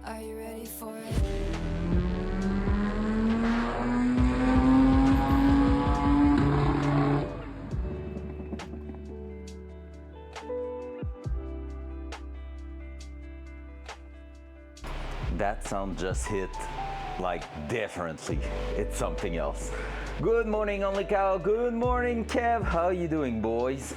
Are you ready for it? That sound just hit like differently. It's something else. Good morning, Only Cow. Good morning, Kev. How you doing, boys?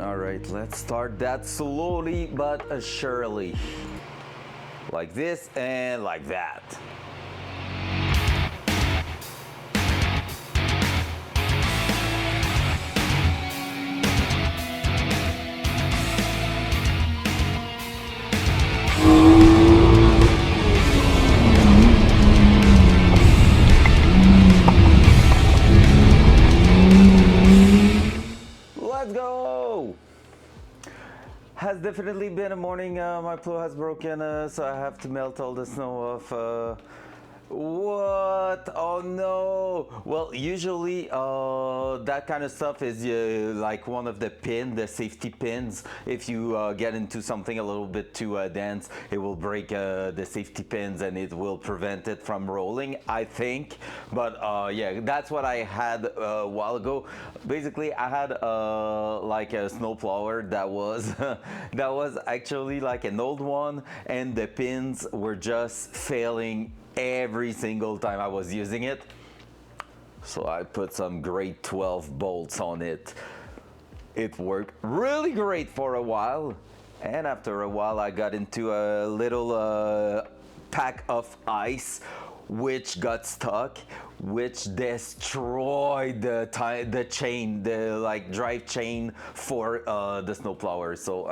All right, let's start that slowly but surely. Like this and like that. Let's go! Has definitely been a morning. My plow has broken, so I have to melt all the snow off. What? Oh no! Well, usually that kind of stuff is like one of the the safety pins. If you get into something a little bit too dense, it will break the safety pins and it will prevent it from rolling, I think. But yeah, that's what I had a while ago. Basically, I had like a snowplower that was that was actually like an old one, and the pins were just failing every single time I was using it. So I put some grade 12 bolts on it. It worked really great for a while, and after a while I got into a little pack of ice which got stuck, which destroyed the chain, the like drive chain for the snowplower. So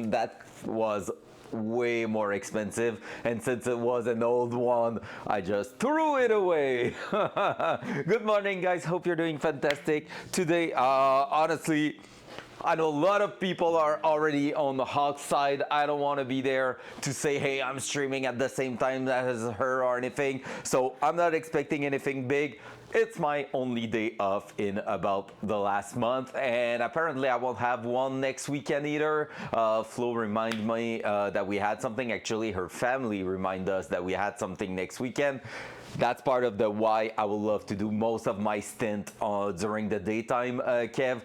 that was way more expensive, and since it was an old one, I just threw it away. Good morning, guys. Hope you're doing fantastic today. Honestly, I know a lot of people are already on the hawk side. I don't want to be there to say, hey, I'm streaming at the same time as her or anything. So I'm not expecting anything big. It's my only day off in about the last month, and apparently I won't have one next weekend either. Flo reminded me that we had something. Actually, her family reminded us that we had something next weekend. That's part of the why I would love to do most of my stint during the daytime, Kev.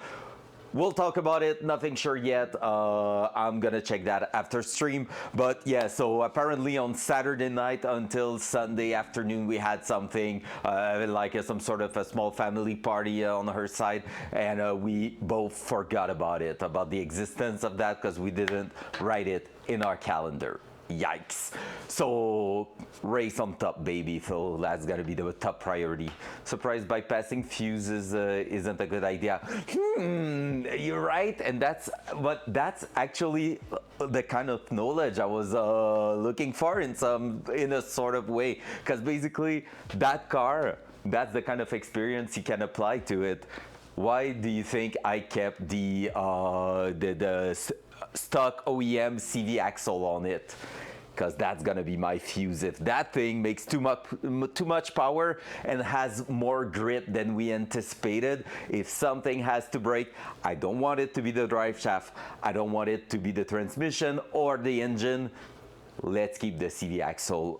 We'll talk about it. Nothing sure yet. I'm gonna check that after stream. But yeah, so apparently on Saturday night until Sunday afternoon, we had something like some sort of a small family party on her side, and we both forgot about it, about the existence of that, because we didn't write it in our calendar. Yikes. So race on top, baby. So that's gotta be the top priority. Surprise bypassing fuses isn't a good idea. You're right, and that's actually the kind of knowledge I was looking for in a sort of way, because basically that car, that's the kind of experience you can apply to it. Why do you think I kept the stock OEM CV axle on it? Because that's gonna be my fuse. If that thing makes too much power and has more grit than we anticipated, if something has to break, I don't want it to be the drive shaft. I don't want it to be the transmission or the engine. Let's keep the CV axle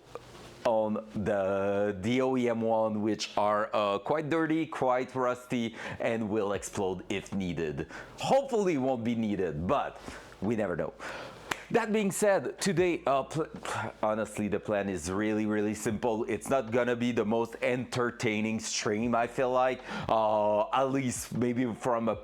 on the OEM one, which are quite dirty, quite rusty, and will explode if needed. Hopefully won't be needed, but we never know. That being said, today, honestly, the plan is really, really simple. It's not gonna be the most entertaining stream, I feel like, at least maybe from a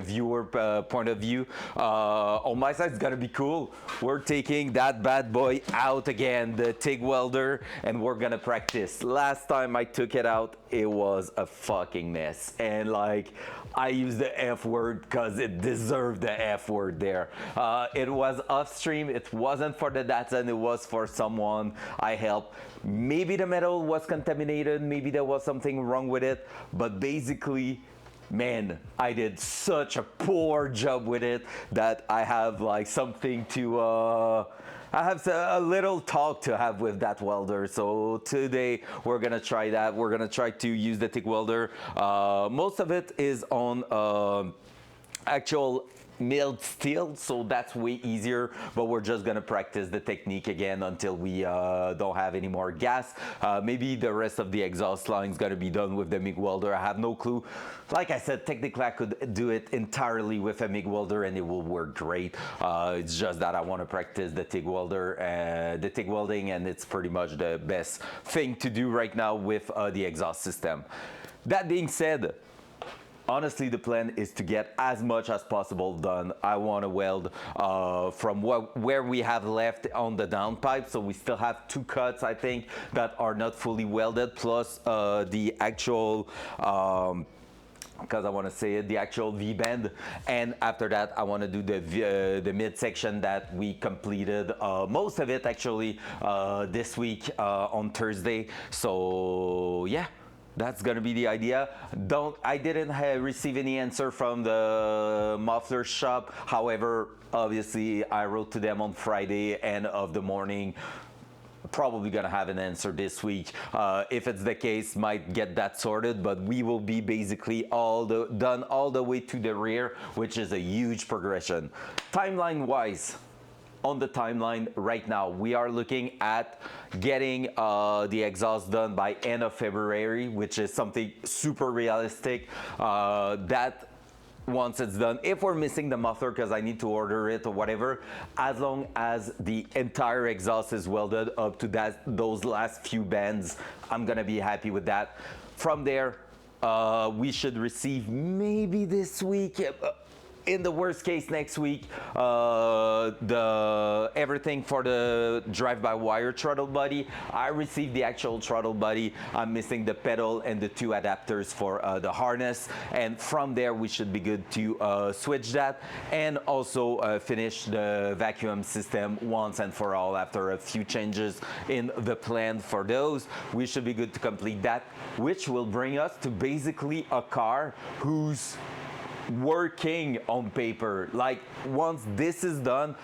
viewer point of view. On my side, it's gonna be cool. We're taking that bad boy out again, the TIG welder, and we're gonna practice. Last time I took it out, it was a fucking mess, and like, I used the F word because it deserved the F word there. It was off off stream. It wasn't for the Datsun, it was for someone I helped. Maybe the metal was contaminated, maybe there was something wrong with it, but basically, man, I did such a poor job with it that I have like something to I have a little talk to have with that welder. So today we're gonna try that. We're gonna try to use the TIG welder. Most of it is on actual milled steel, so that's way easier, but we're just gonna practice the technique again until we don't have any more gas. Maybe the rest of the exhaust line is gonna be done with the MIG welder. I have no clue. Like I said, technically I could do it entirely with a MIG welder and it will work great. It's just that I want to practice the TIG welder, the TIG welding, and it's pretty much the best thing to do right now with the exhaust system. That being said, honestly, the plan is to get as much as possible done. I want to weld from where we have left on the downpipe. So we still have 2 cuts, I think, that are not fully welded, plus the actual because I want to say it, the actual V-bend, and after that I want to do the midsection that we completed, most of it actually this week on Thursday. So yeah, that's gonna be the idea. I didn't receive any answer from the muffler shop. However, obviously I wrote to them on Friday end of the morning. Probably gonna have an answer this week. If it's the case, might get that sorted, but we will be basically done all the way to the rear, which is a huge progression. Timeline wise, on the timeline right now, we are looking at getting the exhaust done by end of February, which is something super realistic. That once it's done, if we're missing the muffler because I need to order it or whatever, as long as the entire exhaust is welded up to those last few bands, I'm gonna be happy with that. From there, we should receive maybe this week, in the worst case next week, everything for the drive-by-wire throttle body. I received the actual throttle body. I'm missing the pedal and the 2 adapters for the harness, and from there we should be good to switch that and also finish the vacuum system once and for all. After a few changes in the plan for those, we should be good to complete that, which will bring us to basically a car whose working on paper. Like once this is done,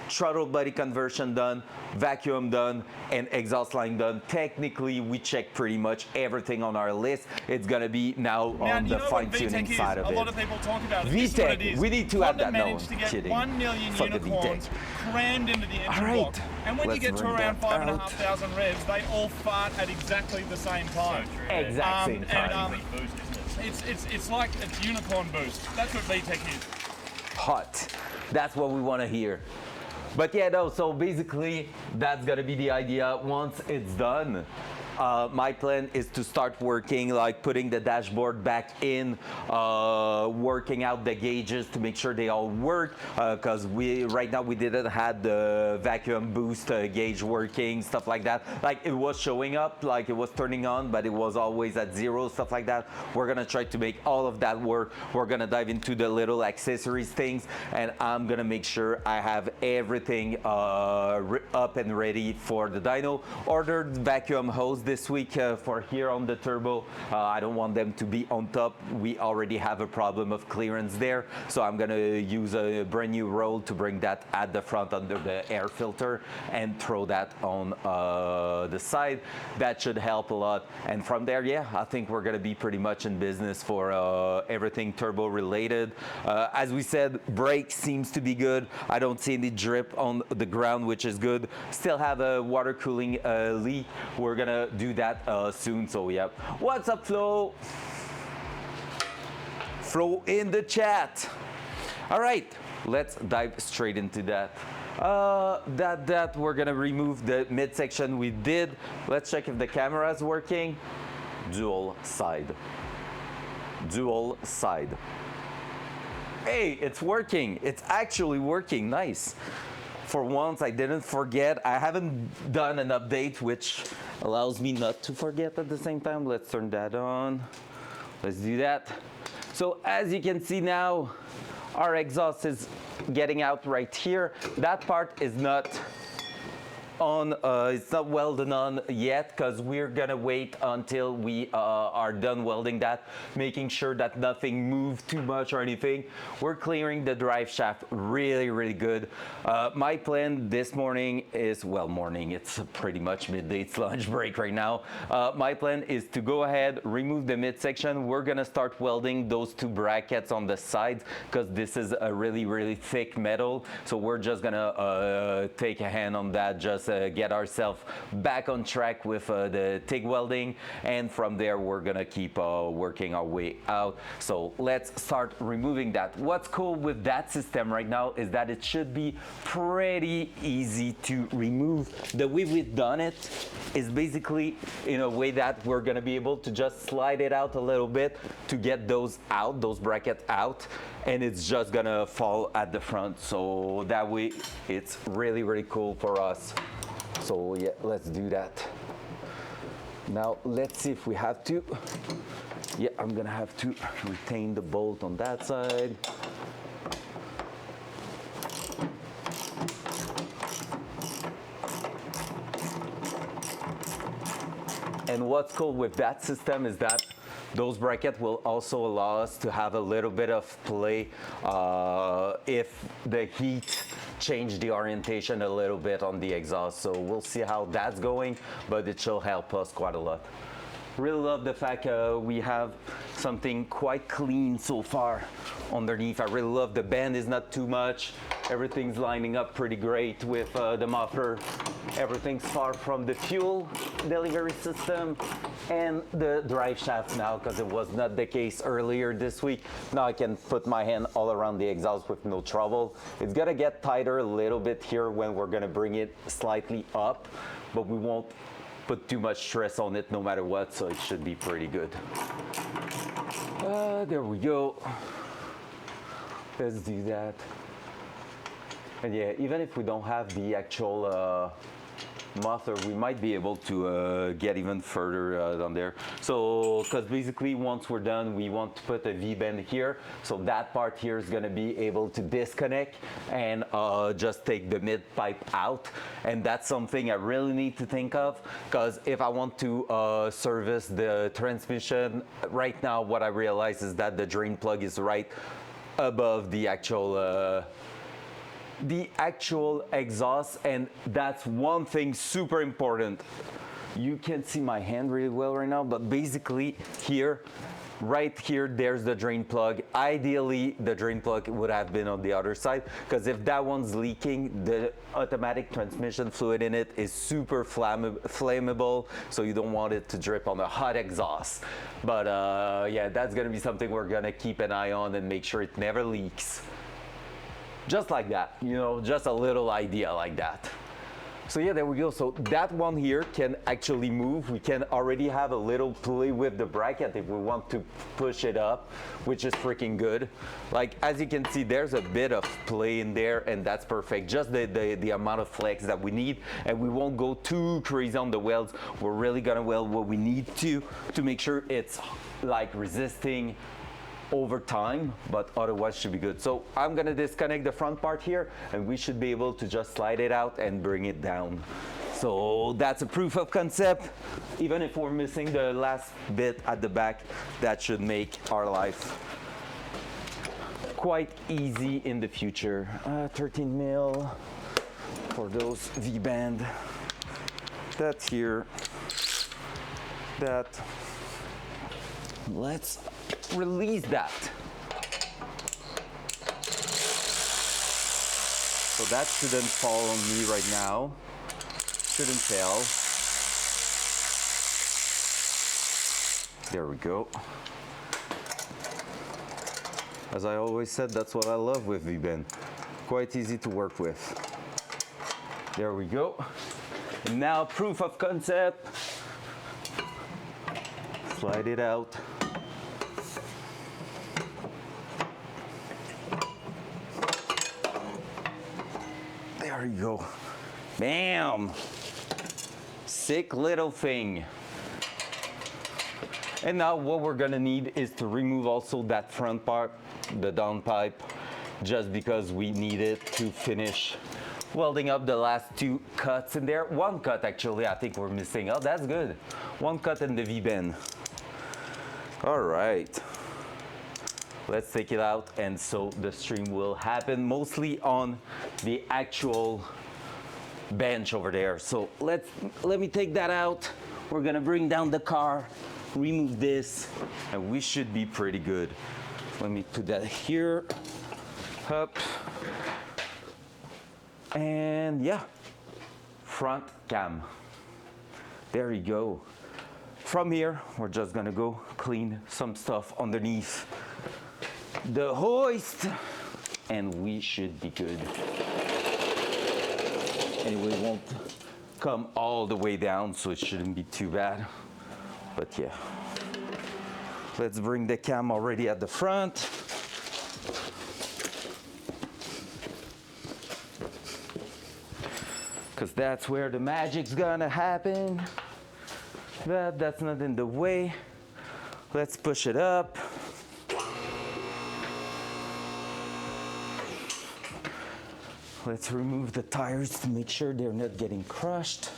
throttle body conversion done, vacuum done, and exhaust line done, technically we check pretty much everything on our list. It's gonna be now on the fine-tuning side of it. A lot of people talk about it. VTEC, we need to have that. No, managed to get kidding. 1 million unicorns crammed into the engine block. And when you get to around 5,500 revs, they all fart at exactly the same time. Exact same time. It's like it's unicorn boost. That's what VTEC is. Hot. That's what we want to hear. But yeah, no, so basically that's gonna be the idea once it's done. My plan is to start working, like putting the dashboard back in, working out the gauges to make sure they all work, because right now we didn't have the vacuum boost gauge working, stuff like that. Like it was showing up, like it was turning on, but it was always at 0, stuff like that. We're gonna try to make all of that work. We're gonna dive into the little accessories things, and I'm gonna make sure I have everything up and ready for the dyno. Ordered vacuum hose this week for here on the turbo. I don't want them to be on top. We already have a problem of clearance there, so I'm gonna use a brand new roll to bring that at the front under the air filter and throw that on the side. That should help a lot, and from there, yeah, I think we're gonna be pretty much in business for everything turbo related. As we said, brake seems to be good. I don't see any drip on the ground, which is good. Still have a water cooling leak. We're gonna do that soon, so yep. What's up, Flo? Flo in the chat. All right, let's dive straight into that. We're gonna remove the midsection we did. Let's check if the camera is working. Dual side. Dual side. Hey, it's working. It's actually working. Nice. For once, I didn't forget. I haven't done an update, which allows me not to forget at the same time. Let's turn that on. Let's do that. So as you can see now, our exhaust is getting out right here. That part is not on, it's not welded on yet because we're gonna wait until we are done welding that, making sure that nothing moved too much or anything. We're clearing the drive shaft really good. My plan this morning is, well, morning, it's pretty much midday, it's lunch break right now. My plan is to go ahead, remove the midsection. We're gonna start welding those two brackets on the sides because this is a really thick metal. So we're just gonna take a hand on that, just get ourselves back on track with the TIG welding, and from there we're gonna keep working our way out. So let's start removing that. What's cool with that system right now is that it should be pretty easy to remove. The way we've done it is basically in a way that we're gonna be able to just slide it out a little bit to get those out, those brackets out, and it's just gonna fall at the front. So that way it's really cool for us. So yeah, let's do that. Now let's see if we have to. Yeah, I'm gonna have to retain the bolt on that side. And what's cool with that system is that those brackets will also allow us to have a little bit of play if the heat change the orientation a little bit on the exhaust. So we'll see how that's going, but it should help us quite a lot. Really love the fact we have something quite clean so far underneath. I really love the bend is not too much. Everything's lining up pretty great with the muffler. Everything's far from the fuel delivery system and the drive shaft now, because it was not the case earlier this week. Now I can put my hand all around the exhaust with no trouble. It's gonna get tighter a little bit here when we're gonna bring it slightly up, but we won't put too much stress on it no matter what, so it should be pretty good. There we go. Let's do that. And yeah, even if we don't have the actual muffler, we might be able to get even further down there. So, because basically once we're done, we want to put a V-bend here. So that part here is going to be able to disconnect and just take the mid pipe out. And that's something I really need to think of, because if I want to service the transmission, right now what I realize is that the drain plug is right above the actual exhaust, and that's one thing super important. You can see my hand really well right now, but basically here, right here, there's the drain plug. Ideally, the drain plug would have been on the other side, because if that one's leaking, the automatic transmission fluid in it is super flammable, so you don't want it to drip on a hot exhaust. But yeah, that's gonna be something we're gonna keep an eye on and make sure it never leaks. Just like that, you know, just a little idea like that. So yeah, there we go. So that one here can actually move. We can already have a little play with the bracket if we want to push it up, which is freaking good. Like, as you can see, there's a bit of play in there, and that's perfect. Just the amount of flex that we need, and we won't go too crazy on the welds. We're really gonna weld what we need to make sure it's like resisting over time, but otherwise should be good. So I'm gonna disconnect the front part here, and we should be able to just slide it out and bring it down. So that's a proof of concept. Even if we're missing the last bit at the back, that should make our life quite easy in the future. 13 mil for those V-band. That's here. That. Let's release that. So that shouldn't fall on me right now. Shouldn't fail. There we go. As I always said, that's what I love with V-bend. Quite easy to work with. There we go. And now proof of concept. Slide it out. There you go. Bam! Sick little thing. And now what we're gonna need is to remove also that front part, the downpipe, just because we needed to finish welding up the last 2 cuts in there. 1 cut actually, I think we're missing. Oh, that's good. 1 cut in the V-bend. All right. Let's take it out, and so the stream will happen mostly on the actual bench over there. So let me take that out. We're gonna bring down the car, remove this, and we should be pretty good. Let me put that here, up, and yeah, front cam. There you go. From here, we're just gonna go clean some stuff underneath the hoist, and we should be good. Anyway, it won't come all the way down, so it shouldn't be too bad. But yeah, let's bring the cam already at the front. Because that's where the magic's gonna happen. That's not in the way. Let's push it up. Let's remove the tires to make sure they're not getting crushed.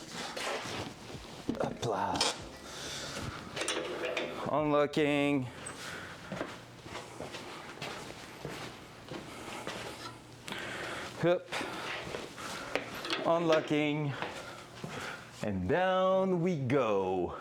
Hopla. Unlocking. Hup. Unlocking. And down we go.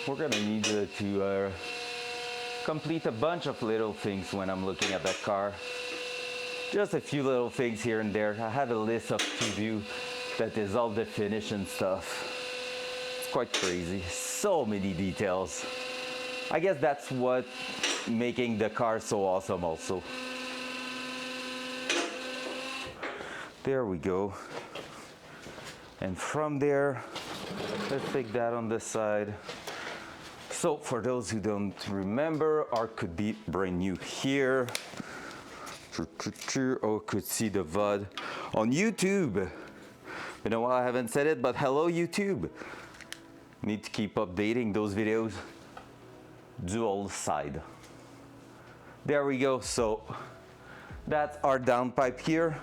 We're gonna need to complete a bunch of little things when I'm looking at that car. Just a few little things here and there. I have a list of to do that is all the finish and stuff. It's quite crazy. So many details. I guess that's what making the car so awesome also. There we go. And from there, let's take that on this side. So for those who don't remember, or could be brand new here, or could see the VOD on YouTube. You know what, I haven't said it, but hello YouTube. Need to keep updating those videos. Dual side. There we go, so that's our downpipe here.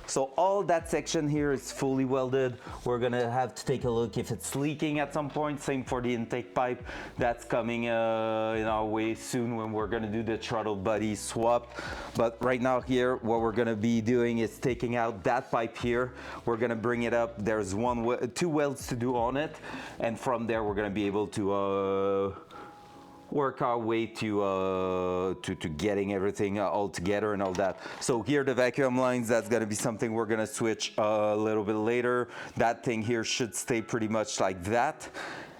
So all that section here is fully welded. We're gonna have to take a look if it's leaking at some point. Same for the intake pipe. That's coming in our way soon when we're gonna do the throttle body swap. But right now here, what we're gonna be doing is taking out that pipe here. We're gonna bring it up. There's 2 welds to do on it. And from there, we're gonna be able to work our way to getting everything all together and all that. So here the vacuum lines, that's gonna be something we're gonna switch a little bit later. That thing here should stay pretty much like that.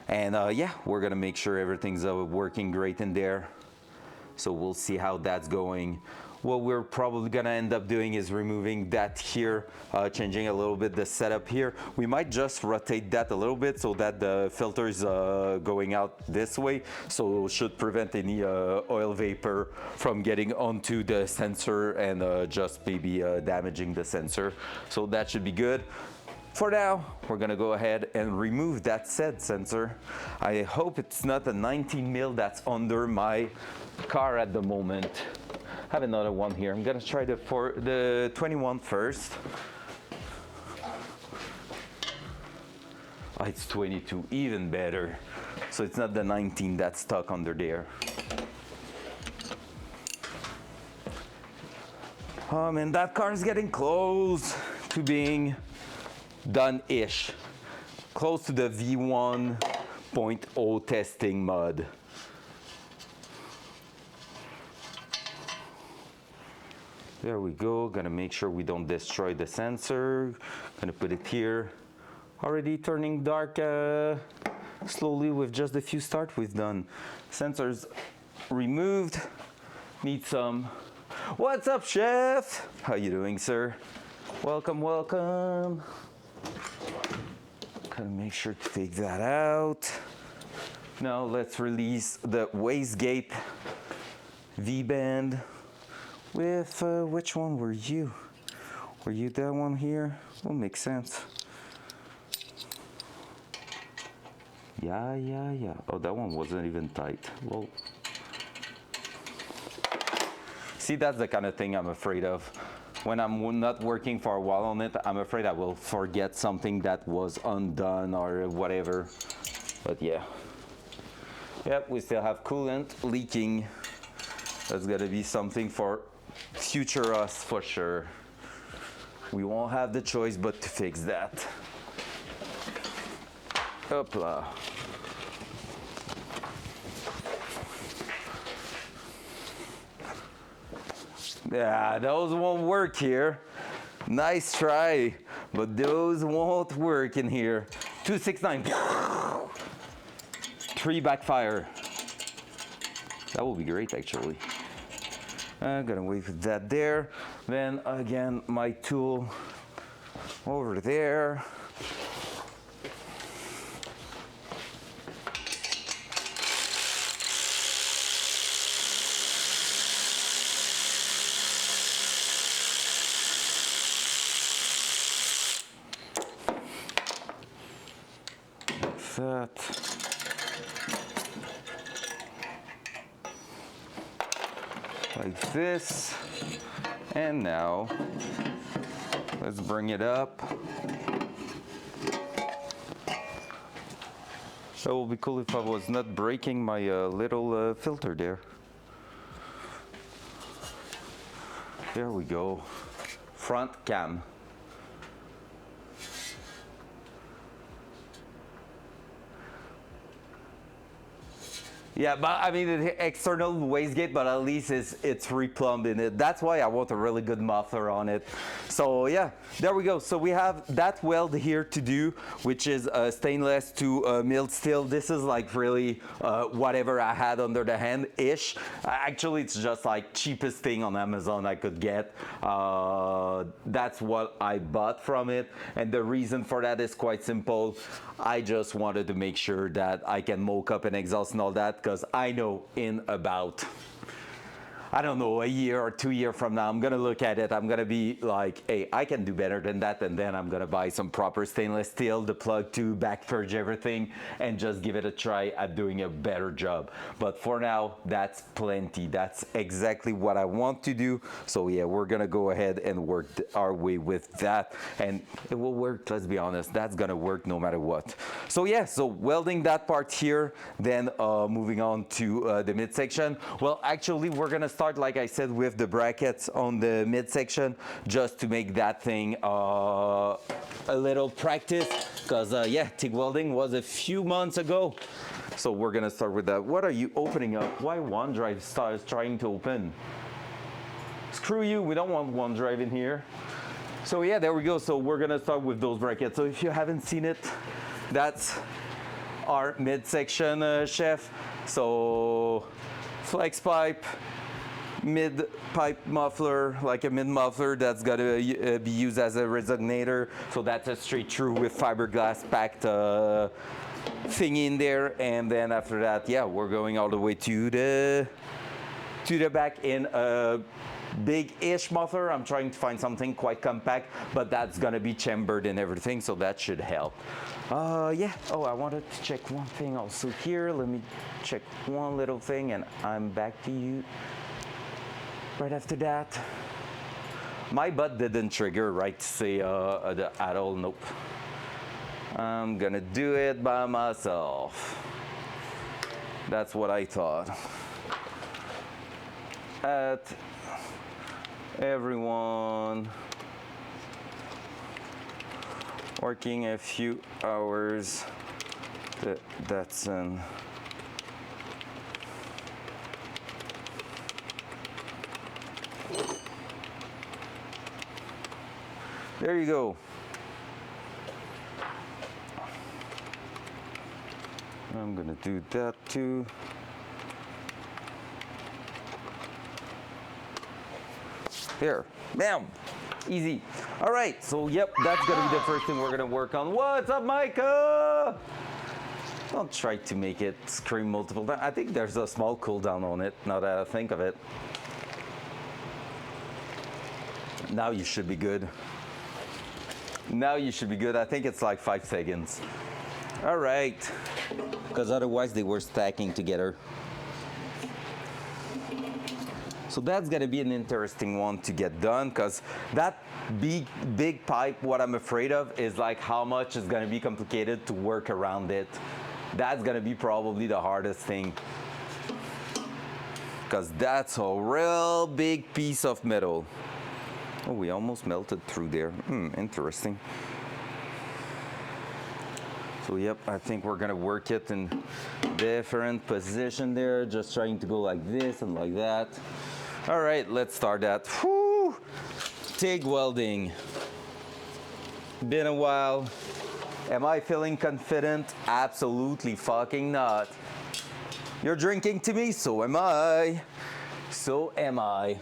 And yeah, we're gonna make sure everything's working great in there. So we'll see how that's going. What we're probably gonna end up doing is removing that here, changing a little bit the setup here. We might just rotate that a little bit so that the filter is going out this way, so it should prevent any oil vapor from getting onto the sensor and just maybe damaging the sensor. So that should be good. For now, we're gonna go ahead and remove that said sensor. I hope it's not a 19 mil that's under my car at the moment. I have another one here. I'm gonna try the 21 first. Oh, it's 22, even better. So it's not the 19 that's stuck under there. Oh man, that car is getting close to being done-ish. Close to the V1.0 testing mode. There we go. Gonna make sure we don't destroy the sensor. Gonna put it here. Already turning dark slowly with just the few starts we've done. Sensors removed. Need some. What's up, chef? How you doing, sir? Welcome, welcome. Gotta make sure to take that out. Now let's release the wastegate V-band with, which one were you? Were you that one here? Will make sense. Yeah. Oh, that one wasn't even tight. Well, see, that's the kind of thing I'm afraid of. When I'm not working for a while on it, I'm afraid I will forget something that was undone or whatever. But yeah. Yep, we still have coolant leaking. That's gonna be something for future us for sure. We won't have the choice but to fix that. Hopla. Yeah, those won't work here. Nice try, but those won't work in here. 269. 3 backfire. That will be great, actually. I'm gonna wait for that there. Then again, my tool over there. That. Like this. And now let's bring it up. That would be cool if I was not breaking my little filter there. There we go. Front cam. Yeah, but I mean, the external wastegate, but at least it's replumbed in it. That's why I want a really good muffler on it. So yeah, there we go. So we have that weld here to do, which is stainless to milled steel. This is like really whatever I had under the hand-ish. Actually, it's just like cheapest thing on Amazon I could get. That's what I bought from it. And the reason for that is quite simple. I just wanted to make sure that I can moke up an exhaust and all that, because I know in about, I don't know, a year or 2 years from now, I'm gonna look at it, I'm gonna be like, hey, I can do better than that, and then I'm gonna buy some proper stainless steel, the plug to back purge everything, and just give it a try at doing a better job. But for now, that's plenty. That's exactly what I want to do. So yeah, we're gonna go ahead and work our way with that, and it will work, let's be honest. That's gonna work no matter what. So yeah, so welding that part here, then moving on to the midsection. Well, actually, we're gonna start, like I said, with the brackets on the midsection, just to make that thing a little practice, because yeah, TIG welding was a few months ago. So we're gonna start with that. What are you opening up? Why OneDrive starts trying to open? Screw you, we don't want OneDrive in here. So yeah, there we go. So we're gonna start with those brackets. So if you haven't seen it, that's our midsection, chef. So flex pipe, mid pipe muffler, like a mid muffler that's got to be used as a resonator. So that's a straight through with fiberglass packed thing in there. And then after that, yeah, we're going all the way to the back in a big-ish muffler. I'm trying to find something quite compact, but that's gonna be chambered and everything, so that should help. Yeah. Oh, I wanted to check one thing also here. Let me check one little thing, and I'm back to you right after that. My butt didn't trigger right to say at all. Nope. I'm gonna do it by myself. That's what I thought. At everyone working a few hours, that's an there you go. I'm gonna do that too. Here, bam, easy. All right, so yep, that's gonna be the first thing we're gonna work on. What's up, Micah? Don't try to make it scream multiple times. I think there's a small cooldown on it, now that I think of it. Now you should be good. Now you should be good. I think it's like 5 seconds. All right, because otherwise they were stacking together. So that's gonna be an interesting one to get done, because that big pipe, what I'm afraid of is like how much is gonna be complicated to work around it. That's gonna be probably the hardest thing, because that's a real big piece of metal. Oh, we almost melted through there. Interesting. So yep, I think we're gonna work it in different position there, just trying to go like this and like that. All right, let's start that. Whew. TIG welding. Been a while. Am I feeling confident? Absolutely fucking not. You're drinking to me, so am I. So am I.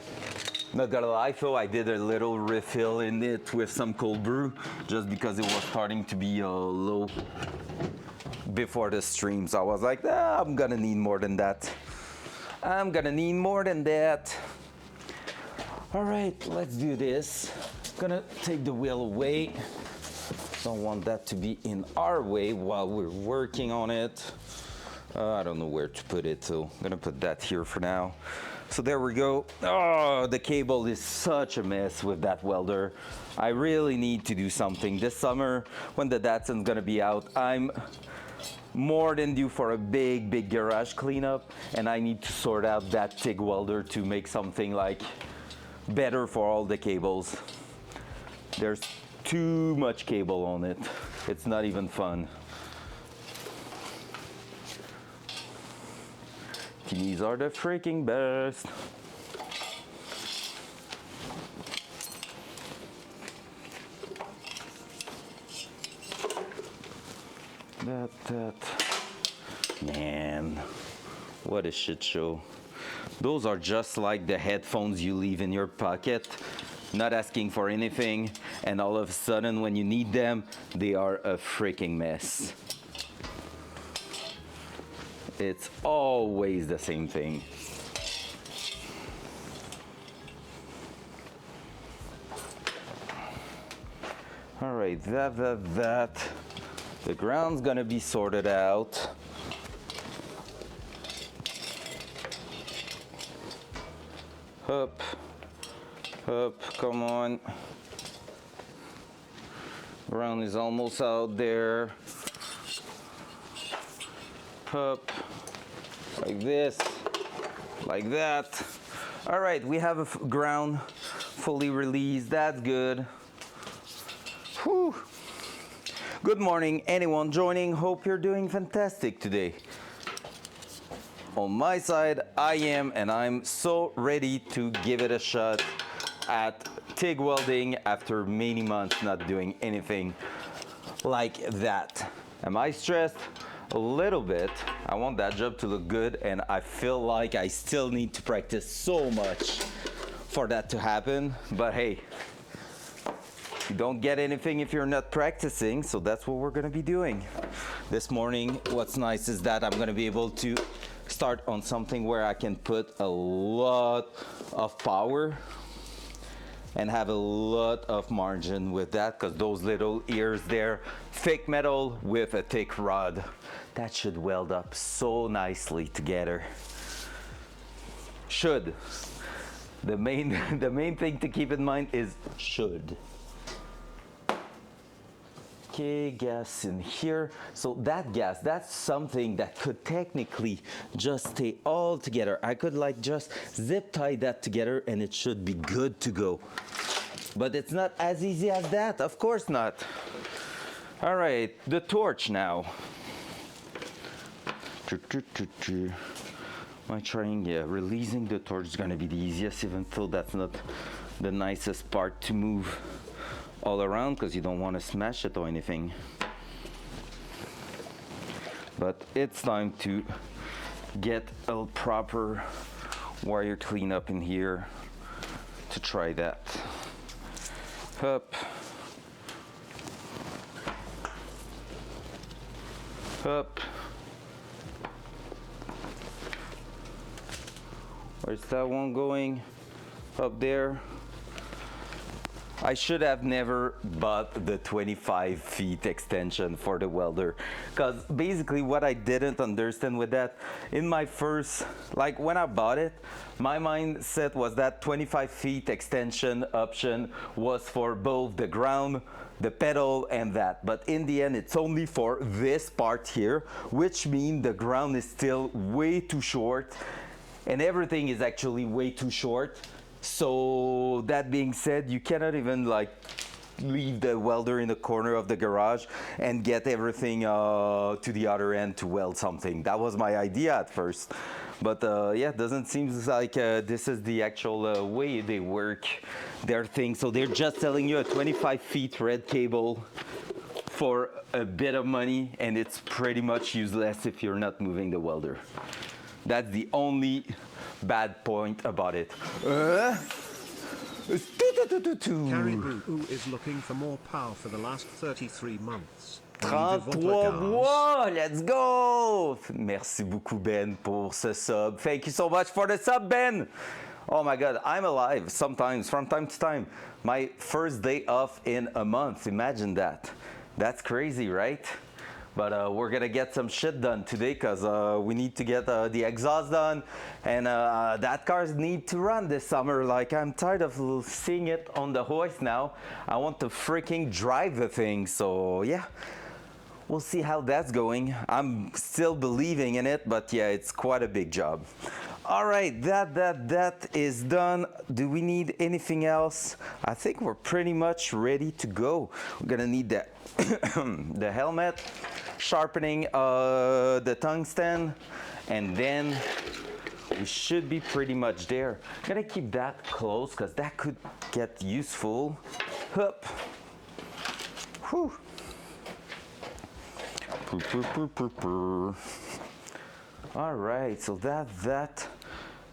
Not gonna lie though, I did a little refill in it with some cold brew, just because it was starting to be low before the stream. So I was like, I'm gonna need more than that. I'm gonna need more than that. All right, let's do this. Gonna take the wheel away. Don't want that to be in our way while we're working on it. I don't know where to put it, so I'm gonna put that here for now. So there we go. Oh, the cable is such a mess with that welder. I really need to do something. This summer, when the Datsun's gonna be out, I'm more than due for a big garage cleanup, and I need to sort out that TIG welder to make something like better for all the cables. There's too much cable on it. It's not even fun. These are the freaking best. That. Man, what a shit show. Those are just like the headphones you leave in your pocket, not asking for anything, and all of a sudden when you need them, they are a freaking mess. It's always the same thing. All right, that. The ground's gonna be sorted out. Up, come on. Ground is almost out there. Up, like this, like that. All right, we have a ground fully released. That's good. Whew. Good morning, anyone joining. Hope you're doing fantastic today. On my side, I am, and I'm so ready to give it a shot at TIG welding after many months not doing anything like that. Am I stressed? A little bit. I want that job to look good, and I feel like I still need to practice so much for that to happen. But hey, you don't get anything if you're not practicing, so that's what we're gonna be doing. This morning, what's nice is that I'm gonna be able to start on something where I can put a lot of power and have a lot of margin with that, because those little ears there, thick metal with a thick rod, that should weld up so nicely together. Should. The main thing to keep in mind is should. Okay, gas in here. So that gas, that's something that could technically just stay all together. I could like just zip tie that together and it should be good to go. But it's not as easy as that, of course not. All right, the torch now. Am I trying? Yeah, releasing the torch is gonna be the easiest, even though that's not the nicest part to move all around, because you don't want to smash it or anything. But it's time to get a proper wire cleanup in here to try that. Up. Up. Where's that one going? Up there. I should have never bought the 25 feet extension for the welder, because basically what I didn't understand with that, in my first, like when I bought it, my mindset was that 25 feet extension option was for both the ground, the pedal and that, but in the end it's only for this part here, which means the ground is still way too short and everything is actually way too short. So that being said, you cannot even like leave the welder in the corner of the garage and get everything to the other end to weld something. That was my idea at first, but yeah, it doesn't seem like this is the actual way they work their thing. So they're just telling you a 25 feet red cable for a bit of money, and it's pretty much useless if you're not moving the welder. That's the only bad point about it. Caribou is looking for more power for the last 33 months. 33 mois, let's go! Merci beaucoup, Ben, pour ce sub. Thank you so much for the sub, Ben! Oh my God, I'm alive sometimes, from time to time. My first day off in a month, imagine that. That's crazy, right? But we're gonna get some shit done today because we need to get the exhaust done, and that cars need to run this summer. Like, I'm tired of seeing it on the hoist now. I want to freaking drive the thing, so yeah. We'll see how that's going. I'm still believing in it, but yeah, it's quite a big job. All right, that is done. Do we need anything else? I think we're pretty much ready to go. We're gonna need the the helmet, sharpening the tungsten, and then we should be pretty much there. I'm gonna keep that close because that could get useful. Hup. Whew. All right, so that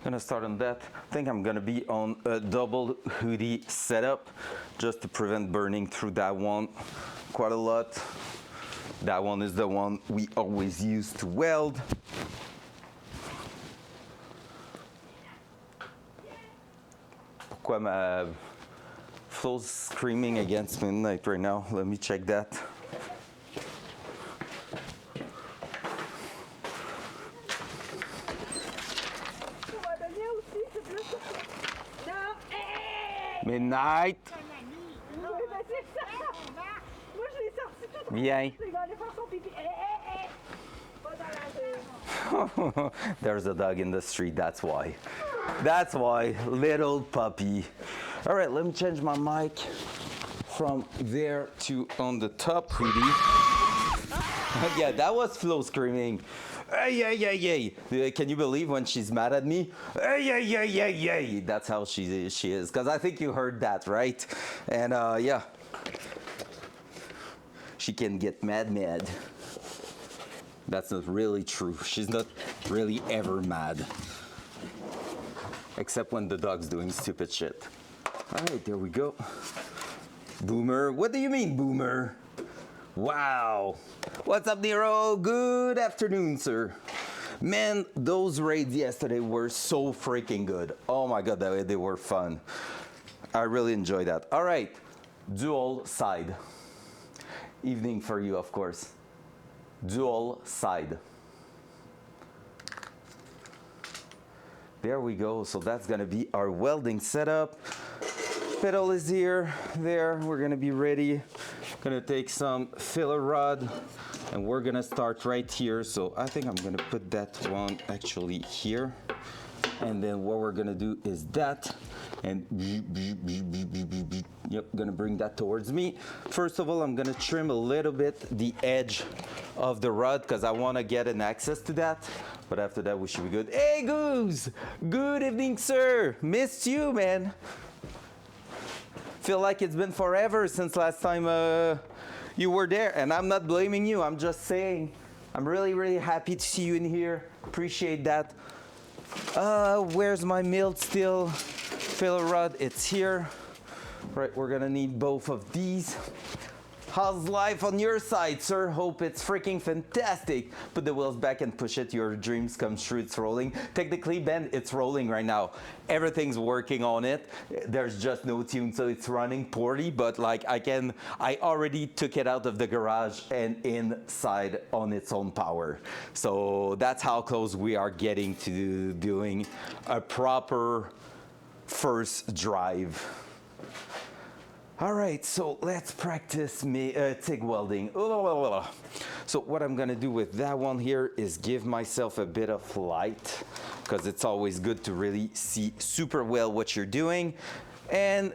gonna start on that. I think I'm gonna be on a double hoodie setup just to prevent burning through that one quite a lot. That one is the one we always use to weld. Pourquoi ma flow's screaming against midnight right now? Let me check that. Midnight. Viens. There's a dog in the street, that's why. That's why, little puppy. All right, let me change my mic from there to on the top hoodie. Yeah, that was Flo screaming. Hey. Can you believe when she's mad at me? Hey. That's how she is. Because I think you heard that, right? And yeah. She can get mad. That's not really true. She's not really ever mad. Except when the dog's doing stupid shit. All right, there we go. Boomer. What do you mean, Boomer? Wow. What's up, Nero? Good afternoon, sir. Man, those raids yesterday were so freaking good. Oh my God, they were fun. I really enjoyed that. All right, dual side. Evening for you, of course. Dual side. There we go. So that's gonna be our welding setup. Pedal is here, there. We're gonna be ready. Gonna take some filler rod and we're gonna start right here. So I think I'm gonna put that one actually here. And then what we're gonna do is that, and yep, gonna bring that towards me. First of all, I'm gonna trim a little bit the edge of the rod because I wanna get an access to that. But after that, we should be good. Hey, Goose! Good evening, sir. Missed you, man. Feel like it's been forever since last time you were there, and I'm not blaming you. I'm just saying, I'm really happy to see you in here. Appreciate that. Where's my milled steel filler rod? It's here. Right, we're gonna need both of these. How's life on your side, sir? Hope it's freaking fantastic. Put the wheels back and push it. Your dreams come true. It's rolling. Technically, Ben, it's rolling right now. Everything's working on it. There's just no tune, so it's running poorly, but like I already took it out of the garage and inside on its own power. So that's how close we are getting to doing a proper first drive. All right, so let's practice TIG welding. So what I'm gonna do with that one here is give myself a bit of light, because it's always good to really see super well what you're doing. And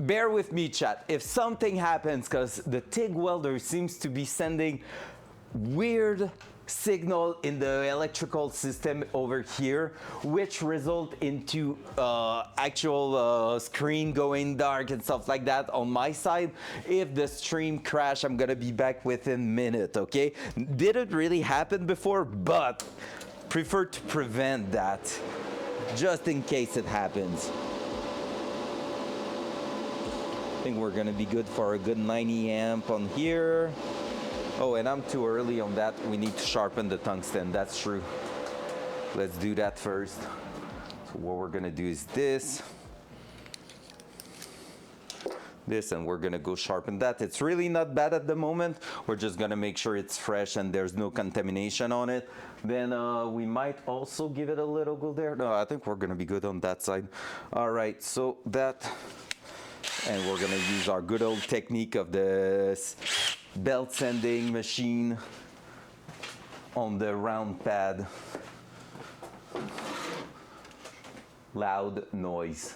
bear with me, chat, if something happens, because the TIG welder seems to be sending weird signal in the electrical system over here, which result into actual screen going dark and stuff like that on my side. If the stream crash, I'm gonna be back within a minute, okay? Didn't really happen before, but prefer to prevent that just in case it happens. I think we're gonna be good for a good 90 amp on here. Oh, and I'm too early on that. We need to sharpen the tungsten. That's true. Let's do that first. So what we're gonna do is this, and we're gonna go sharpen that. It's really not bad at the moment. We're just gonna make sure it's fresh and there's no contamination on it. Then we might also give it a little go there. No, I think we're gonna be good on that side. All right, so that, and we're gonna use our good old technique of the belt sanding machine on the round pad. Loud noise.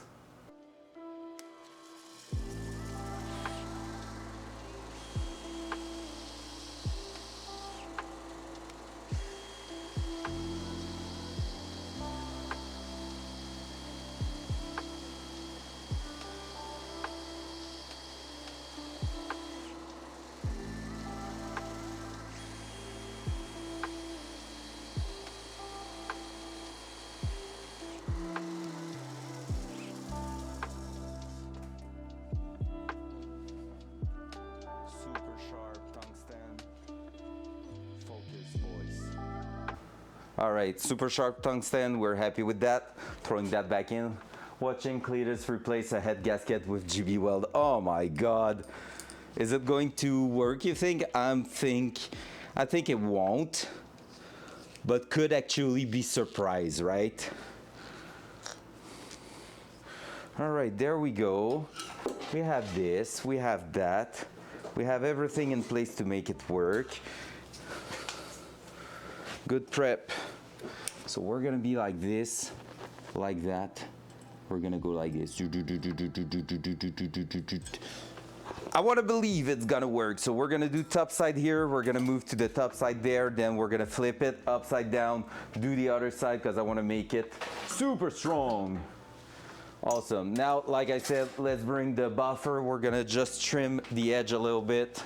All right, super sharp tungsten, we're happy with that. Throwing that back in. Watching Cletus replace a head gasket with GB Weld. Oh my God. Is it going to work, you think? I think it won't, but could actually be surprised, right? All right, there we go. We have this, we have that. We have everything in place to make it work. Good prep. So we're gonna be like this, like that. We're gonna go like this. I wanna believe it's gonna work. So we're gonna do top side here. We're gonna move to the top side there. Then we're gonna flip it upside down, do the other side because I wanna make it super strong. Awesome. Now, like I said, let's bring the buffer. We're gonna just trim the edge a little bit.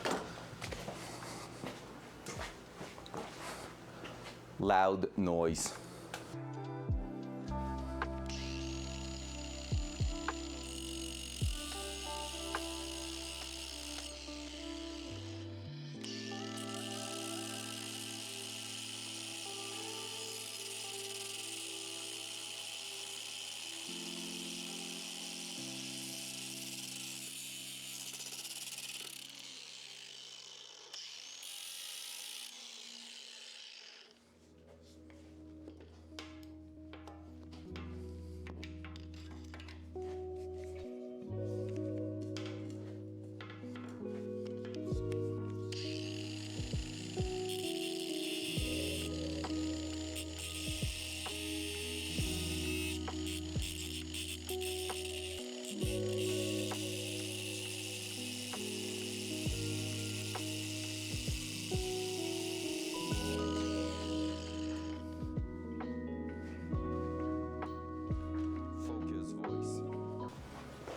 Loud noise.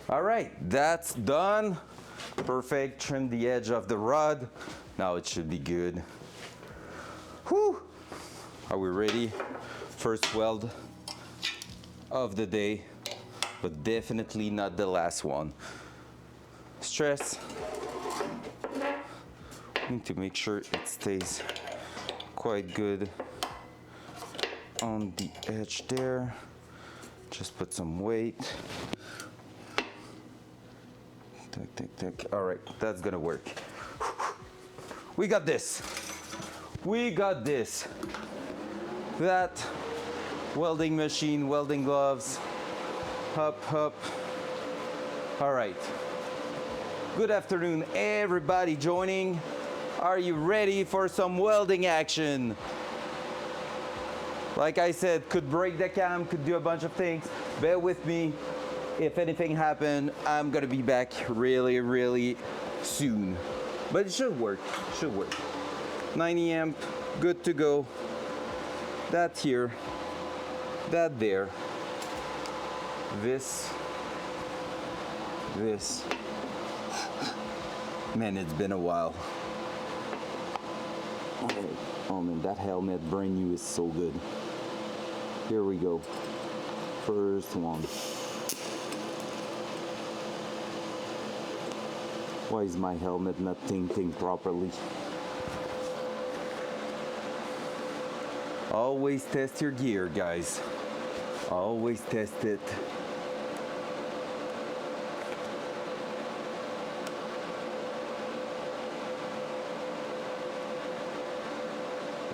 All right, that's done. Perfect, trim the edge of the rod. Now it should be good. Whew. Are we ready? First weld of the day, but definitely not the last one. Stress. Need to make sure it stays quite good on the edge there. Just put some weight. Tick, tick, tick. All right, that's gonna work. We got this. We got this. That welding machine, welding gloves. Up, up. All right. Good afternoon, everybody joining. Are you ready for some welding action? Like I said, could break the cam, could do a bunch of things. Bear with me. If anything happened, I'm gonna be back really, really soon. But it should work, should work. 90 amp, good to go. That here, that there. This. Man, it's been a while. Oh man, that helmet brand new is so good. Here we go. First one. Why is my helmet not tinting properly? Always test your gear, guys. Always test it.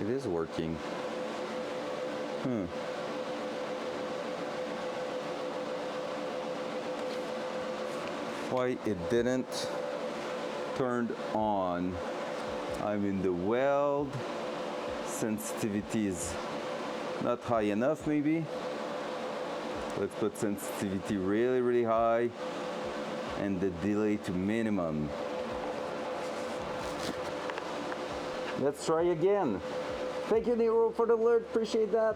It is working. Why it didn't turn on? I mean, the weld sensitivity is not high enough, maybe. Let's put sensitivity really, really high and the delay to minimum. Let's try again. Thank you, Nero, for the alert. Appreciate that.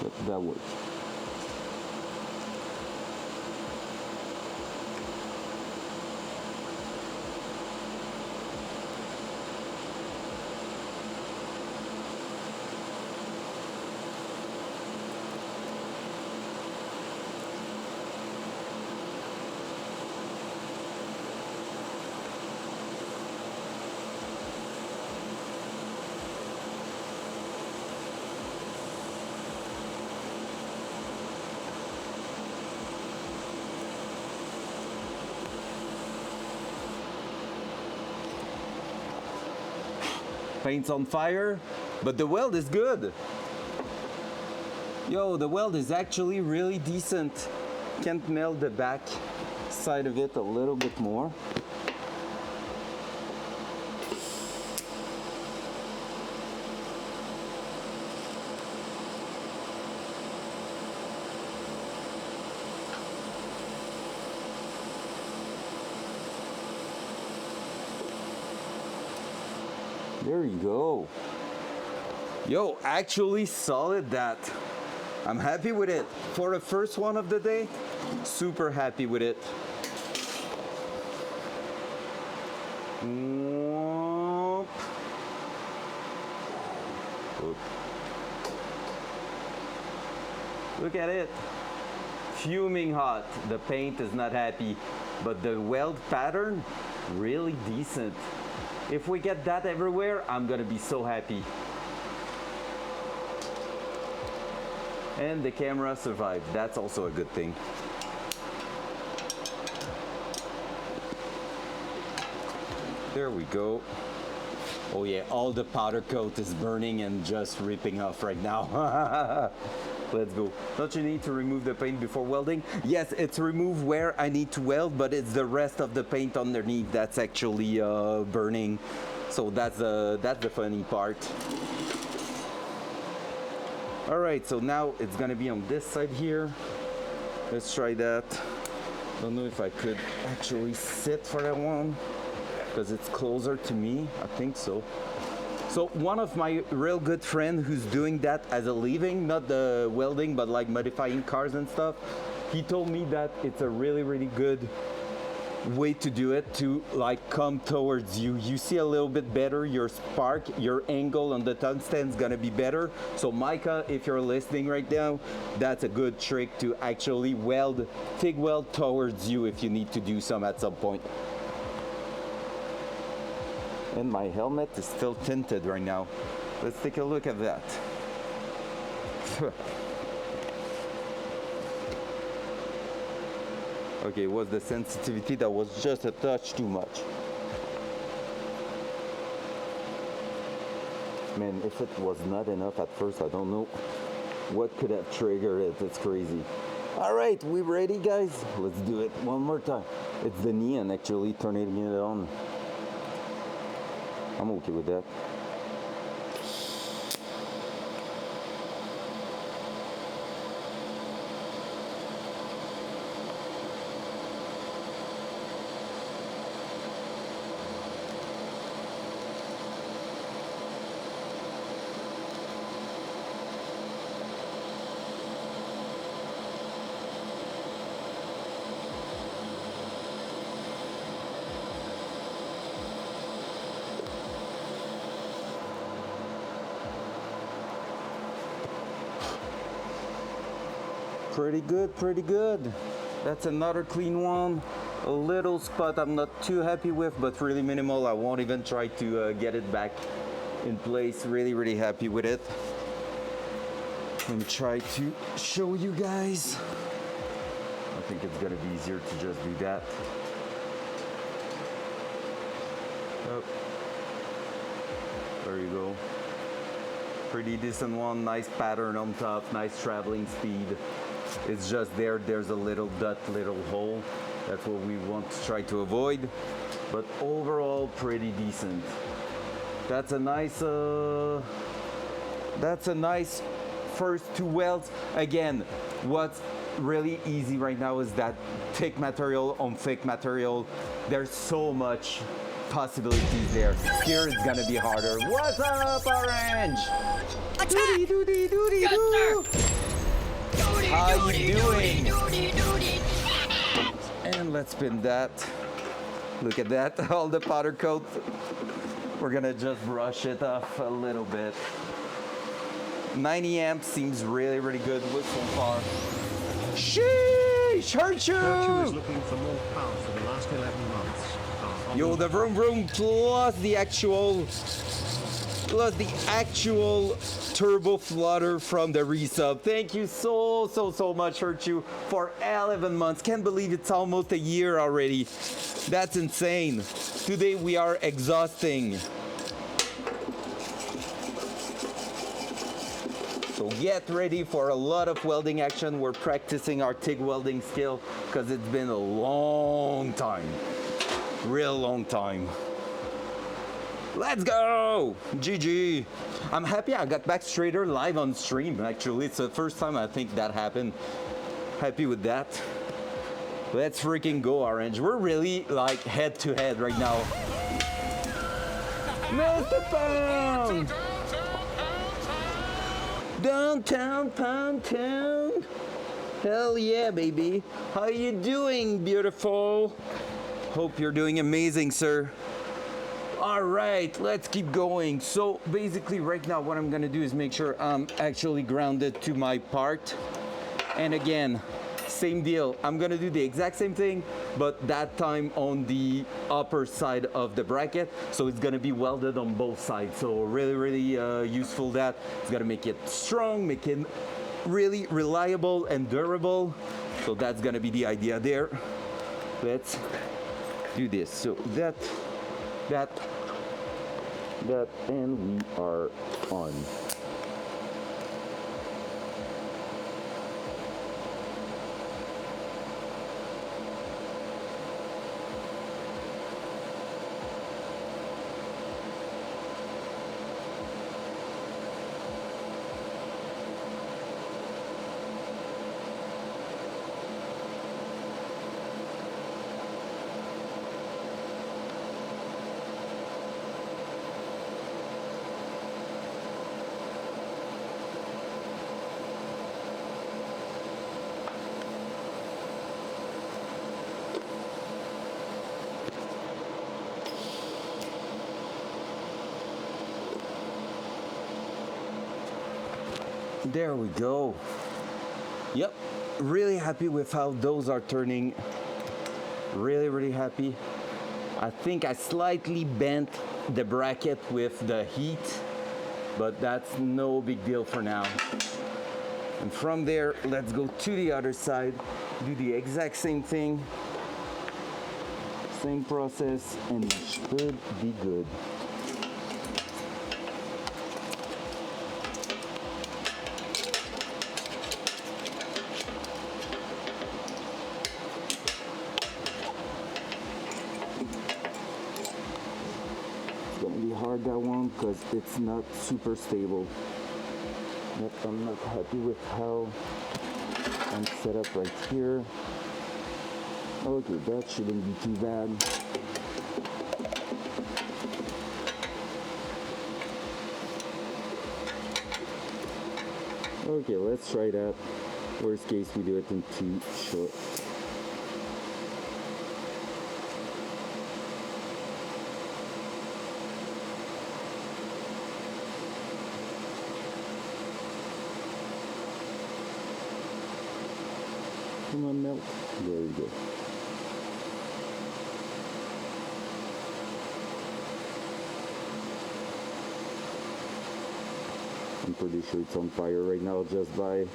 Yep, that works. Paint's on fire, but the weld is good. Yo, the weld is actually really decent. Can't melt the back side of it a little bit more. There you go. Yo, actually solid that. I'm happy with it. For the first one of the day, super happy with it. Look at it. Fuming hot. The paint is not happy, but the weld pattern, really decent. If we get that everywhere, I'm gonna be so happy. And the camera survived. That's also a good thing. There we go. Oh yeah, all the powder coat is burning and just ripping off right now. Let's go. Don't you need to remove the paint before welding? Yes, it's remove where I need to weld, but it's the rest of the paint underneath that's actually burning. So that's the funny part. All right, so now it's gonna be on this side here. Let's try that. Don't know if I could actually sit for that one because it's closer to me. I think so. So one of my real good friend who's doing that as a living, not the welding, but like modifying cars and stuff, he told me that it's a really, really good way to do it to like come towards you. You see a little bit better your spark, your angle on the tungsten is gonna be better. So Micah, if you're listening right now, that's a good trick to actually weld, TIG weld towards you if you need to do some at some point. And my helmet is still tinted right now. Let's take a look at that. Okay, it was the sensitivity that was just a touch too much. Man, if it was not enough at first, I don't know what could have triggered it. It's crazy. All right, we ready, guys? Let's do it one more time. It's the neon actually turning it on. I'm okay with that. Pretty good, pretty good. That's another clean one. A little spot I'm not too happy with, but really minimal. I won't even try to get it back in place. Really, really happy with it. Let me try to show you guys. I think it's gonna be easier to just do that. Oh. There you go. Pretty decent one, nice pattern on top, nice traveling speed. It's just there's a little dot, little hole. That's what we want to try to avoid. But overall, pretty decent. That's a nice first two welds. Again, what's really easy right now is that thick material on thick material. There's so much possibilities there. Here it's gonna be harder. What's up, Orange? Doody, doody, doody, doo. How you doing? And let's spin that. Look at that, all the powder coat. We're gonna just brush it off a little bit. 90 amps seems really, really good with so far. Sheesh, hurt you! Virtue is looking for more power for the last 11 months. Yo, the vroom vroom plus the actual turbo flutter from the resub. Thank you so much, Hurt You, for 11 months. Can't believe it's almost a year already. That's insane. Today we are exhausting. So get ready for a lot of welding action. We're practicing our TIG welding skill because it's been a long time. Real long time. Let's go! GG. I'm happy I got back straighter live on stream, actually. It's the first time I think that happened. Happy with that. Let's freaking go, Orange. We're really like head to head right now. Mr. Pound! Downtown, Pound Town. Hell yeah, baby. How you doing, beautiful? Hope you're doing amazing, sir. All right, let's keep going. So basically right now what I'm gonna do is make sure I'm actually grounded to my part. And again, same deal. I'm gonna do the exact same thing, but that time on the upper side of the bracket. So it's gonna be welded on both sides. So really, really useful that. It's gonna make it strong, make it really reliable and durable. So that's gonna be the idea there. Let's do this. So that, and we are on. There we go. Yep, really happy with how those are turning. Really happy. I think I slightly bent the bracket with the heat, but that's no big deal for now. And from there, let's go to the other side, do the exact same thing, same process, and it should be good. It's gonna be hard, that one, because it's not super stable. Yep, I'm not happy with how I'm set up right here. Okay, that shouldn't be too bad. Okay, let's try that. Worst case, we do it in 2 short. Come on, melt. There we go. I'm pretty sure it's on fire right now just by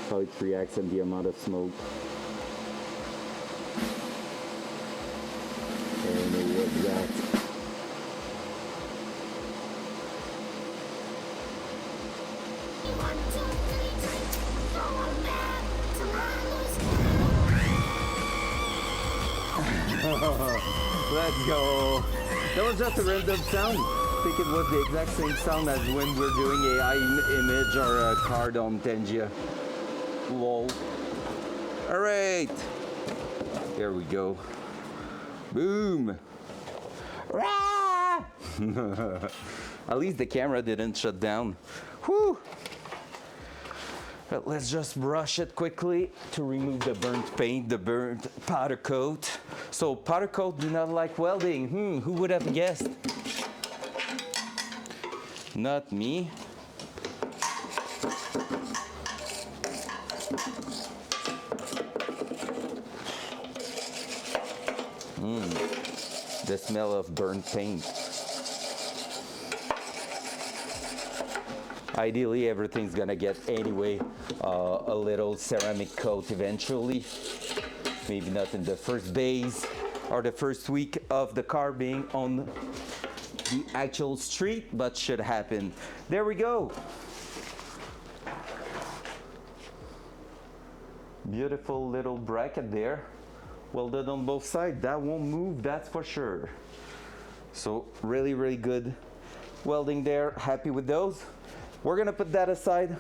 how it reacts and the amount of smoke. I don't know what's that. Let's go. That was just a random sound. I think it was the exact same sound as when we're doing AI image or a card on Tengia. Lol. Alright. There we go. Boom. Rah! At least the camera didn't shut down. Whew. But let's just brush it quickly to remove the burnt paint, the burnt powder coat. So powder coat do not like welding. Who would have guessed? Not me. The smell of burnt paint. Ideally, everything's gonna get anyway a little ceramic coat eventually. Maybe not in the first days or the first week of the car being on the actual street, but should happen. There we go. Beautiful little bracket there. Welded on both sides. That won't move, that's for sure. So really good welding there. Happy with those. We're gonna put that aside.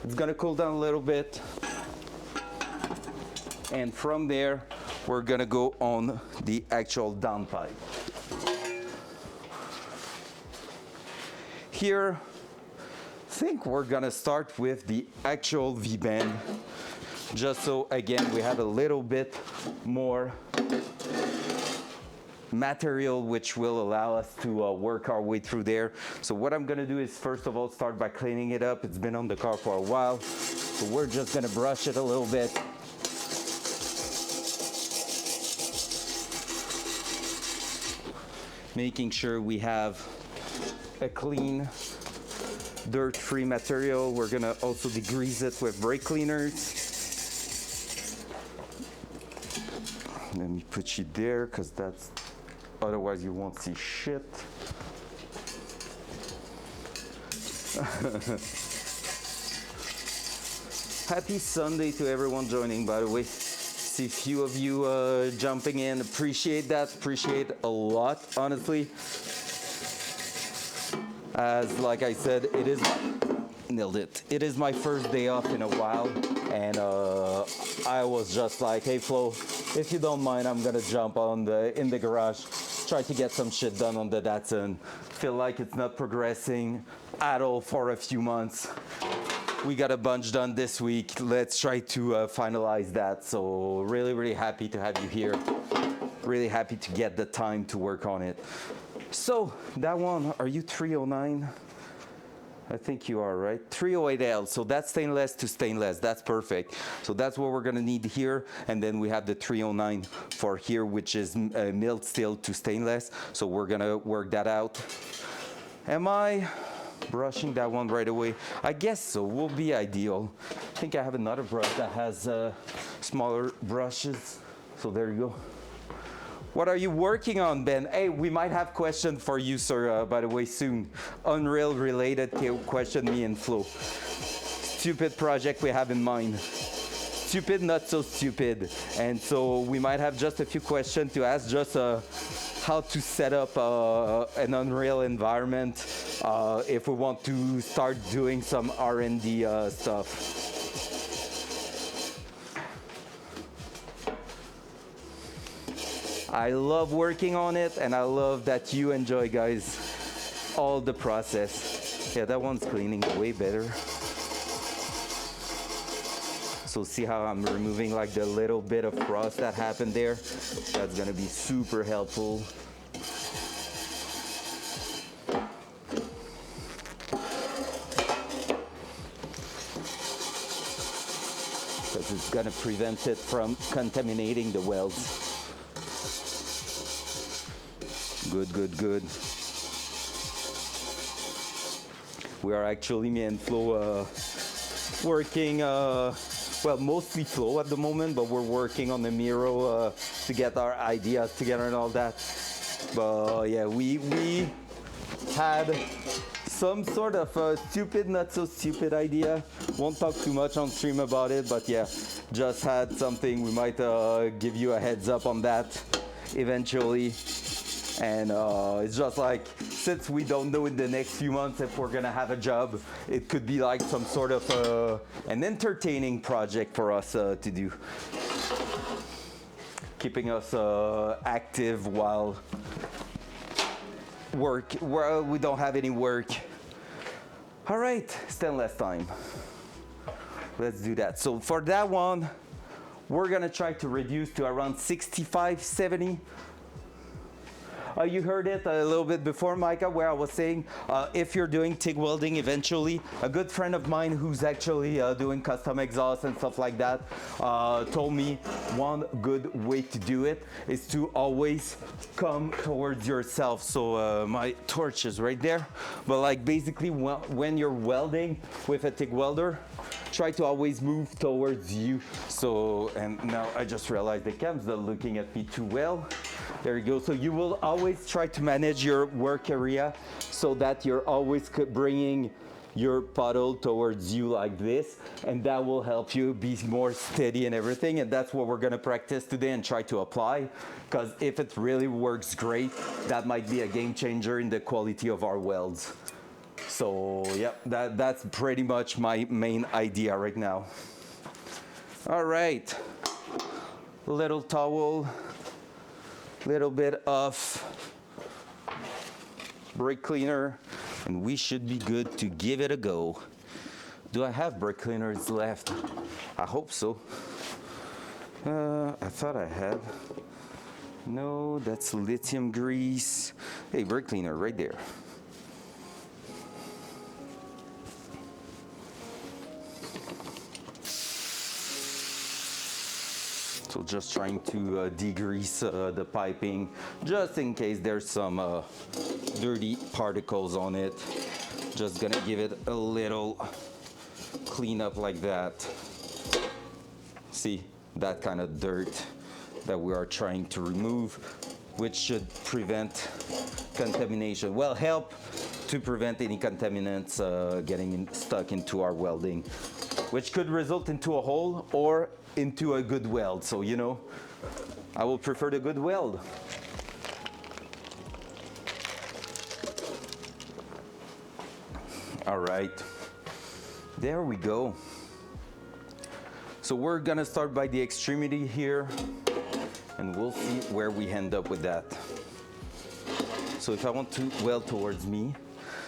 It's gonna cool down a little bit. And from there, we're gonna go on the actual downpipe. Here, I think we're gonna start with the actual V-band. Just so, again, we have a little bit more material which will allow us to work our way through there. So what I'm gonna do is first of all start by cleaning it up. It's been on the car for a while, so we're just gonna brush it a little bit. Making sure we have a clean, dirt-free material. We're gonna also degrease it with brake cleaners. Let me put you there, because that's, otherwise you won't see shit. Happy Sunday to everyone joining, by the way. See a few of you jumping in. Appreciate that, appreciate a lot, honestly. As like I said, it is, nailed it. It is my first day off in a while, and I was just like, hey Flo, if you don't mind, I'm gonna jump on in the garage, try to get some shit done on the Datsun. Feel like it's not progressing at all for a few months. We got a bunch done this week. Let's try to finalize that. So really happy to have you here. Really happy to get the time to work on it. So that one, are you 309? I think you are right. 308L, so that's stainless to stainless. That's perfect. So that's what we're gonna need here. And then we have the 309 for here, which is milled steel to stainless. So we're gonna work that out. Am I brushing that one right away? I guess so, will be ideal. I think I have another brush that has smaller brushes. So there you go. What are you working on, Ben? Hey, we might have question for you, sir, by the way, soon. Unreal related question, me and Flo. Stupid project we have in mind. Stupid, not so stupid. And so we might have just a few questions to ask, just how to set up an Unreal environment if we want to start doing some R&D stuff. I love working on it, and I love that you enjoy, guys, all the process. Yeah, that one's cleaning way better. So see how I'm removing like the little bit of frost that happened there? That's gonna be super helpful. Because it's gonna prevent it from contaminating the welds. Good, good, good. We are actually, me and Flo, working, well, mostly Flo at the moment, but we're working on the Miro to get our ideas together and all that. But yeah, we had some sort of stupid, not so stupid idea. Won't talk too much on stream about it, but yeah, just had something. We might give you a heads up on that eventually. And it's just like, since we don't know in the next few months if we're gonna have a job, it could be like some sort of an entertaining project for us to do. Keeping us active while we don't have any work. All right, stainless time. Let's do that. So for that one, we're gonna try to reduce to around 65, 70. You heard it a little bit before, Micah, where I was saying if you're doing TIG welding eventually, a good friend of mine who's actually doing custom exhaust and stuff like that told me one good way to do it is to always come towards yourself. So my torch is right there. But like basically when you're welding with a TIG welder, try to always move towards you. So, and now I just realized the cam's not looking at me too well. There you go. So you will always try to manage your work area so that you're always bringing your puddle towards you like this, and that will help you be more steady and everything. And that's what we're gonna practice today and try to apply, because if it really works great, that might be a game changer in the quality of our welds. So yeah, that's pretty much my main idea right now. All right, little towel, little bit of brake cleaner, and we should be good to give it a go. Do I have brake cleaners left? I hope so. I thought I had. No, that's lithium grease. Hey, brake cleaner right there. So just trying to degrease the piping, just in case there's some dirty particles on it. Just gonna give it a little cleanup like that. See, that kind of dirt that we are trying to remove, which should prevent contamination. Well, help to prevent any contaminants getting stuck into our welding, which could result into a hole or into a good weld. So, you know, I will prefer the good weld. All right, there we go. So we're gonna start by the extremity here, and we'll see where we end up with that. So if I want to weld towards me,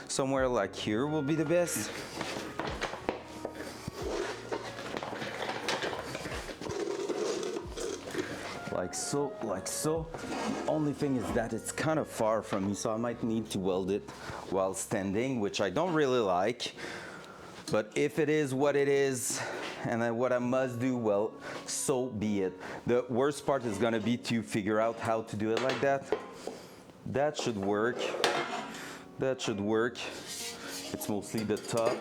somewhere like here will be the best. Like so, like so. The only thing is that it's kind of far from me, so I might need to weld it while standing, which I don't really like. But if it is what it is, and then what I must do, well, so be it. The worst part is gonna be to figure out how to do it like that. That should work. That should work. It's mostly the top.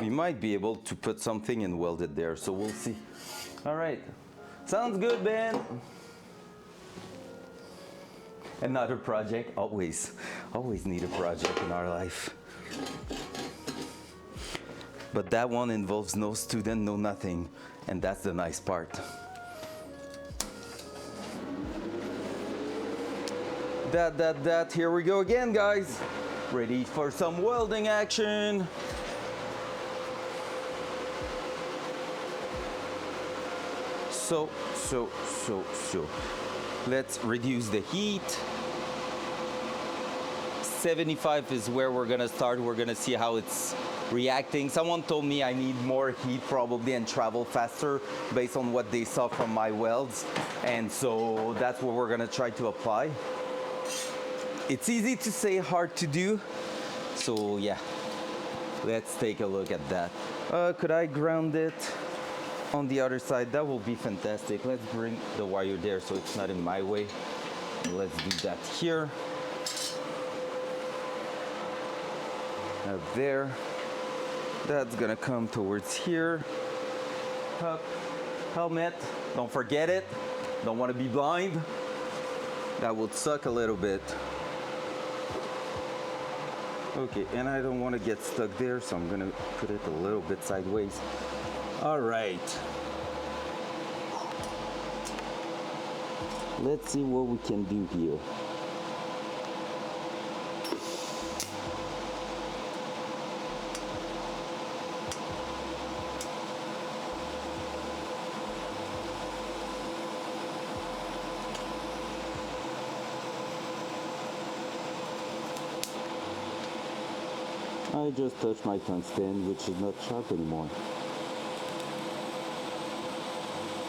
We might be able to put something and weld it there, so we'll see. All right, sounds good, Ben. Another project, always need a project in our life. But that one involves no student, no nothing, and that's the nice part. Here we go again, guys. Ready for some welding action. So. Let's reduce the heat. 75 is where we're gonna start. We're gonna see how it's reacting. Someone told me I need more heat probably and travel faster based on what they saw from my welds. And so that's what we're gonna try to apply. It's easy to say, hard to do. So yeah, let's take a look at that. Could I ground it on the other side? That will be fantastic. Let's bring the wire there so it's not in my way. Let's do that here. There. That's gonna come towards here. Up. Helmet. Don't forget it. Don't want to be blind. That would suck a little bit. Okay, and I don't want to get stuck there, so I'm gonna put it a little bit sideways. All right. Let's see what we can do here. I just touched my tungsten, which is not sharp anymore.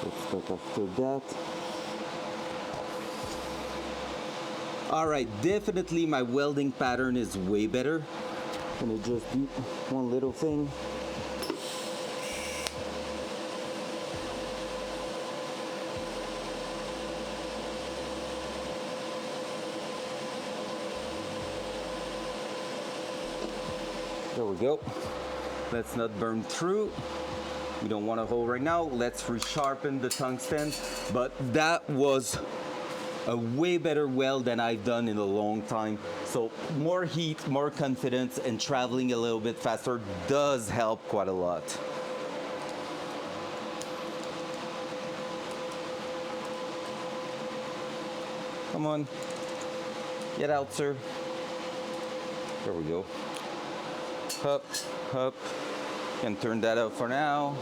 Let's start after that. All right, definitely my welding pattern is way better. I'm gonna just do one little thing. There we go. Let's not burn through. We don't want a hole right now. Let's resharpen the tungsten. But that was a way better weld than I've done in a long time. So more heat, more confidence, and traveling a little bit faster does help quite a lot. Come on. Get out, sir. There we go. Up, up. Can turn that up for now.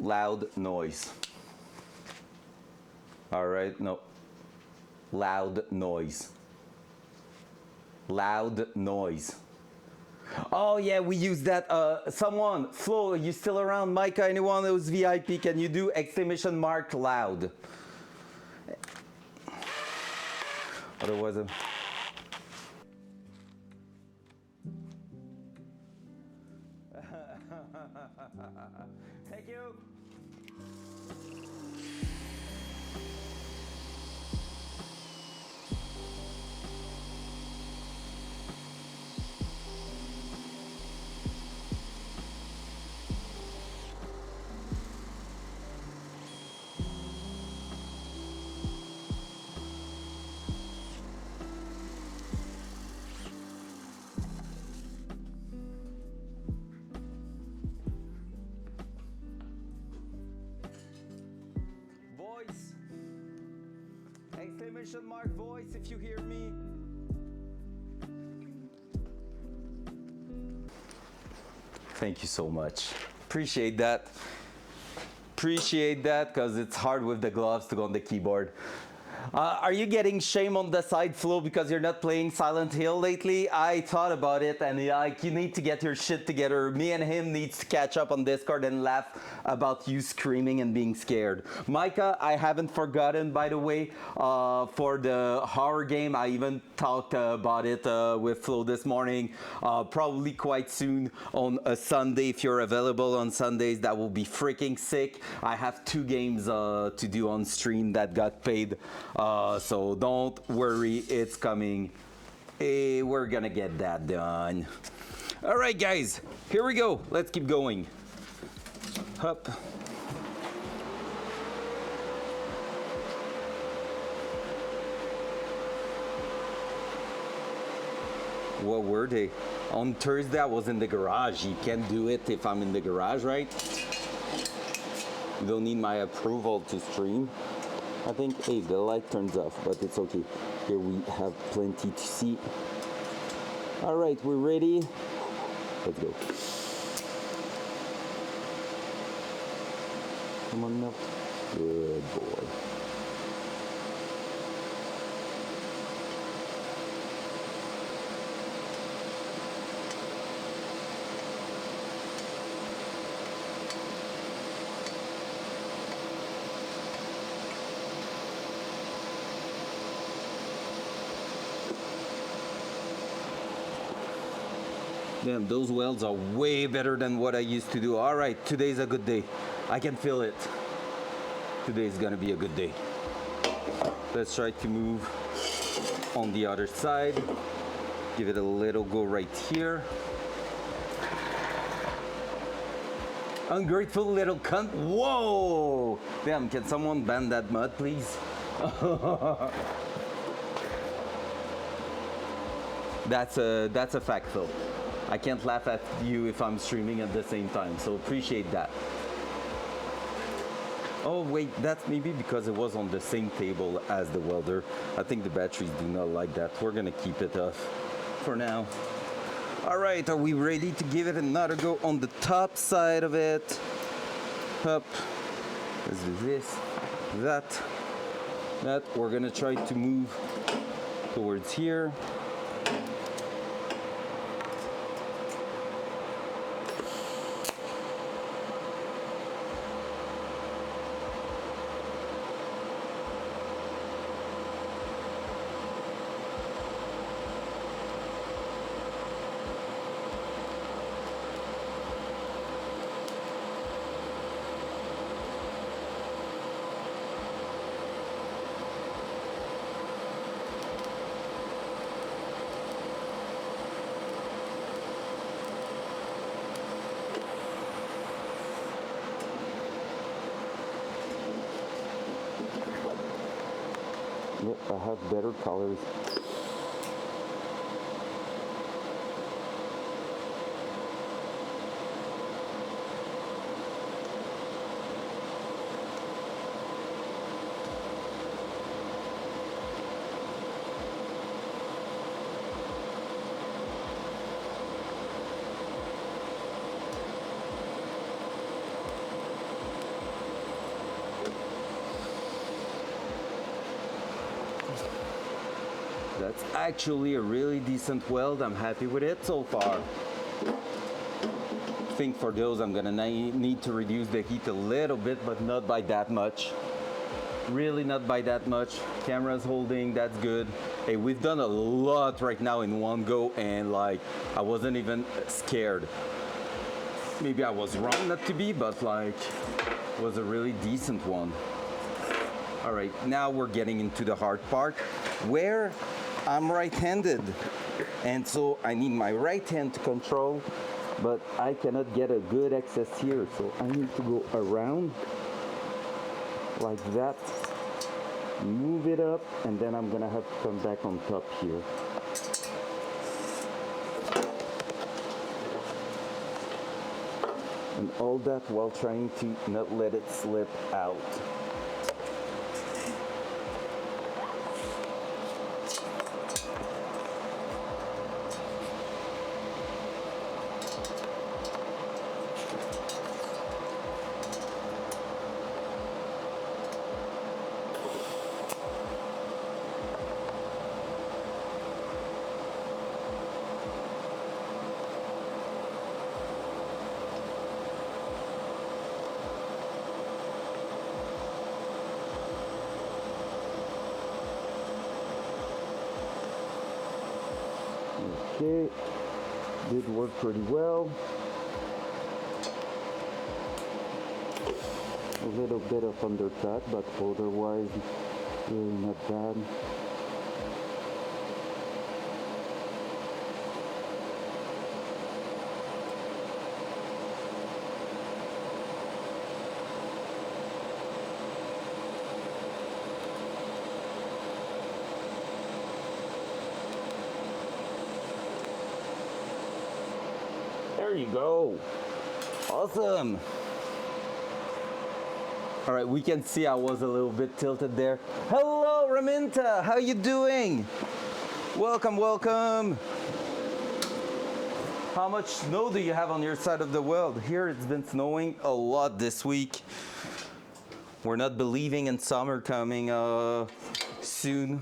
Loud noise. All right, no. Loud noise. Loud noise. Oh yeah, we use that. Someone, Flo, are you still around? Micah, anyone who's VIP, can you do exclamation mark loud? Otherwise, thank you. Exclamation mark voice if you hear me. Thank you so much. Appreciate that. Appreciate that because it's hard with the gloves to go on the keyboard. Are you getting shame on the side flow because you're not playing Silent Hill lately? I thought about it, and like you need to get your shit together. Me and him needs to catch up on Discord and laugh about you screaming and being scared. Micah, I haven't forgotten, by the way, for the horror game. I even talked about it with Flo this morning. Probably quite soon on a Sunday. If you're available on Sundays, that will be freaking sick. I have 2 games to do on stream that got paid. So don't worry, it's coming. Hey, we're gonna get that done. All right, guys, here we go. Let's keep going. Hup. What were they? On Thursday, I was in the garage. You can't do it if I'm in the garage, right? You don't need my approval to stream. I think, hey, the light turns off, but it's okay. Here we have plenty to see. All right, we're ready. Let's go. Come on now. Good boy. Damn, those welds are way better than what I used to do. All right, today's a good day. I can feel it. Today's gonna be a good day. Let's try to move on the other side. Give it a little go right here. Ungrateful little cunt. Whoa! Damn, can someone ban that mud, please? That's a fact, Phil. I can't laugh at you if I'm streaming at the same time, so appreciate that. Oh wait, that's maybe because it was on the same table as the welder. I think the batteries do not like that. We're gonna keep it off for now. All right, are we ready to give it another go on the top side of it? Up. Let's do this, that. We're gonna try to move towards here. Yep, I have better colors. That's actually a really decent weld. I'm happy with it so far. I think for those I'm gonna need to reduce the heat a little bit, but not by that much. Really not by that much. Camera's holding, that's good. Hey, we've done a lot right now in one go, and like, I wasn't even scared. Maybe I was wrong not to be, but like, it was a really decent one. All right, now we're getting into the hard part where I'm right-handed, and so I need my right hand to control, but I cannot get a good access here, so I need to go around like that, move it up, and then I'm gonna have to come back on top here. And all that while trying to not let it slip out. Okay, did work pretty well. A little bit of undercut, but otherwise really not bad. There you go. Awesome. All right, we can see I was a little bit tilted there. Hello, Raminta. How you doing? Welcome, welcome. How much snow do you have on your side of the world? Here it's been snowing a lot this week. We're not believing in summer coming soon.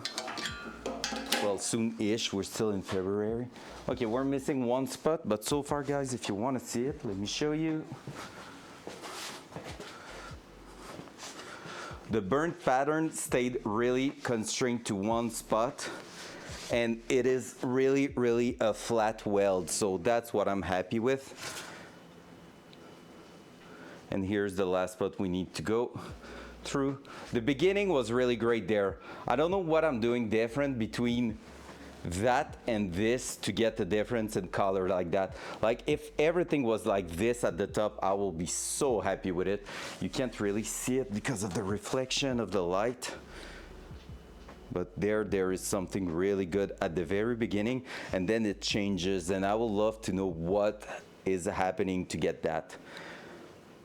Well, soon-ish. We're still in February. Okay, we're missing one spot, but so far, guys, if you want to see it, let me show you. The burnt pattern stayed really constrained to one spot, and it is really, really a flat weld, so that's what I'm happy with. And here's the last spot we need to go through. The beginning was really great there. I don't know what I'm doing different between that and this to get the difference in color like that. Like if everything was like this at the top, I will be so happy with it. You can't really see it because of the reflection of the light. But there is something really good at the very beginning, and then it changes, and I would love to know what is happening to get that.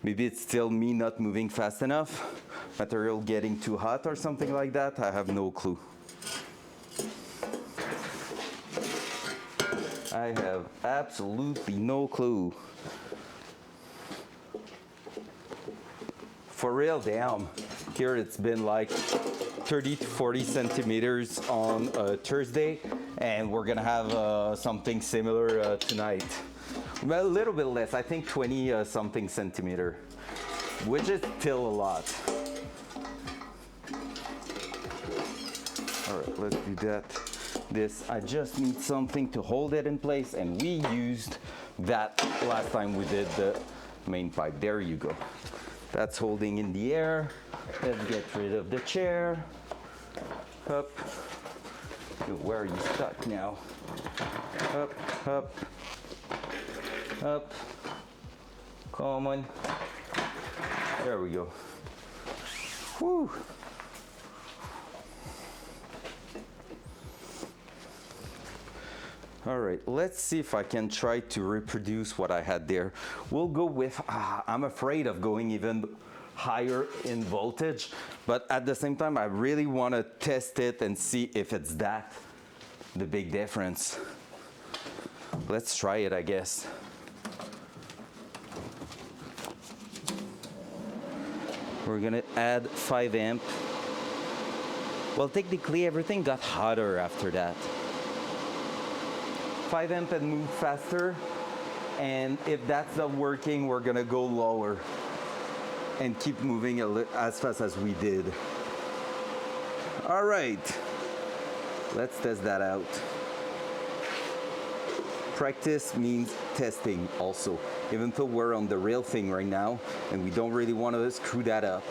Maybe it's still me not moving fast enough, material getting too hot or something like that. I have no clue. I have absolutely no clue. For real, damn. Here it's been like 30 to 40 centimeters on Thursday, and we're gonna have something similar tonight. Well, a little bit less, I think 20 something centimeter, which is still a lot. All right, let's do that. This, I just need something to hold it in place, and we used that last time we did the main pipe. There you go. That's holding in the air. Let's get rid of the chair. Up. Where are you stuck now? Up, up, up. Come on. There we go. Whew. All right, let's see if I can try to reproduce what I had there. We'll go with, I'm afraid of going even higher in voltage, but at the same time, I really want to test it and see if it's that, the big difference. Let's try it, I guess. We're gonna add 5 amp. Well, technically everything got hotter after that. 5 amp and move faster, and if that's not working, we're gonna go lower and keep moving as fast as we did. All right, let's test that out. Practice means testing also, even though we're on the real thing right now and we don't really want to screw that up.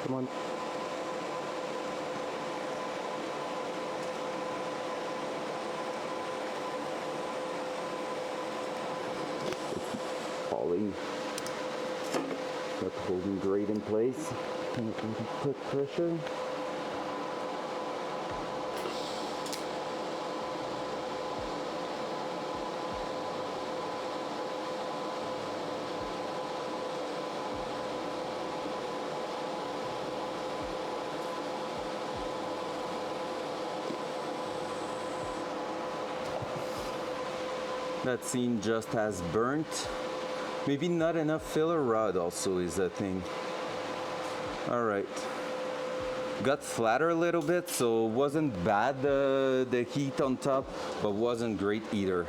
Come on. It's falling. Not holding great in place. Put pressure. That seam just has burnt. Maybe not enough filler rod also is a thing. All right. Got flatter a little bit, so it wasn't bad, the heat on top, but wasn't great either.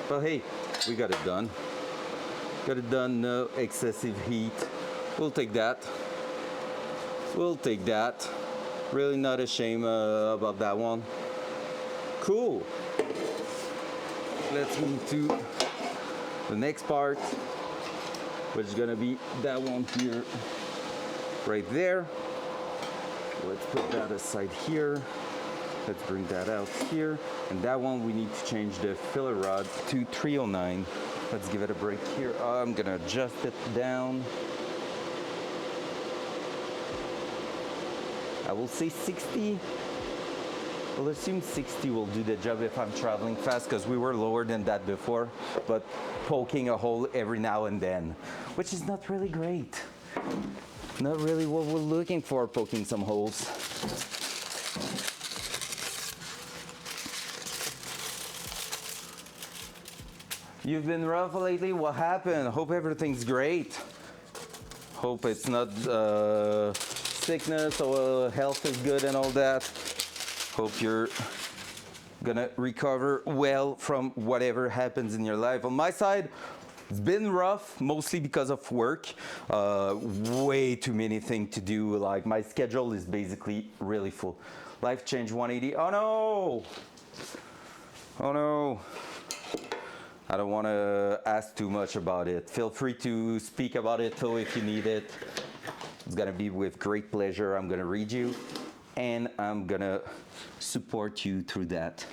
But hey, we got it done. Got it done, no excessive heat. We'll take that. We'll take that. Really not ashamed about that one. Cool. Let's move to the next part, which is gonna be that one here, right there. Let's put that aside here. Let's bring that out here. And that one, we need to change the filler rod to 309. Let's give it a break here. I'm gonna adjust it down. I will say 60. We'll assume 60 will do the job if I'm traveling fast, because we were lower than that before, but poking a hole every now and then, which is not really great. Not really what we're looking for, poking some holes. You've been rough lately? What happened? Hope everything's great. Hope it's not sickness or health is good and all that. Hope you're gonna recover well from whatever happens in your life. On my side, it's been rough, mostly because of work. Way too many things to do. Like, my schedule is basically really full. Life change 180. Oh no! Oh no. I don't want to ask too much about it. Feel free to speak about it though if you need it. It's gonna be with great pleasure. I'm gonna read you and I'm gonna support you through that.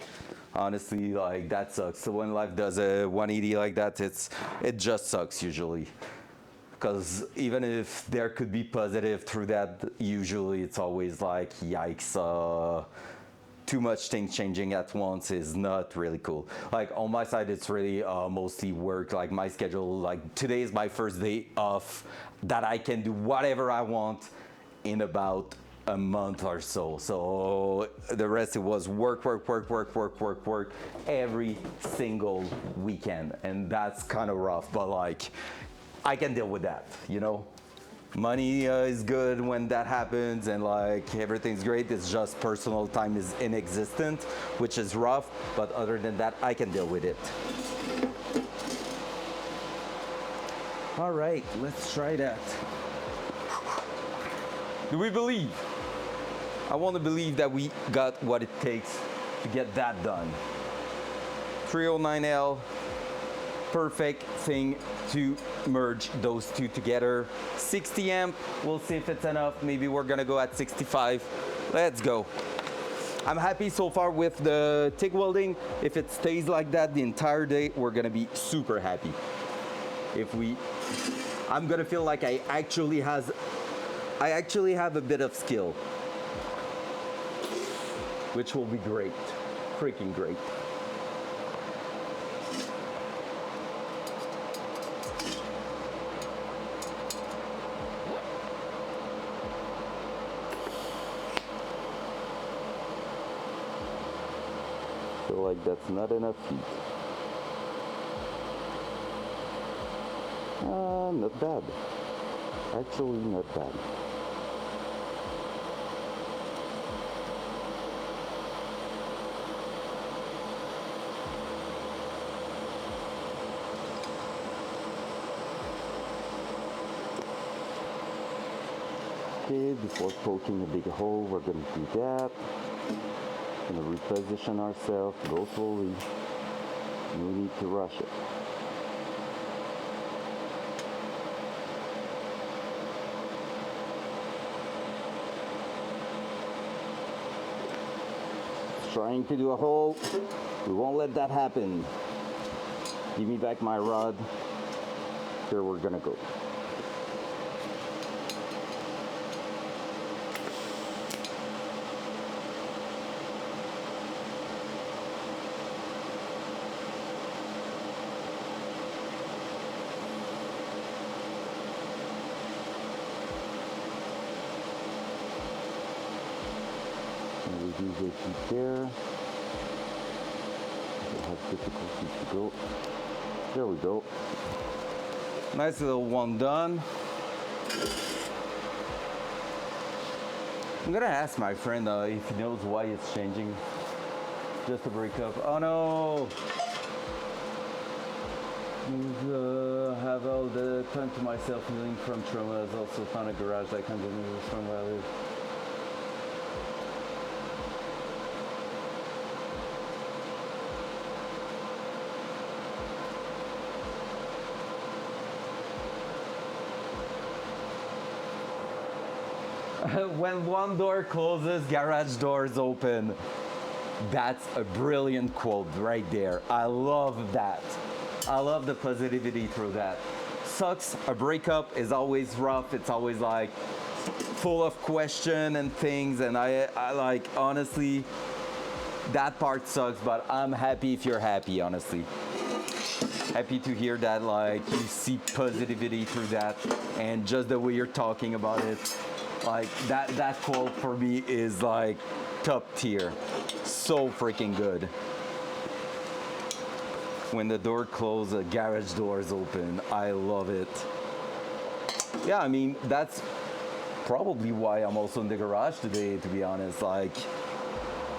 Honestly, like, that sucks. So when life does a 180 like that, it just sucks usually. Because even if there could be positive through that, usually it's always like, yikes, too much things changing at once is not really cool. Like, on my side, it's really mostly work. Like, my schedule, like, today is my first day off that I can do whatever I want in about a month or so. So the rest, it was work every single weekend. And that's kind of rough, but like, I can deal with that, you know? Money is good when that happens, and like, everything's great. It's just personal time is inexistent, which is rough, but other than that, I can deal with it. All right, let's try that. Do we believe? I want to believe that we got what it takes to get that done. 309L, perfect thing to merge those two together. 60 amp, we'll see if it's enough. Maybe we're gonna go at 65. Let's go. I'm happy so far with the TIG welding. If it stays like that the entire day, we're gonna be super happy. I'm gonna feel like I actually have a bit of skill, which will be great, freaking great. Feel like that's not enough heat. Not bad. Actually, not bad. Okay, before poking a big hole, we're going to do that. Going to reposition ourselves, go slowly. No need to rush it. Trying to do a hole. We won't let that happen. Give me back my rod. Here we're gonna go. Reduce the heat there. I have difficulty to go. There we go. Nice little one done. I'm gonna ask my friend if he knows why it's changing. Just to break up. Oh no! Have all the time to myself, healing from trauma. Has also found a garage that can deliver from where I live. When one door closes, garage doors open. That's a brilliant quote right there. I love that. I love the positivity through that. Sucks, a breakup is always rough. It's always like full of question and things. And I like, honestly, that part sucks, but I'm happy if you're happy, honestly. Happy to hear that, like, you see positivity through that and just the way you're talking about it. Like, that quote for me is like top tier. So freaking good. When the door closes, garage doors open. I love it. Yeah, I mean, that's probably why I'm also in the garage today, to be honest. Like,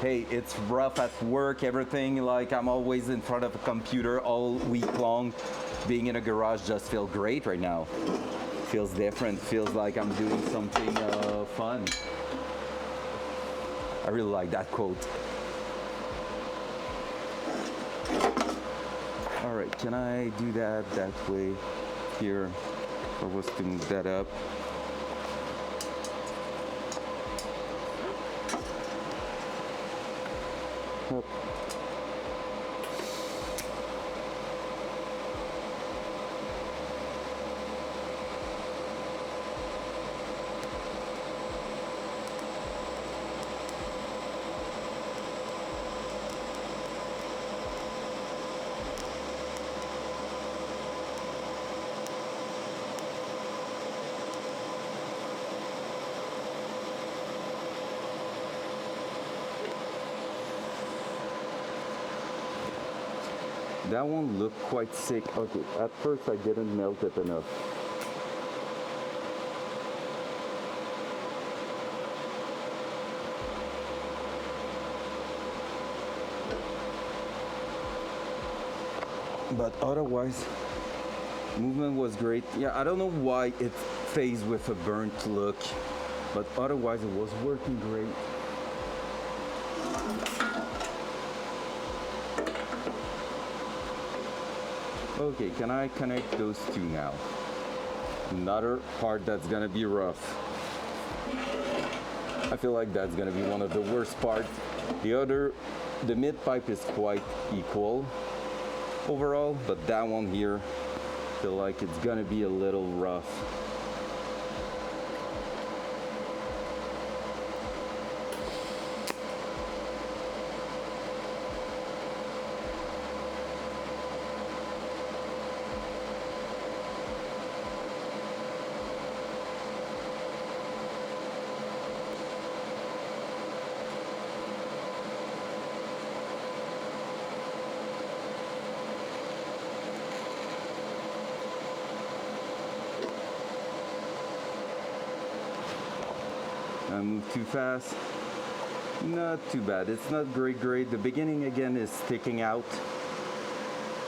hey, it's rough at work, everything. Like, I'm always in front of a computer all week long. Being in a garage just feels great right now. Feels different. Feels like I'm doing something fun. I really like that quote. All right, can I do that way here? I was to move that up. Up. That one looked quite sick. Okay, at first I didn't melt it enough. But otherwise, movement was great. Yeah, I don't know why it fades with a burnt look, but otherwise it was working great. Okay, can I connect those two now? Another part that's gonna be rough. I feel like that's gonna be one of the worst parts. The mid pipe is quite equal overall, but that one here, I feel like it's gonna be a little rough. I moved too fast. Not too bad. It's not great. The beginning again is sticking out,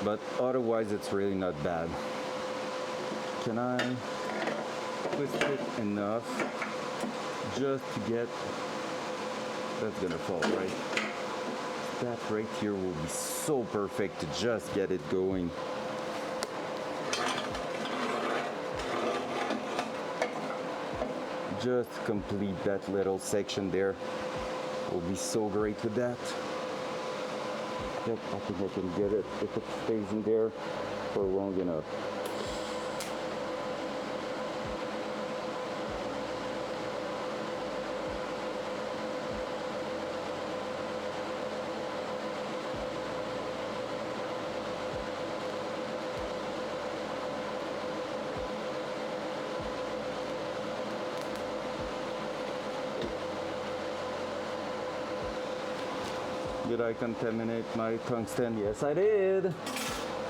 but otherwise it's really not bad. Can I twist it enough just to get, that's gonna fall, right? That right here will be so perfect to just get it going. Just complete that little section there. Will be so great with that. Yep, I think I can get it if it stays in there for long enough. Did I contaminate my tungsten? Yes, I did.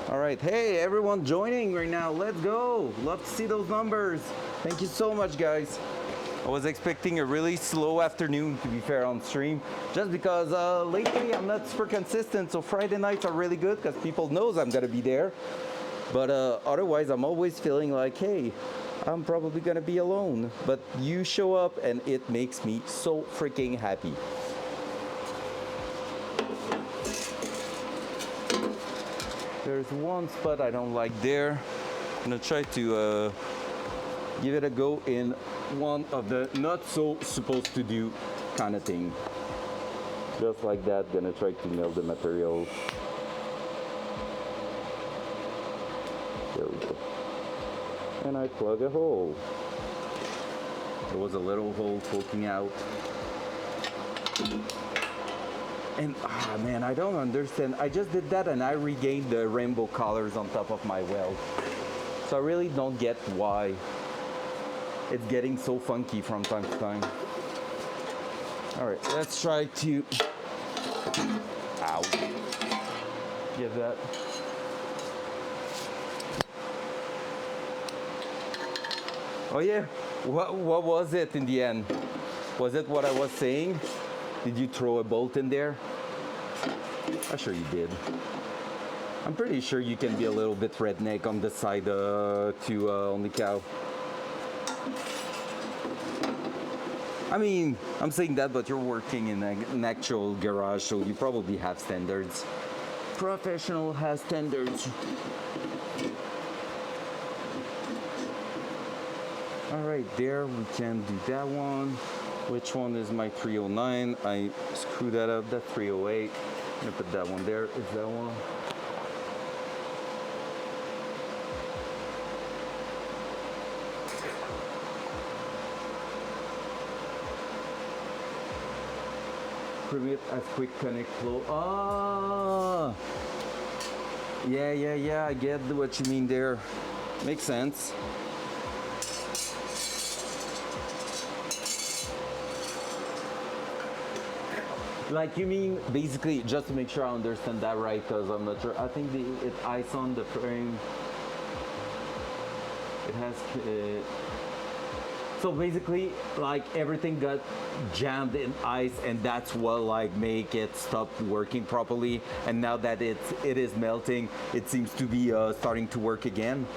All right, hey, everyone joining right now. Let's go. Love to see those numbers. Thank you so much, guys. I was expecting a really slow afternoon, to be fair, on stream, just because lately I'm not super consistent. So Friday nights are really good because people knows I'm gonna be there. But otherwise, I'm always feeling like, hey, I'm probably gonna be alone. But you show up and it makes me so freaking happy. There's one spot I don't like there. I'm gonna try to give it a go in one of the not so supposed to do kind of thing. Just like that, gonna try to nail the material. There we go. And I plug a hole. There was a little hole poking out. And man, I don't understand. I just did that and I regained the rainbow colors on top of my weld. So I really don't get why it's getting so funky from time to time. All right, let's try to, ow, give that. Oh yeah, what was it in the end? Was it what I was saying? Did you throw a bolt in there? I'm sure you did. I'm pretty sure you can be a little bit redneck on the side to only cow. I mean, I'm saying that, but you're working in an actual garage, so you probably have standards. Professional has standards. All right, there we can do that one. Which one is my 309? I screwed that up, that's 308. I'm gonna put that one there. Is that one? Permit as quick connect flow. Ah! Yeah, I get what you mean there. Makes sense. Like you mean basically, just to make sure I understand that right, because I'm not sure. I think it ice on the frame. It has. So basically, like everything got jammed in ice, and that's what like make it stop working properly. And now that it is melting, it seems to be starting to work again.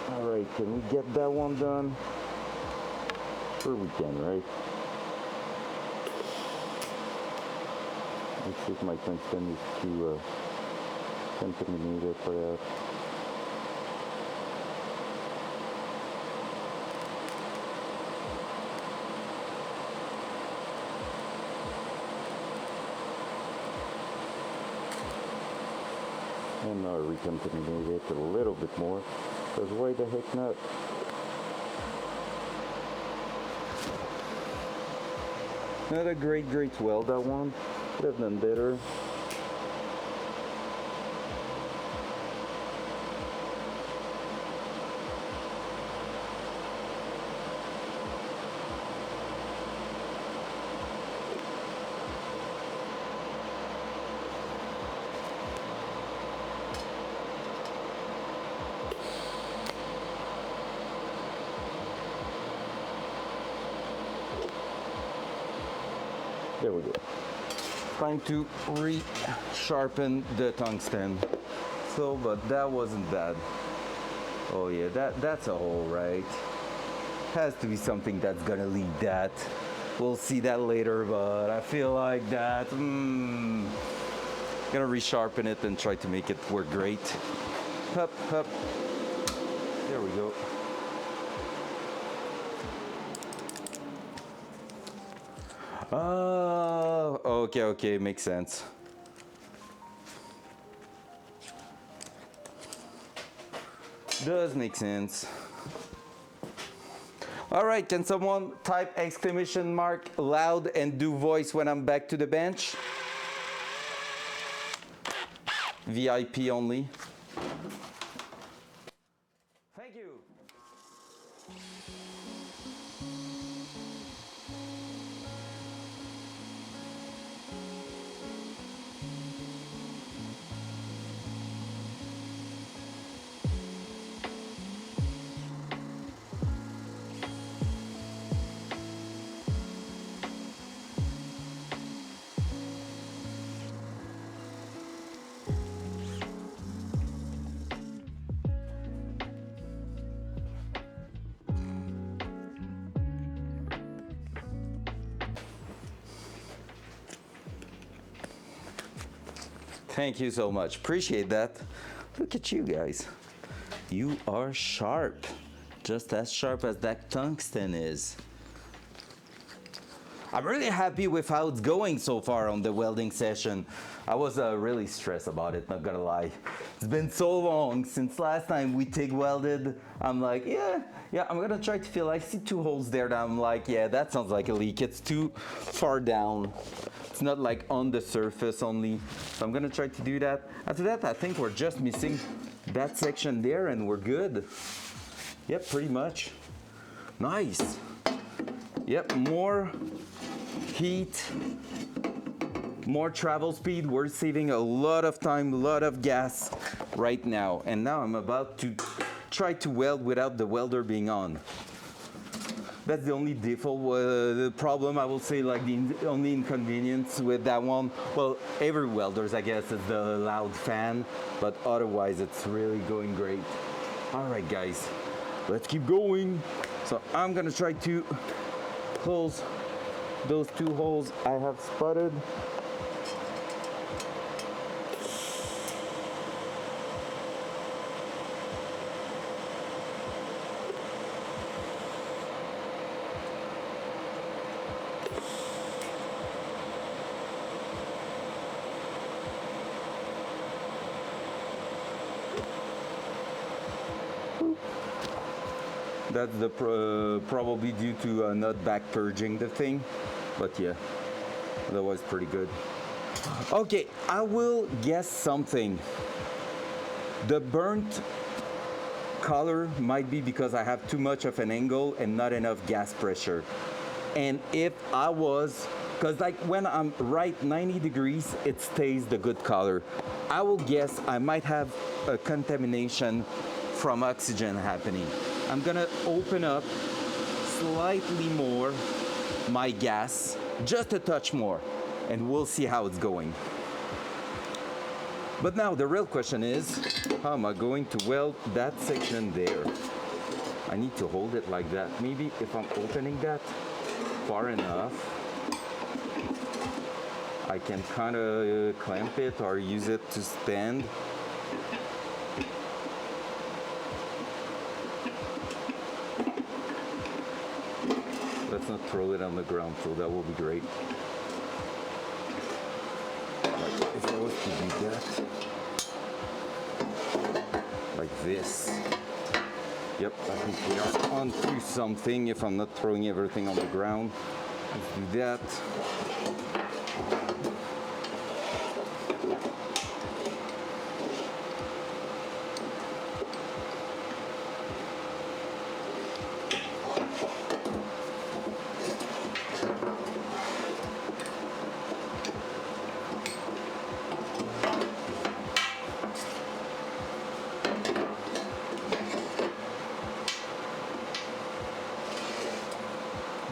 All right, can we get that one done? Sure we can, right? Let's see if my tungsten is too contaminated for that. And now recontaminate it a little bit more, because why the heck not? Not a great weld, that one. Could have done better. There we go. Time to re-sharpen the tungsten. So, but that wasn't bad. Oh yeah, that's a hole, right? Has to be something that's gonna lead that. We'll see that later, but I feel like that. Gonna re-sharpen it and try to make it work great. Hup, hup. There we go. Okay, makes sense. Does make sense. All right, can someone type exclamation mark loud and do voice when I'm back to the bench? VIP only. Thank you. Thank you so much. Appreciate that. Look at you guys. You are sharp. Just as sharp as that tungsten is. I'm really happy with how it's going so far on the welding session. I was really stressed about it, not gonna lie. It's been so long since last time we TIG welded. I'm like, yeah, I'm gonna try to feel. I see 2 holes there that I'm like, yeah, that sounds like a leak. It's too far down. It's not like on the surface only. So I'm gonna try to do that. After that, I think we're just missing that section there and we're good. Yep, pretty much. Nice. Yep, more heat, more travel speed. We're saving a lot of time, a lot of gas right now. And now I'm about to try to weld without the welder being on. That's the only default the problem, I will say, like the only inconvenience with that one. Well, every welder's, I guess, is the loud fan, but otherwise it's really going great. All right, guys, let's keep going. So I'm gonna try to close those 2 holes I have spotted. That's the probably due to not back purging the thing, but yeah, otherwise pretty good. Okay, I will guess something. The burnt color might be because I have too much of an angle and not enough gas pressure. And if I was, because like when I'm right 90 degrees, it stays the good color. I will guess I might have a contamination from oxygen happening. I'm gonna open up slightly more my gas, just a touch more, and we'll see how it's going. But now the real question is, how am I going to weld that section there? I need to hold it like that. Maybe if I'm opening that far enough, I can kind of clamp it or use it to stand. Let's not throw it on the ground, so that will be great. If I was to do that, like this. Yep, I think we are onto something if I'm not throwing everything on the ground. Let's do that.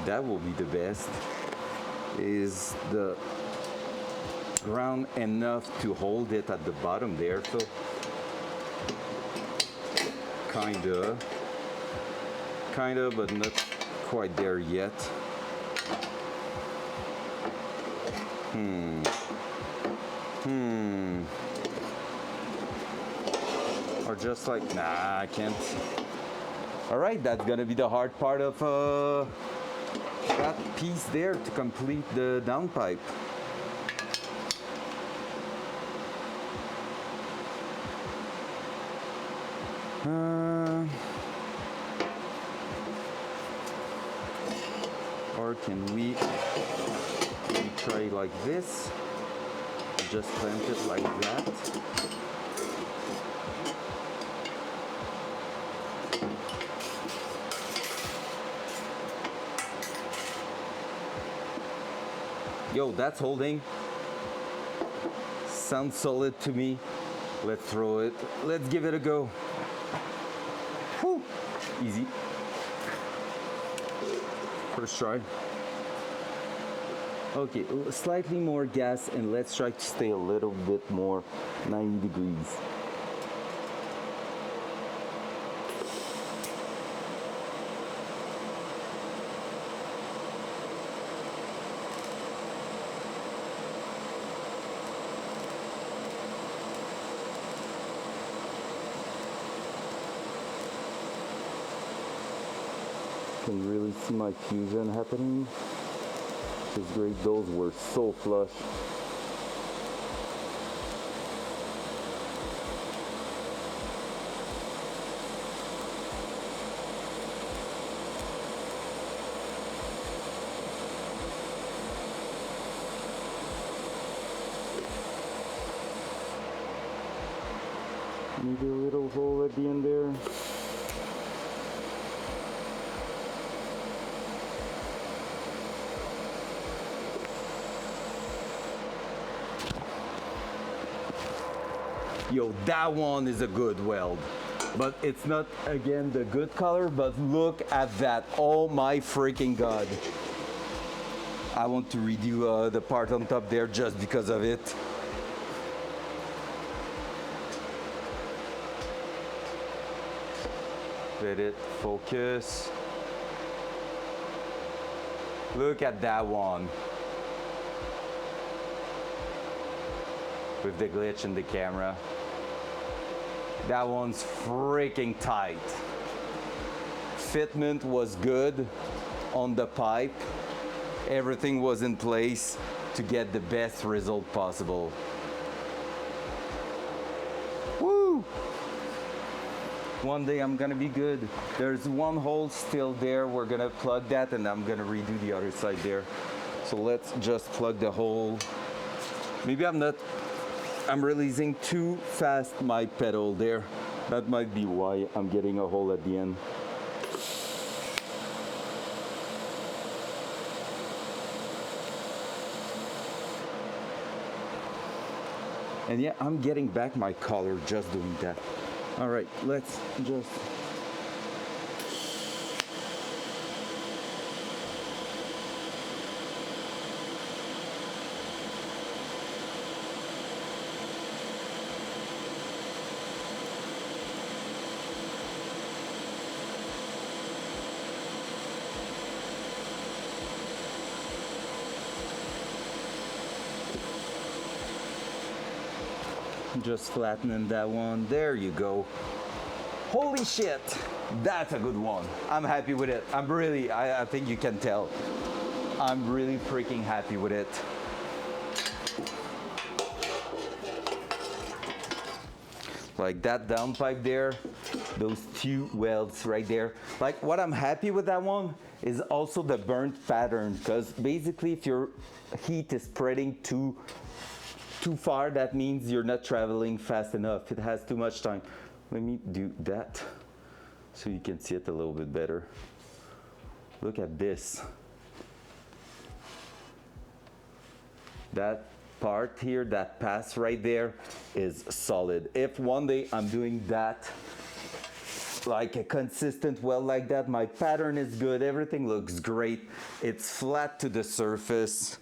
That will be the best, is the ground enough to hold it at the bottom there. So kinda, but not quite there yet. Or just like, nah, I can't. All right, that's gonna be the hard part of that piece there to complete the downpipe. Or can we try like this? Just clamp it like that. Yo, that's holding. Sounds solid to me. Let's throw it. Let's give it a go. Whew. Easy. First try. Okay, slightly more gas and let's try to stay a little bit more 90 degrees. can really see my fusion happening. Which is great. Those were so flush. Maybe a little hole at the end there. Yo, that one is a good weld. But it's not, again, the good color, but look at that. Oh my freaking God. I want to redo the part on top there just because of it. Let it focus. Look at that one. With the glitch in the camera. That one's freaking tight. Fitment was good on the pipe. Everything was in place to get the best result possible. Woo! One day I'm gonna be good. There's one hole still there. We're gonna plug that and I'm gonna redo the other side there. So let's just plug the hole. Maybe I'm releasing too fast my pedal there. That might be why I'm getting a hole at the end. And yeah, I'm getting back my color just doing that. All right, let's just flattening that one. There you go. Holy shit, that's a good one. I'm happy with it. I think you can tell. I'm really freaking happy with it. Like that downpipe there, those two welds right there. Like what I'm happy with that one is also the burnt pattern, because basically if your heat is spreading too far, that means you're not traveling fast enough. It has too much time. Let me do that so you can see it a little bit better. Look at this. That part here, that pass right there is solid. If one day I'm doing that, like a consistent weld like that, my pattern is good, everything looks great, it's flat to the surface,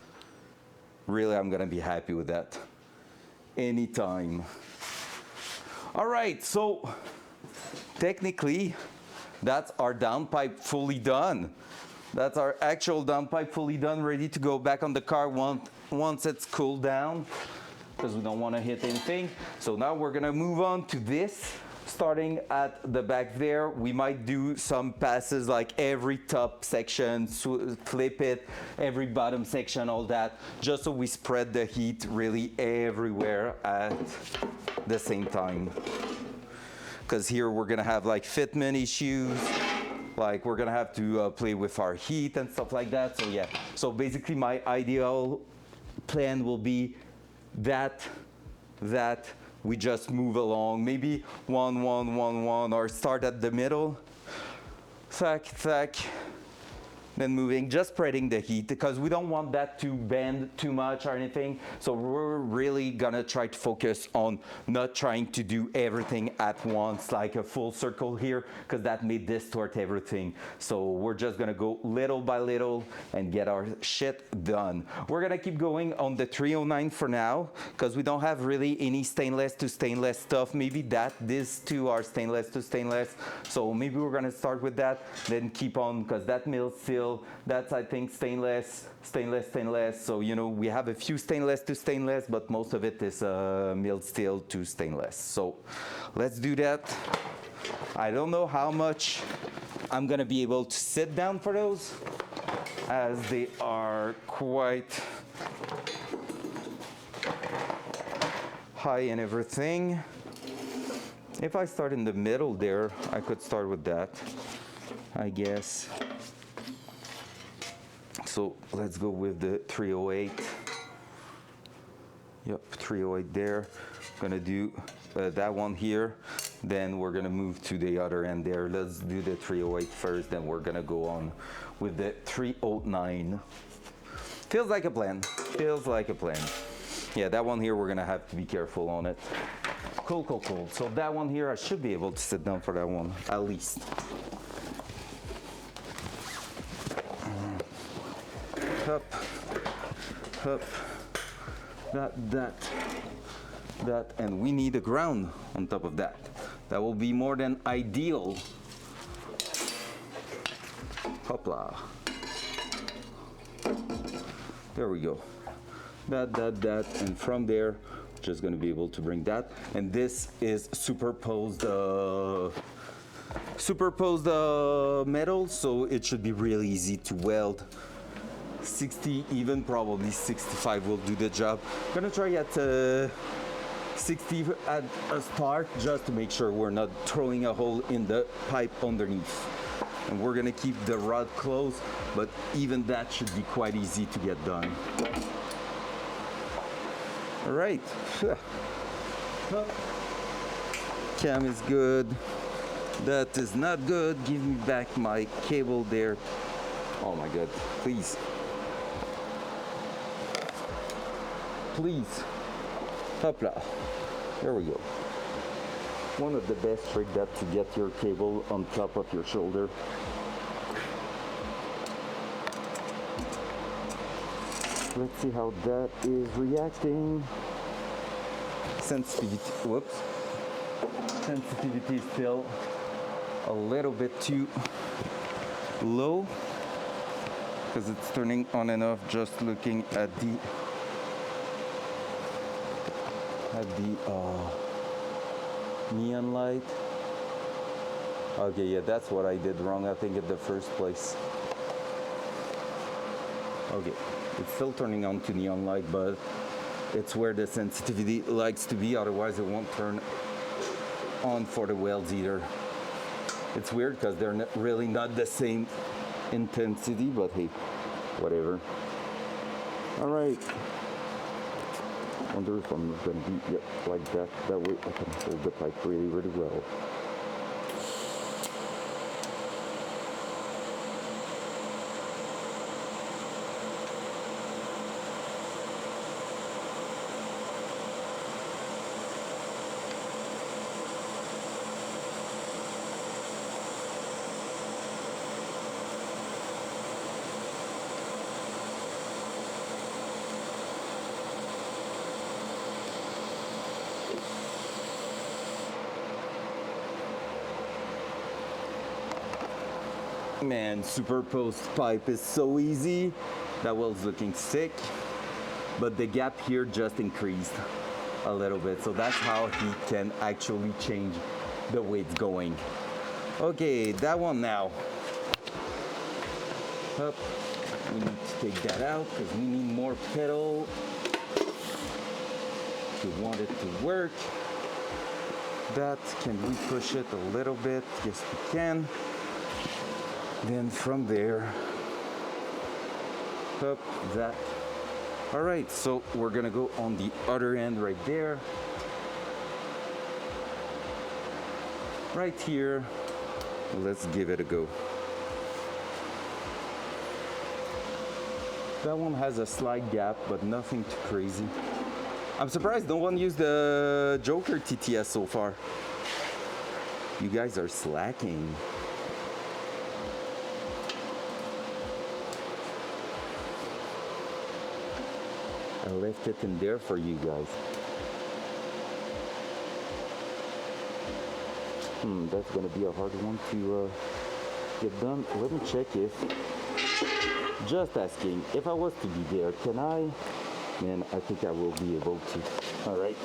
really I'm gonna be happy with that anytime. All right, so technically that's our downpipe fully done. That's our actual downpipe fully done, ready to go back on the car once it's cooled down, because we don't want to hit anything. So now we're gonna move on to this. Starting at the back there, we might do some passes like every top section, flip it, every bottom section, all that, just so we spread the heat really everywhere at the same time. Because here we're gonna have like fitment issues, like we're gonna have to play with our heat and stuff like that. So yeah, so basically my ideal plan will be that we just move along, maybe 1, 1, 1, 1, or start at the middle, thack, thack, then moving, just spreading the heat, because we don't want that to bend too much or anything. So we're really gonna try to focus on not trying to do everything at once, like a full circle here, because that may distort everything. So we're just gonna go little by little and get our shit done. We're gonna keep going on the 309 for now, because we don't have really any stainless to stainless stuff. Maybe these two are stainless to stainless. So maybe we're gonna start with that, then keep on, because that mill steel, that's I think stainless. So you know, we have a few stainless to stainless, but most of it is milled steel to stainless. So let's do that. I don't know how much I'm gonna be able to sit down for those, as they are quite high and everything. If I start in the middle there, I could start with that, I guess. So let's go with the 308. Yep, 308 there. Gonna do that one here. Then we're gonna move to the other end there. Let's do the 308 first, then we're gonna go on with the 309. Feels like a plan. Feels like a plan. Yeah, that one here, we're gonna have to be careful on it. Cool, cool, cool. So that one here, I should be able to sit down for that one, at least. Up, up, that, and we need a ground on top of that. That will be more than ideal. Hopla. There we go. That, and from there, just gonna be able to bring that. And this is superposed metal, so it should be really easy to weld. 60, even probably 65 will do the job. I'm gonna try at 60 at a start, just to make sure we're not throwing a hole in the pipe underneath. And we're gonna keep the rod closed, but even that should be quite easy to get done. All right. Cam is good. That is not good. Give me back my cable there. Oh my God, please. Please. Hopla. There we go. One of the best tricks that to get your cable on top of your shoulder. Let's see how that is reacting. Sensitivity, whoops. Sensitivity is still a little bit too low because it's turning on and off just looking at the neon light. Okay, yeah, that's what I did wrong, I think, in the first place. Okay, it's still turning on to neon light, but it's where the sensitivity likes to be, otherwise it won't turn on for the welds either. It's weird because they're really not the same intensity, but hey, whatever. All right. Wonder if I'm gonna be like that. That way I can hold the pipe really, really well. Man, superposed pipe is so easy. That well's looking sick, but the gap here just increased a little bit, so that's how he can actually change the way it's going. Okay, that one now. Up. We need to take that out because we need more pedal. We want it to work. That, can we push it a little bit? Yes, we can. Then from there, up that. All right, so we're gonna go on the other end right there. Right here, let's give it a go. That one has a slight gap, but nothing too crazy. I'm surprised no one used the Joker TTS so far. You guys are slacking. I left it in there for you guys. That's gonna be a hard one to get done. Let me check if, just asking, if I was to be there, can I? Man, I think I will be able to. All right.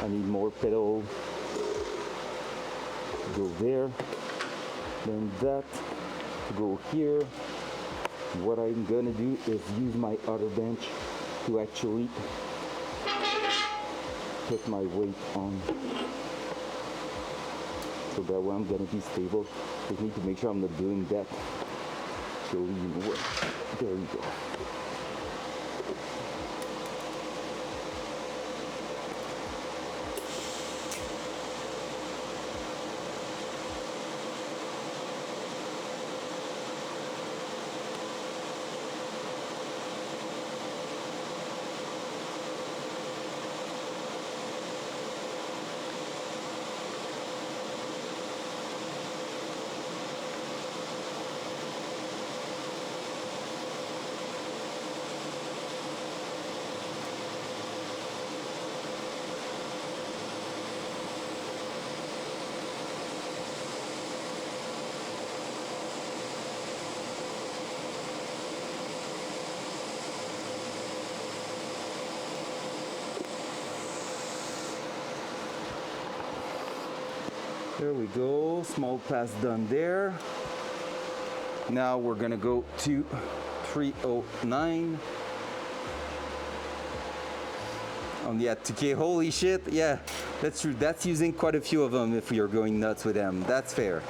I need more pedal. Go there. Then that to go here. What I'm gonna do is use my other bench to actually put my weight on. So that way I'm gonna be stable. Just need to make sure I'm not doing that. So you know what? There you go. There we go, small pass done there. Now we're gonna go to 309. Yeah, 2K, holy shit, yeah, that's true. That's using quite a few of them if you're going nuts with them. That's fair.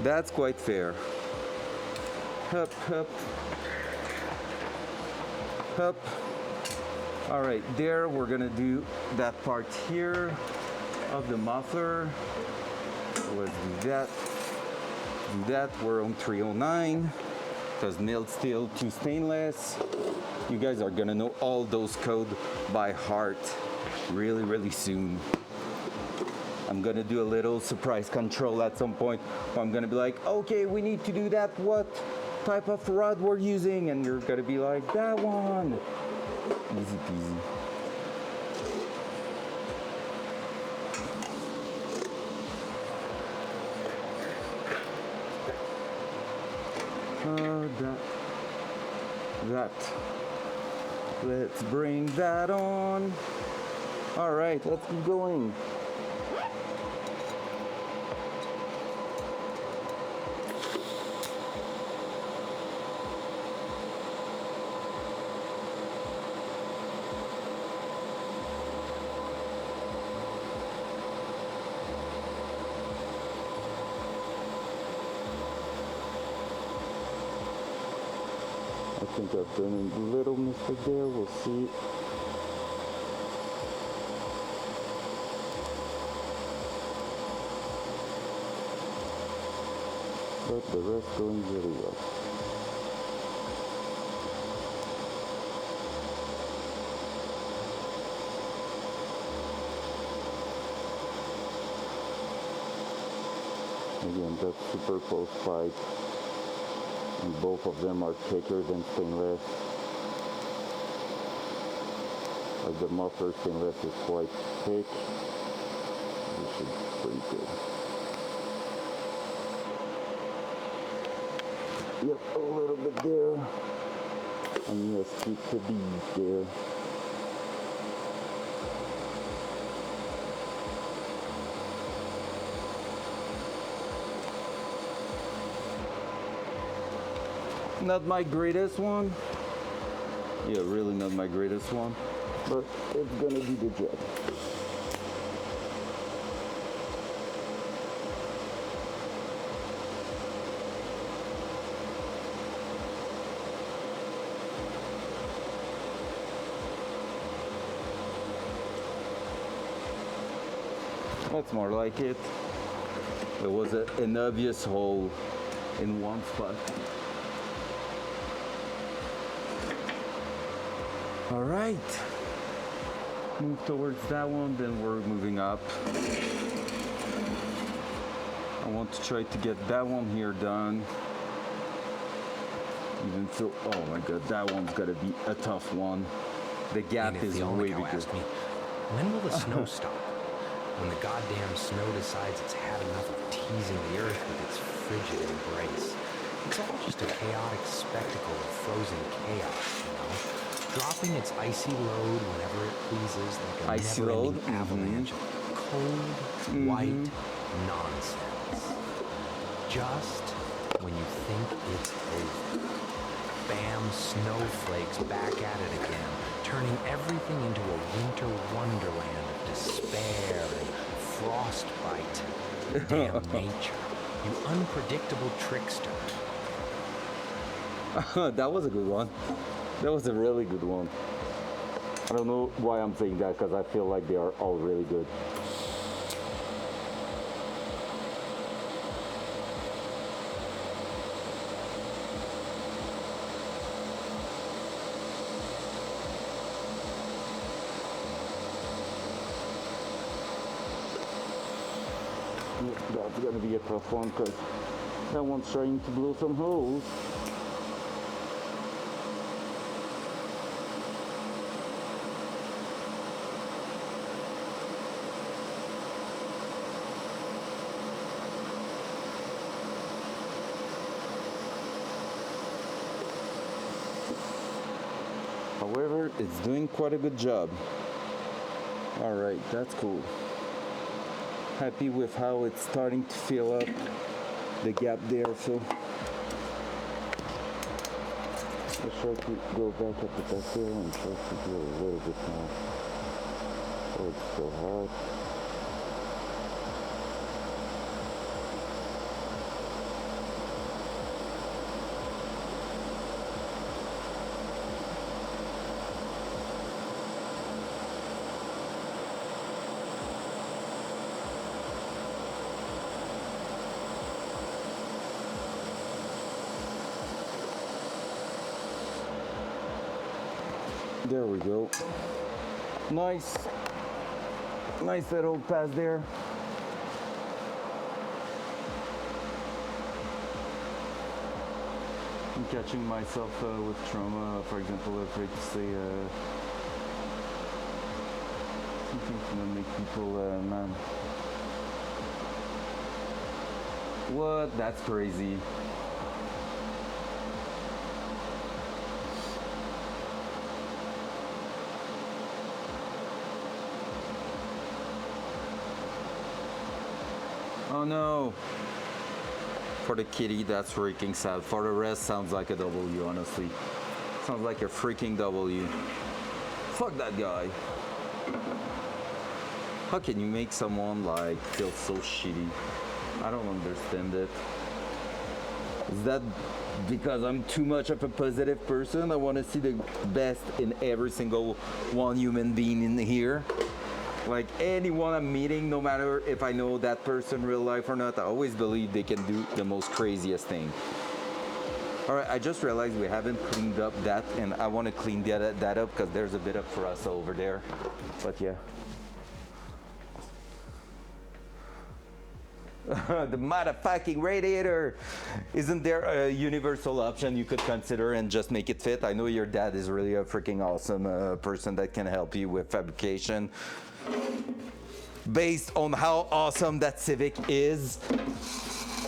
That's quite fair. Hup, hup. Hup. All right, there, we're gonna do that part here of the muffler. Let's do that. Do that. We're on 309 because milled steel to stainless. You guys are gonna know all those code by heart really, really soon. I'm gonna do a little surprise control at some point where I'm gonna be like, okay, we need to do that. What type of rod we're using? And you're gonna be like, that one. Easy peasy. That. Let's bring that on. All right, let's keep going. I think I've done a little mistake there, we'll see. But the rest going really well. Again, that's super close pipe. And both of them are thicker than stainless. Like the muffler stainless is quite thick, which is pretty good. Yep, a little bit there. And yes, keep the bead there. Not my greatest one. Yeah, really not my greatest one. But it's gonna do the job. That's more like it. There was an obvious hole in one spot. All right, move towards that one, then we're moving up. I want to try to get that one here done. Even though, oh my God, that one's gotta be a tough one. The gap is way bigger. Asked me, when will the snow stop? When the goddamn snow decides it's had enough of teasing the earth with its frigid embrace. It's all just a chaotic spectacle of frozen chaos, you know? Dropping its icy load whenever it pleases, like a never-ending avalanche of cold, white, nonsense. Just when you think it's over, bam, snowflakes back at it again, turning everything into a winter wonderland of despair and frostbite. Damn nature, you unpredictable trickster. That was a good one. That was a really good one. I don't know why I'm saying that, because I feel like they are all really good. That's gonna be a tough one, because that one's trying to blow some holes. However, it's doing quite a good job. All right, that's cool. Happy with how it's starting to fill up the gap there, so let's try to go back up the back here and try to do a little bit more. Oh, it's so hard. There we go. Nice. Nice little pass there. I'm catching myself with trauma, for example, afraid to say something to make people mad. What? That's crazy. Oh no! For the kitty, that's freaking sad. For the rest, sounds like a W, honestly. Sounds like a freaking W. Fuck that guy. How can you make someone like feel so shitty? I don't understand it. Is that because I'm too much of a positive person? I want to see the best in every single one human being in here. Like anyone I'm meeting, no matter if I know that person in real life or not, I always believe they can do the most craziest thing. All right, I just realized we haven't cleaned up that, and I want to clean that up because there's a bit up for us over there. But yeah. The motherfucking radiator! Isn't there a universal option you could consider and just make it fit? I know your dad is really a freaking awesome person that can help you with fabrication. Based on how awesome that Civic is.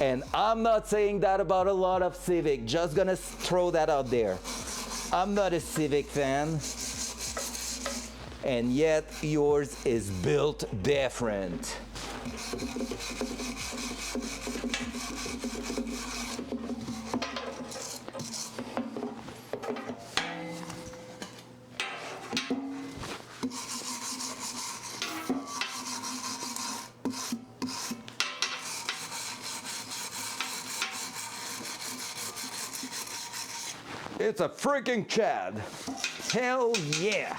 And I'm not saying that about a lot of Civic, just gonna throw that out there. I'm not a Civic fan, and yet yours is built different. It's a freaking Chad. Hell yeah.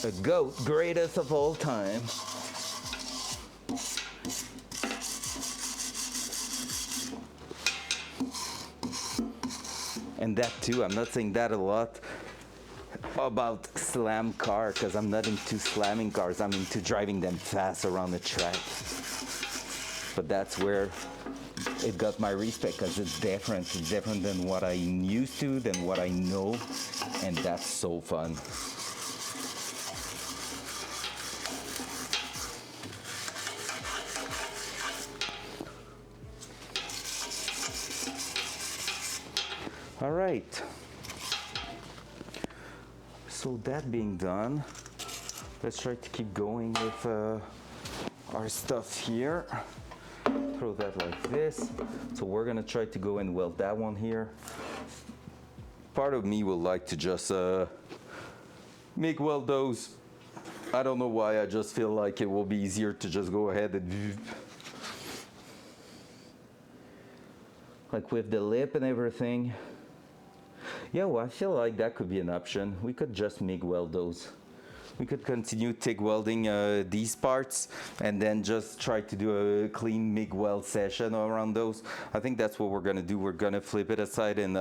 The GOAT, greatest of all time. And that too, I'm not saying that a lot about slam car, because I'm not into slamming cars, I'm into driving them fast around the track. But that's where it got my respect, because it's different. It's different than what I'm used to, than what I know, and that's so fun. All right. So that being done, let's try to keep going with our stuff here. Throw that like this. So we're gonna try to go and weld that one here. Part of me would like to just MIG weld those. I don't know why, I just feel like it will be easier to just go ahead and like with the lip and everything. Yeah, well, I feel like that could be an option. We could just MIG weld those. We could continue TIG welding these parts and then just try to do a clean MIG weld session around those. I think that's what we're gonna do. We're gonna flip it aside and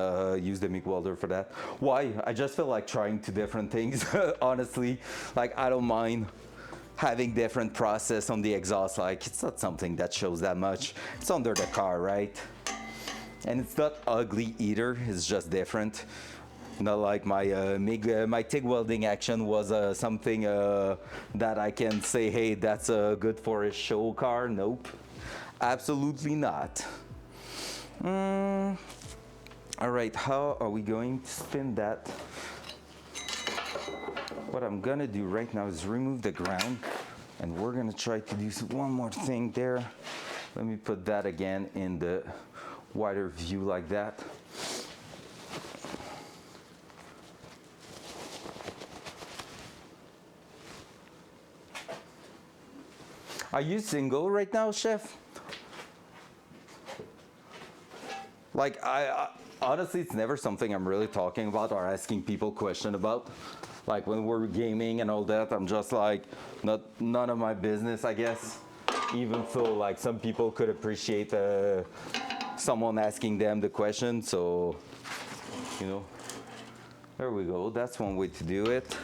use the MIG welder for that. Why? I just feel like trying two different things, honestly. Like, I don't mind having different process on the exhaust. Like, it's not something that shows that much. It's under the car, right? And it's not ugly either, it's just different. Not like my my TIG welding action was something that I can say, hey, that's good for a show car. Nope, absolutely not. All right, how are we going to spin that? What I'm gonna do right now is remove the ground, and we're gonna try to do one more thing there. Let me put that again in the wider view like that. Are you single right now, Chef? Like, I honestly, it's never something I'm really talking about or asking people question about. Like when we're gaming and all that, I'm just like, none of my business, I guess. Even though like some people could appreciate someone asking them the question, so, you know, there we go. That's one way to do it.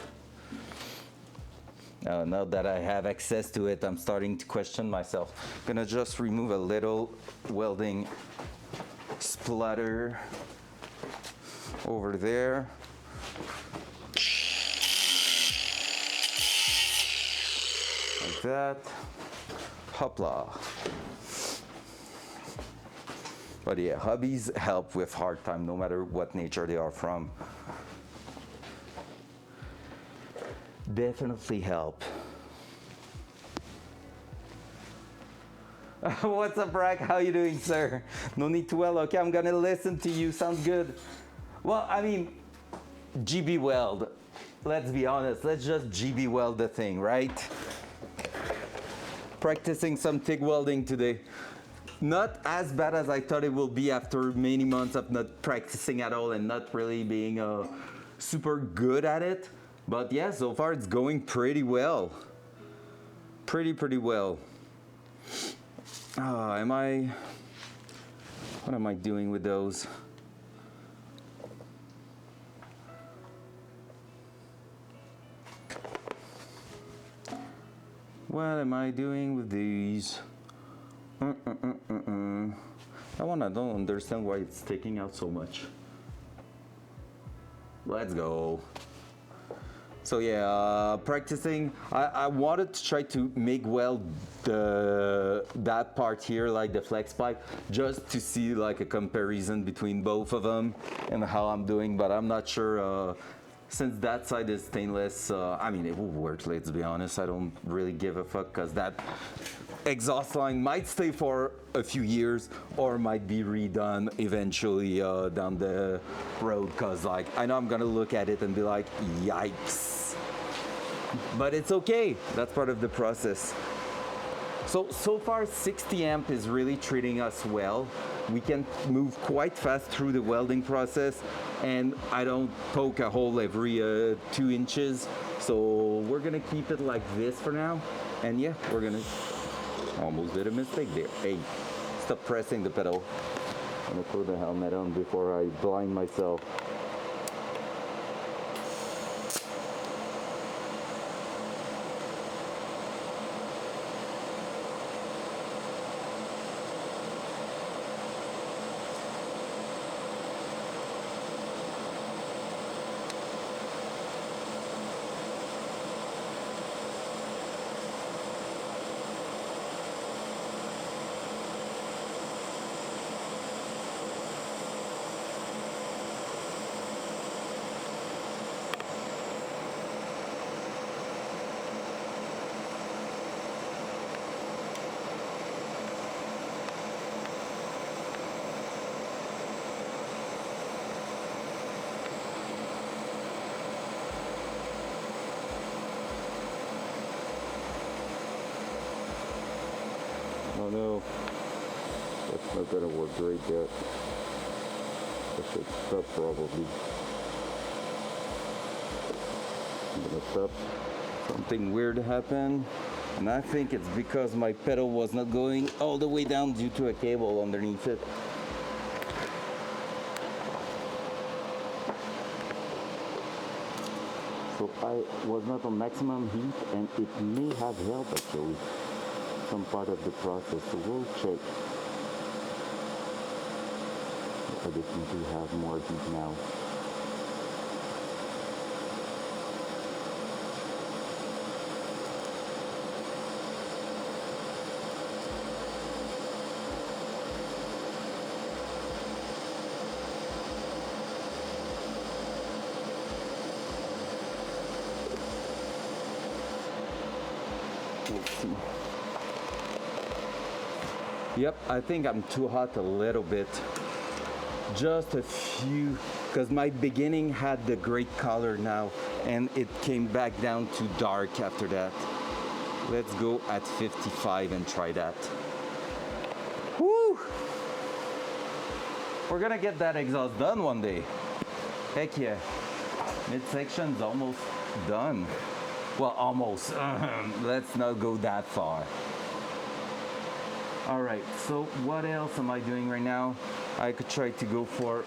Now that I have access to it, I'm starting to question myself. Gonna just remove a little welding splatter over there. Like that. Hopla. But yeah, hobbies help with hard time, no matter what nature they are from. Definitely help. What's up, Rack? How you doing, sir? No need to weld. Okay, I'm gonna listen to you. Sounds good. Well, I mean, GB weld. Let's be honest. Let's just GB weld the thing, right? Practicing some TIG welding today. Not as bad as I thought it will be after many months of not practicing at all and not really being super good at it. But yeah, so far it's going pretty well. Pretty well. What am I doing with those? What am I doing with these? That one I don't understand why it's taking out so much. Let's go. So yeah, practicing. I wanted to try to MIG weld that part here, like the flex pipe, just to see like a comparison between both of them and how I'm doing, but I'm not sure. Since that side is stainless, I mean, it will work, let's be honest. I don't really give a fuck, because that exhaust line might stay for a few years or might be redone eventually down the road, because like, I know I'm gonna look at it and be like, yikes. But it's okay, that's part of the process. So far 60 amp is really treating us well. We can move quite fast through the welding process, and I don't poke a hole every 2 inches. So we're gonna keep it like this for now. And yeah, we're gonna, almost did a mistake there. Hey, stop pressing the pedal. I'm gonna put the helmet on before I blind myself. no. That's not gonna work great yet. I should stop probably. I'm gonna stop. Something weird happened. And I think it's because my pedal was not going all the way down due to a cable underneath it. So I was not on maximum heat, and it may have helped actually some part of the process. So we'll check. I definitely have more heat now. Yep, I think I'm too hot a little bit. Just a few, because my beginning had the great color now, and it came back down to dark after that. Let's go at 55 and try that. Woo! We're gonna get that exhaust done one day. Heck yeah. Midsection's almost done. Well, almost. Let's not go that far. All right, so what else am I doing right now? I could try to go for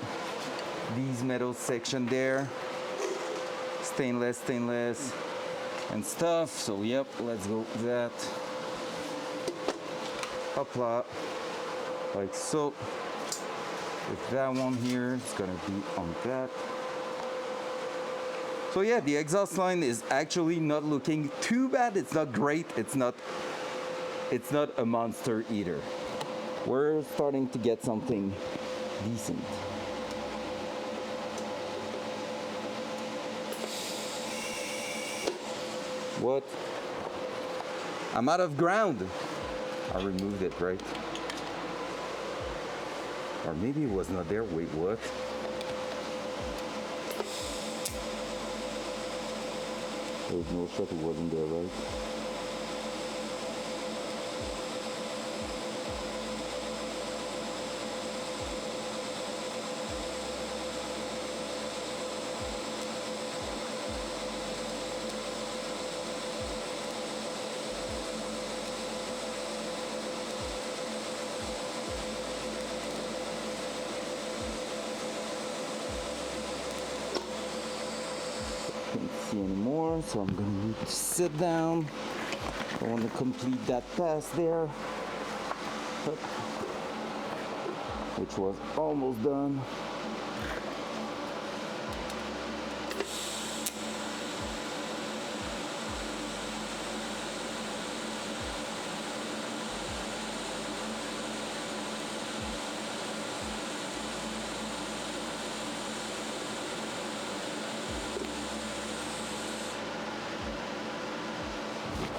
these metal section there. Stainless, and stuff. So yep, let's go with that. Hopla, like so. With that one here, it's gonna be on that. So yeah, the exhaust line is actually not looking too bad. It's not great. It's not a monster either. We're starting to get something decent. What? I'm out of ground. I removed it, right? Or maybe it was not there. Wait, what? There's no shot it wasn't there, right? Anymore, so I'm gonna need to sit down. I want to complete that pass there, which was almost done.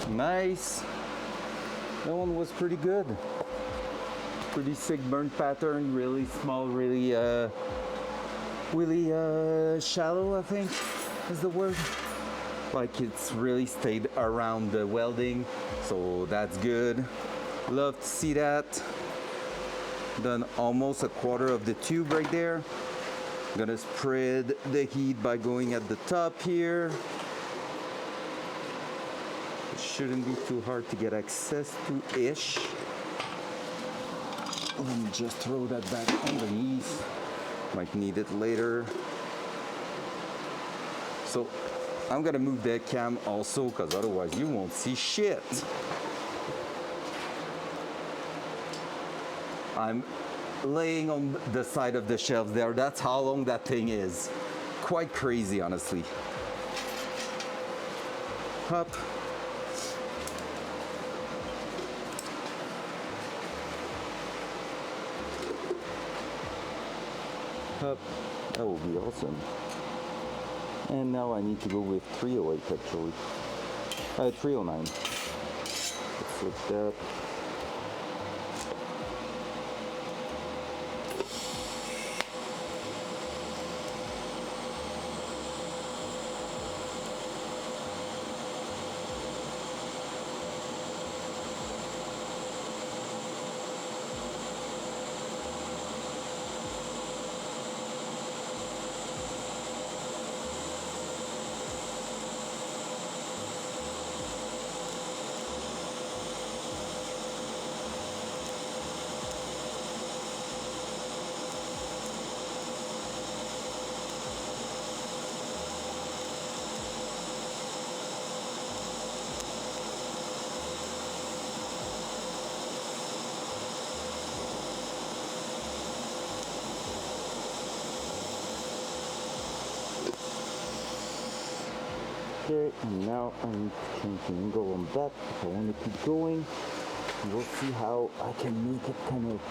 Nice. That one was pretty good. Pretty sick burn pattern, really small, really shallow, I think is the word. Like it's really stayed around the welding, so that's good. Love to see that. Done almost a quarter of the tube right there. Gonna spread the heat by going at the top here. Shouldn't be too hard to get access to-ish. Let me just throw that back underneath. Might need it later. So I'm gonna move the cam also, because otherwise you won't see shit. I'm laying on the side of the shelves there. That's how long that thing is. Quite crazy, honestly. Up. Up. That will be awesome. And now I need to go with 308 actually. 309. Let's flip that. Okay, and now I need to change the angle on that if I want to keep going. We'll see how I can make it kind of.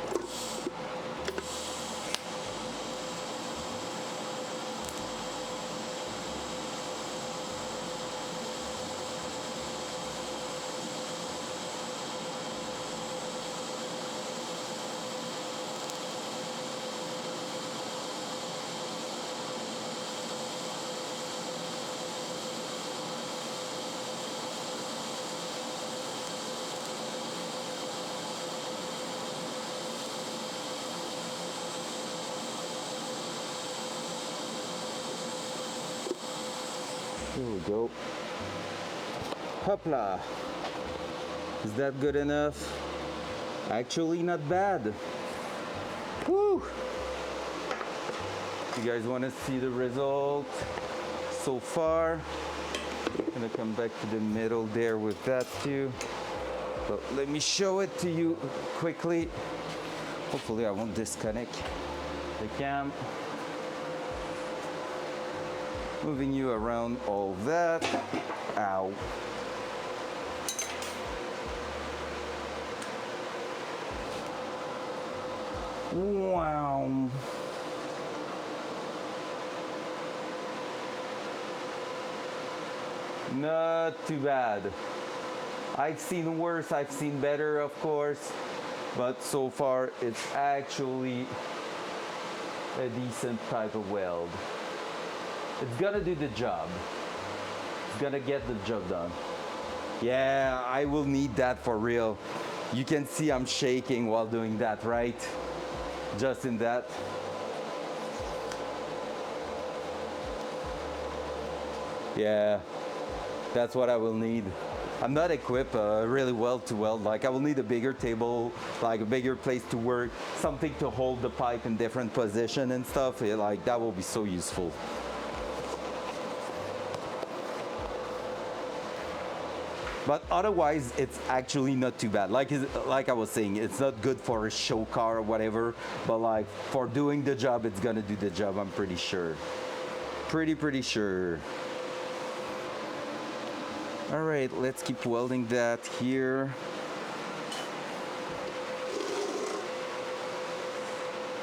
Here we go. Hopla. Is that good enough? Actually, not bad. Woo! You guys want to see the result so far? I'm gonna come back to the middle there with that too. But let me show it to you quickly. Hopefully I won't disconnect the cam. Moving you around all that. Ow. Wow. Not too bad. I've seen worse, I've seen better, of course, but so far it's actually a decent type of weld. It's gonna do the job. It's gonna get the job done. Yeah, I will need that for real. You can see I'm shaking while doing that, right? Just in that. Yeah, that's what I will need. I'm not equipped really well to weld. Like I will need a bigger table, like a bigger place to work, something to hold the pipe in different position and stuff. Yeah, like that will be so useful. But otherwise, it's actually not too bad. Like I was saying, it's not good for a show car or whatever, but like for doing the job, it's gonna do the job, I'm pretty sure. Pretty sure. All right, let's keep welding that here.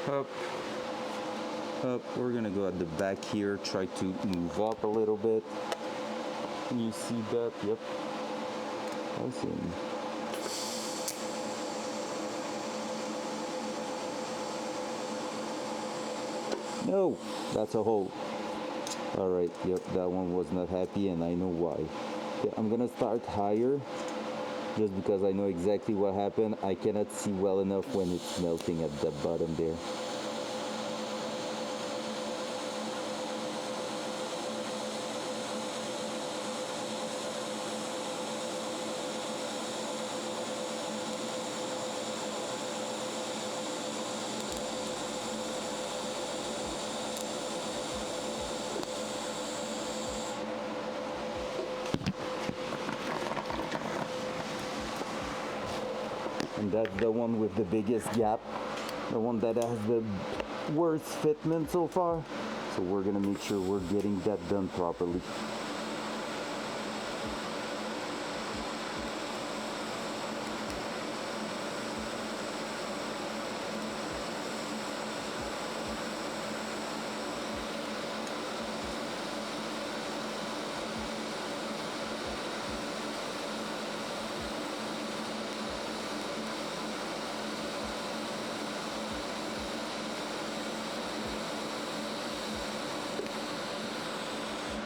Up, up. We're gonna go at the back here, try to move up a little bit. Can you see that? Yep. Awesome. No, that's a hole. All right, yep, that one was not happy and I know why. Okay, I'm gonna start higher just because I know exactly what happened. I cannot see well enough when it's melting at the bottom there. And that's the one with the biggest gap, the one that has the worst fitment so far. So we're gonna make sure we're getting that done properly.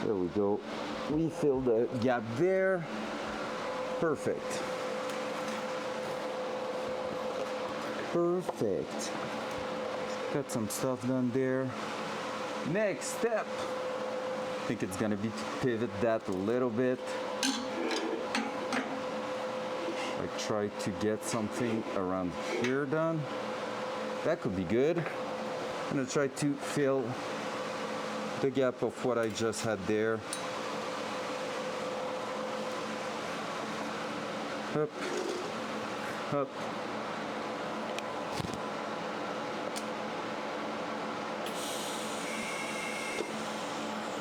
There we go. We fill the gap there. Perfect. Perfect. Got some stuff done there. Next step. I think it's gonna be to pivot that a little bit. I try to get something around here done. That could be good. I'm gonna try to fill the gap of what I just had there. Up, up.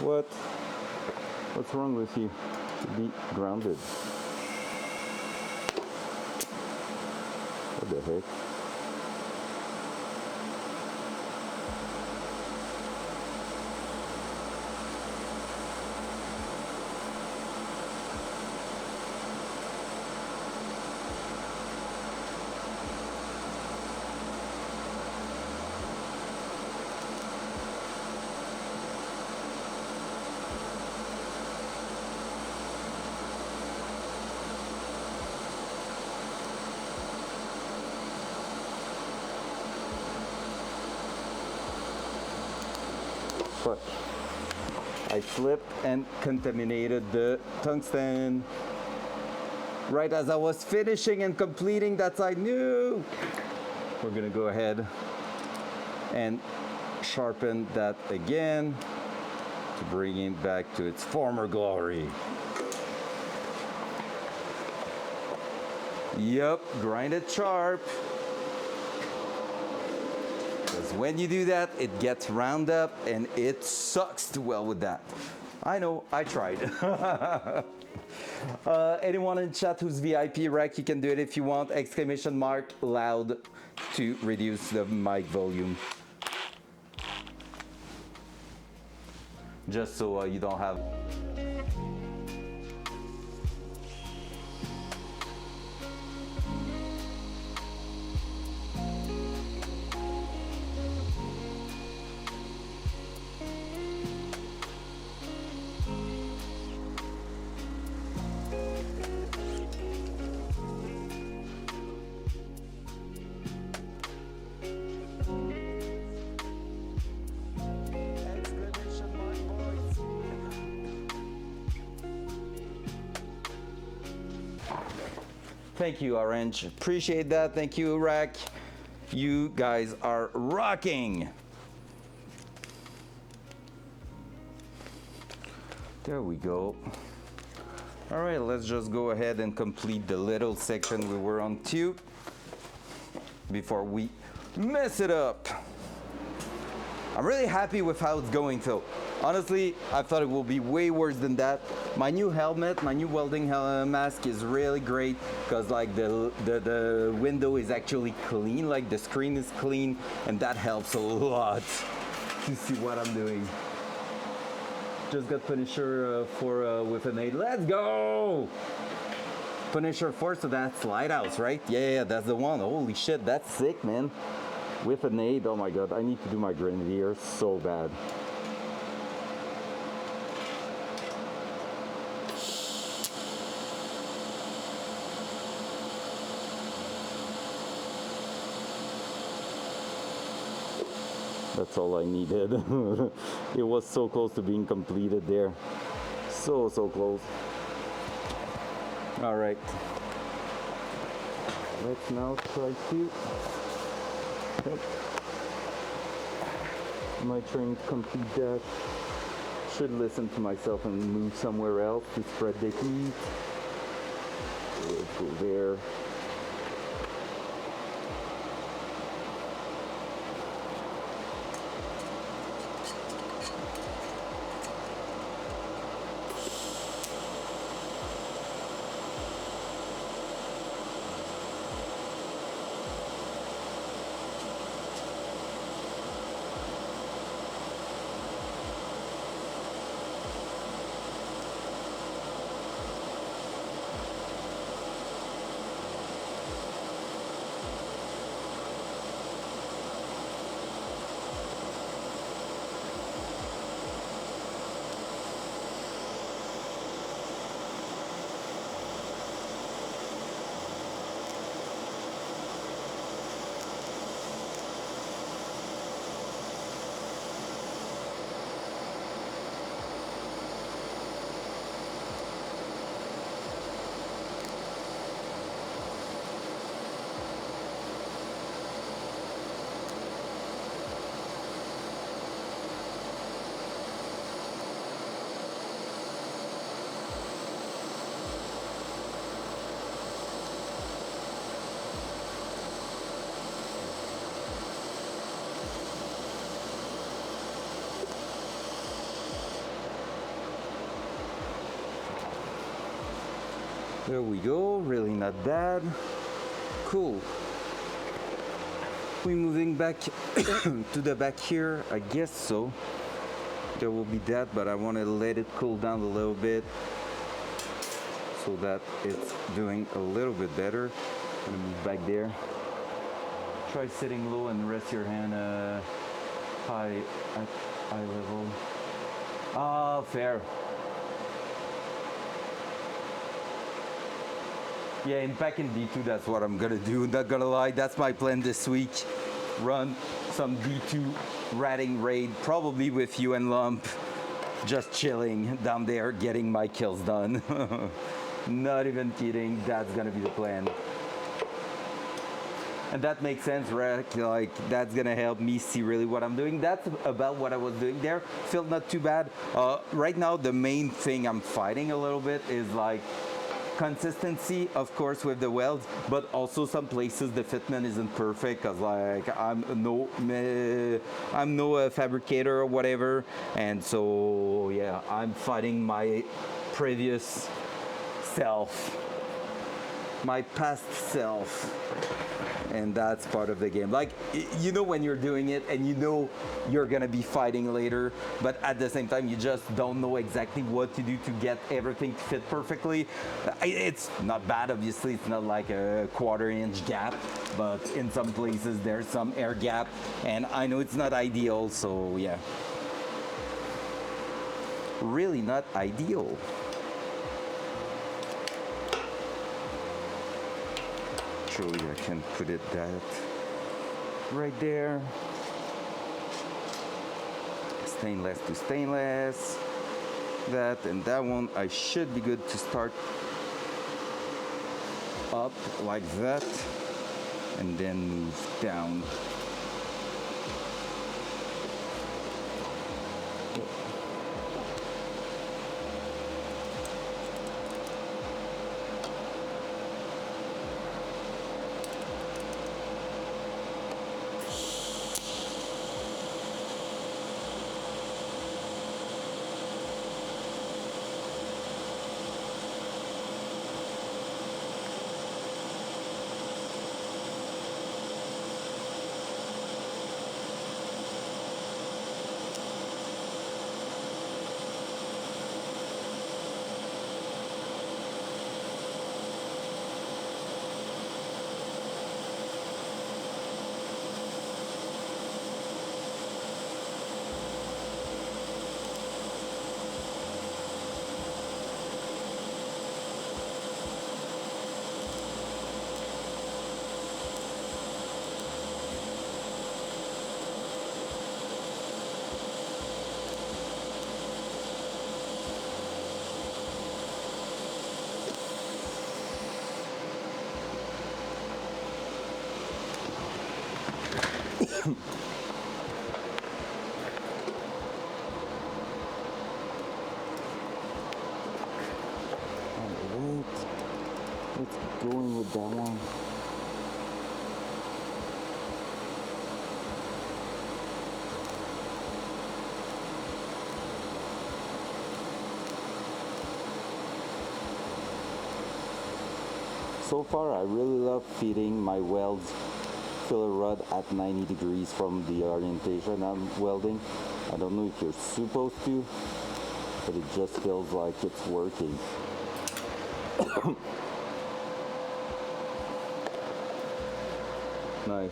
What? What's wrong with you? Be grounded. What the heck? Fuck. I slipped and contaminated the tungsten. Right as I was finishing and completing that side. No! We're gonna go ahead and sharpen that again to bring it back to its former glory. Yep, grind it sharp. Because when you do that, it gets round up and it sucks to weld with that. I know, I tried. Anyone in chat who's VIP rec, you can do it if you want. Exclamation mark loud to reduce the mic volume. Just so you don't have... Thank you, Orange. Appreciate that. Thank you, Rack. You guys are rocking. There we go. All right, let's just go ahead and complete the little section we were on to before we mess it up. I'm really happy with how it's going though. Honestly, I thought it will be way worse than that. My new helmet, my new welding mask is really great because like the window is actually clean, like the screen is clean, and that helps a lot to see what I'm doing. Just got Punisher 4 with an 8. Let's go! Punisher 4, so that's Lighthouse, right? Yeah, that's the one. Holy shit, that's sick, man. With an 8, oh my god, I need to do my Grenadier so bad. That's all I needed. It was so close to being completed there. So close. All right. Let's now try to... Am I trying to complete that? Should listen to myself and move somewhere else to spread the heat. Let's go there. There we go, really not bad. Cool. We moving back to the back here? I guess so. There will be that, but I want to let it cool down a little bit so that it's doing a little bit better. I'm gonna move back there. Try sitting low and rest your hand high at eye level. Ah, fair. Yeah, in back in D2, that's what I'm gonna do. Not gonna lie, that's my plan this week. Run some D2 ratting raid, probably with you and Lump. Just chilling down there, getting my kills done. Not even kidding, that's gonna be the plan. And that makes sense, right? Like, that's gonna help me see really what I'm doing. That's about what I was doing there. Felt not too bad. Right now, the main thing I'm fighting a little bit is like consistency, of course, with the welds, but also some places the fitment isn't perfect because like I'm no fabricator or whatever, and so yeah, I'm fighting my previous self, my past self. And that's part of the game. Like, you know when you're doing it and you know you're gonna be fighting later, but at the same time you just don't know exactly what to do to get everything to fit perfectly. It's not bad, obviously. It's not like a 1/4 inch gap, but in some places there's some air gap, and I know it's not ideal, so yeah. Really not ideal. Surely I can put it that right there. Stainless to stainless. That and that one, I should be good to start up like that and then move down. Let's go in with that one. So far, I really love feeding my welds filler rod at 90 degrees from the orientation I'm welding. I don't know if you're supposed to, but it just feels like it's working. Nice.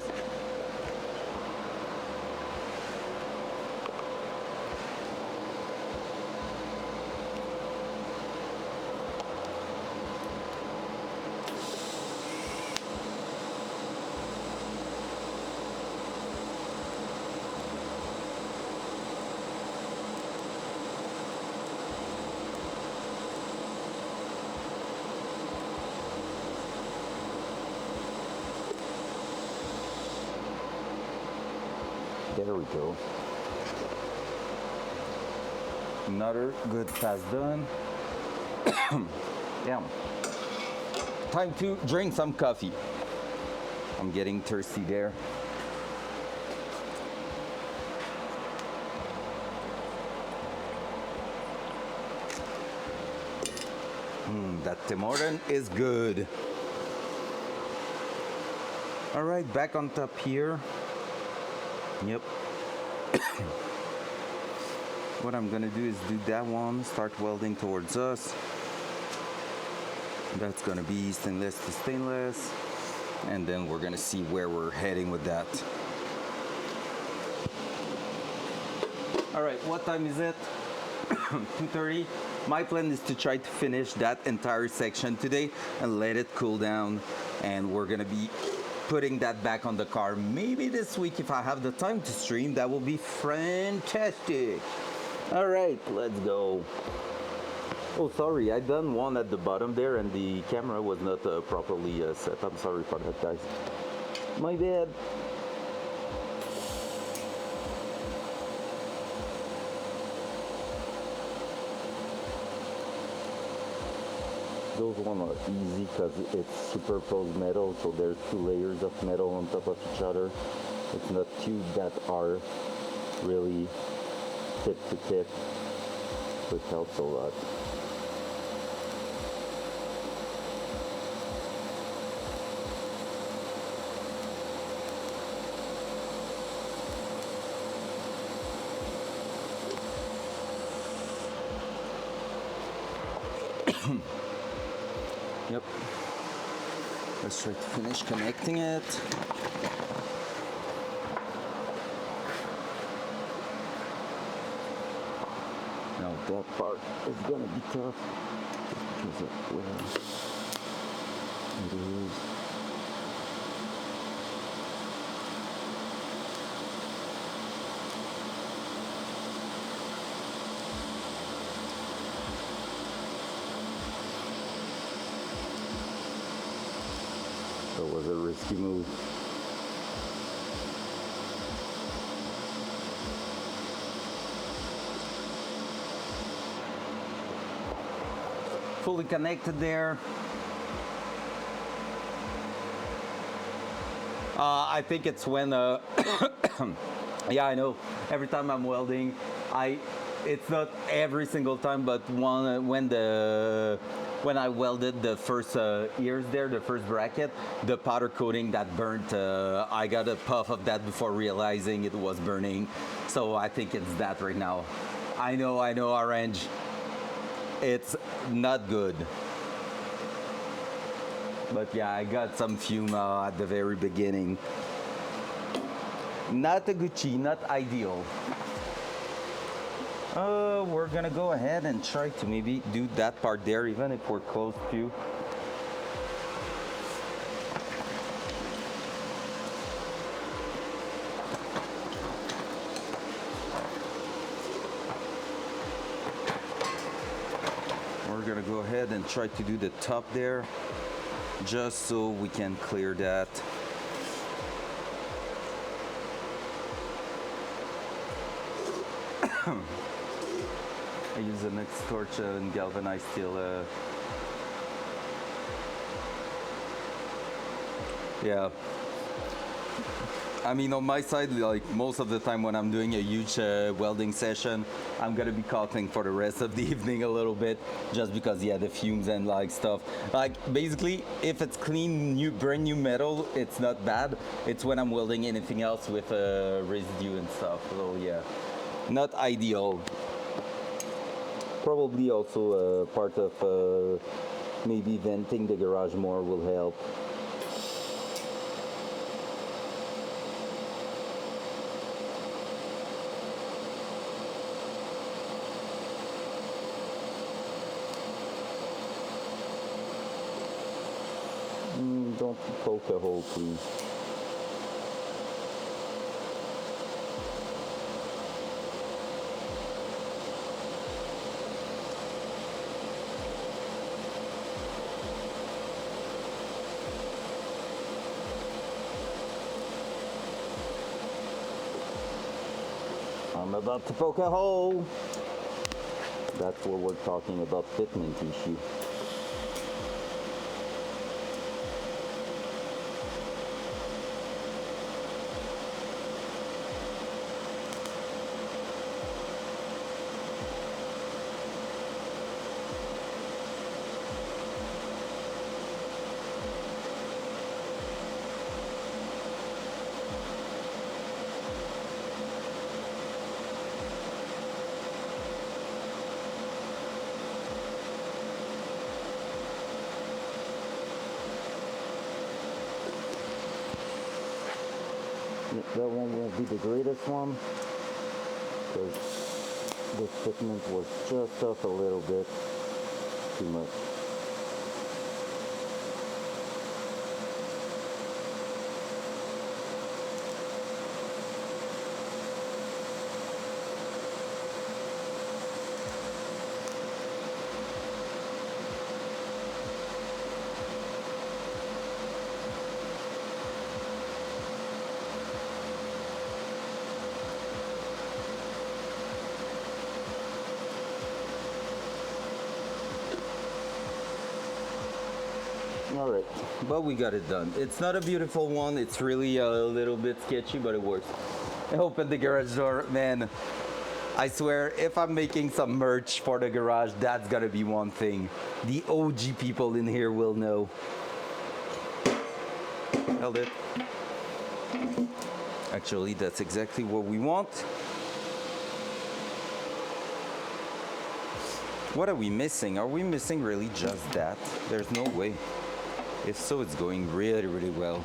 There we go. Another good pass done. Damn. Time to drink some coffee. I'm getting thirsty there. That Tim Horton is good. All right, back on top here. Yep. What I'm gonna do is do that one, start welding towards us. That's gonna be stainless to stainless. And then we're gonna see where we're heading with that. All right, what time is it? 2:30. My plan is to try to finish that entire section today and let it cool down. And we're gonna be putting that back on the car. Maybe this week if I have the time to stream, that will be fantastic. All right, let's go. Oh, sorry, I done one at the bottom there and the camera was not properly set. I'm sorry for that, guys. My bad. Those ones are easy because it's superposed metal, so there's 2 layers of metal on top of each other. It's not 2 that are really tip to tip, which helps a lot. Yep. Let's try to finish connecting it. Now that part is gonna be tough because of where it is. That was a risky move. Fully connected there. I think it's when, yeah, I know. Every time I'm welding, it's not every single time, but when I welded the first ears there, the first bracket, the powder coating that burnt, I got a puff of that before realizing it was burning. So I think it's that right now. I know, orange. It's not good. But yeah, I got some fume at the very beginning. Not a Gucci, not ideal. We're gonna go ahead and try to maybe do that part there, even if we're close to. We're gonna go ahead and try to do the top there, just so we can clear that. I use an X torch and galvanized steel. Yeah. I mean, on my side, like most of the time when I'm doing a huge welding session, I'm gonna be coughing for the rest of the evening a little bit, just because, yeah, the fumes and like stuff. Like basically, if it's clean, brand new metal, it's not bad. It's when I'm welding anything else with residue and stuff. So yeah, not ideal. Probably also part of maybe venting the garage more will help. Don't poke a hole, please. I'm about to poke a hole. That's what we're talking about, fitment issue. That one won't be the greatest one because the thickness was just off a little bit too much. All right, but we got it done. It's not a beautiful one. It's really a little bit sketchy, but it works. I opened the garage door, man. I swear, if I'm making some merch for the garage, that's gonna be one thing. The OG people in here will know. Held it. Actually, that's exactly what we want. What are we missing? Are we missing really just that? There's no way. If so, it's going really, really well.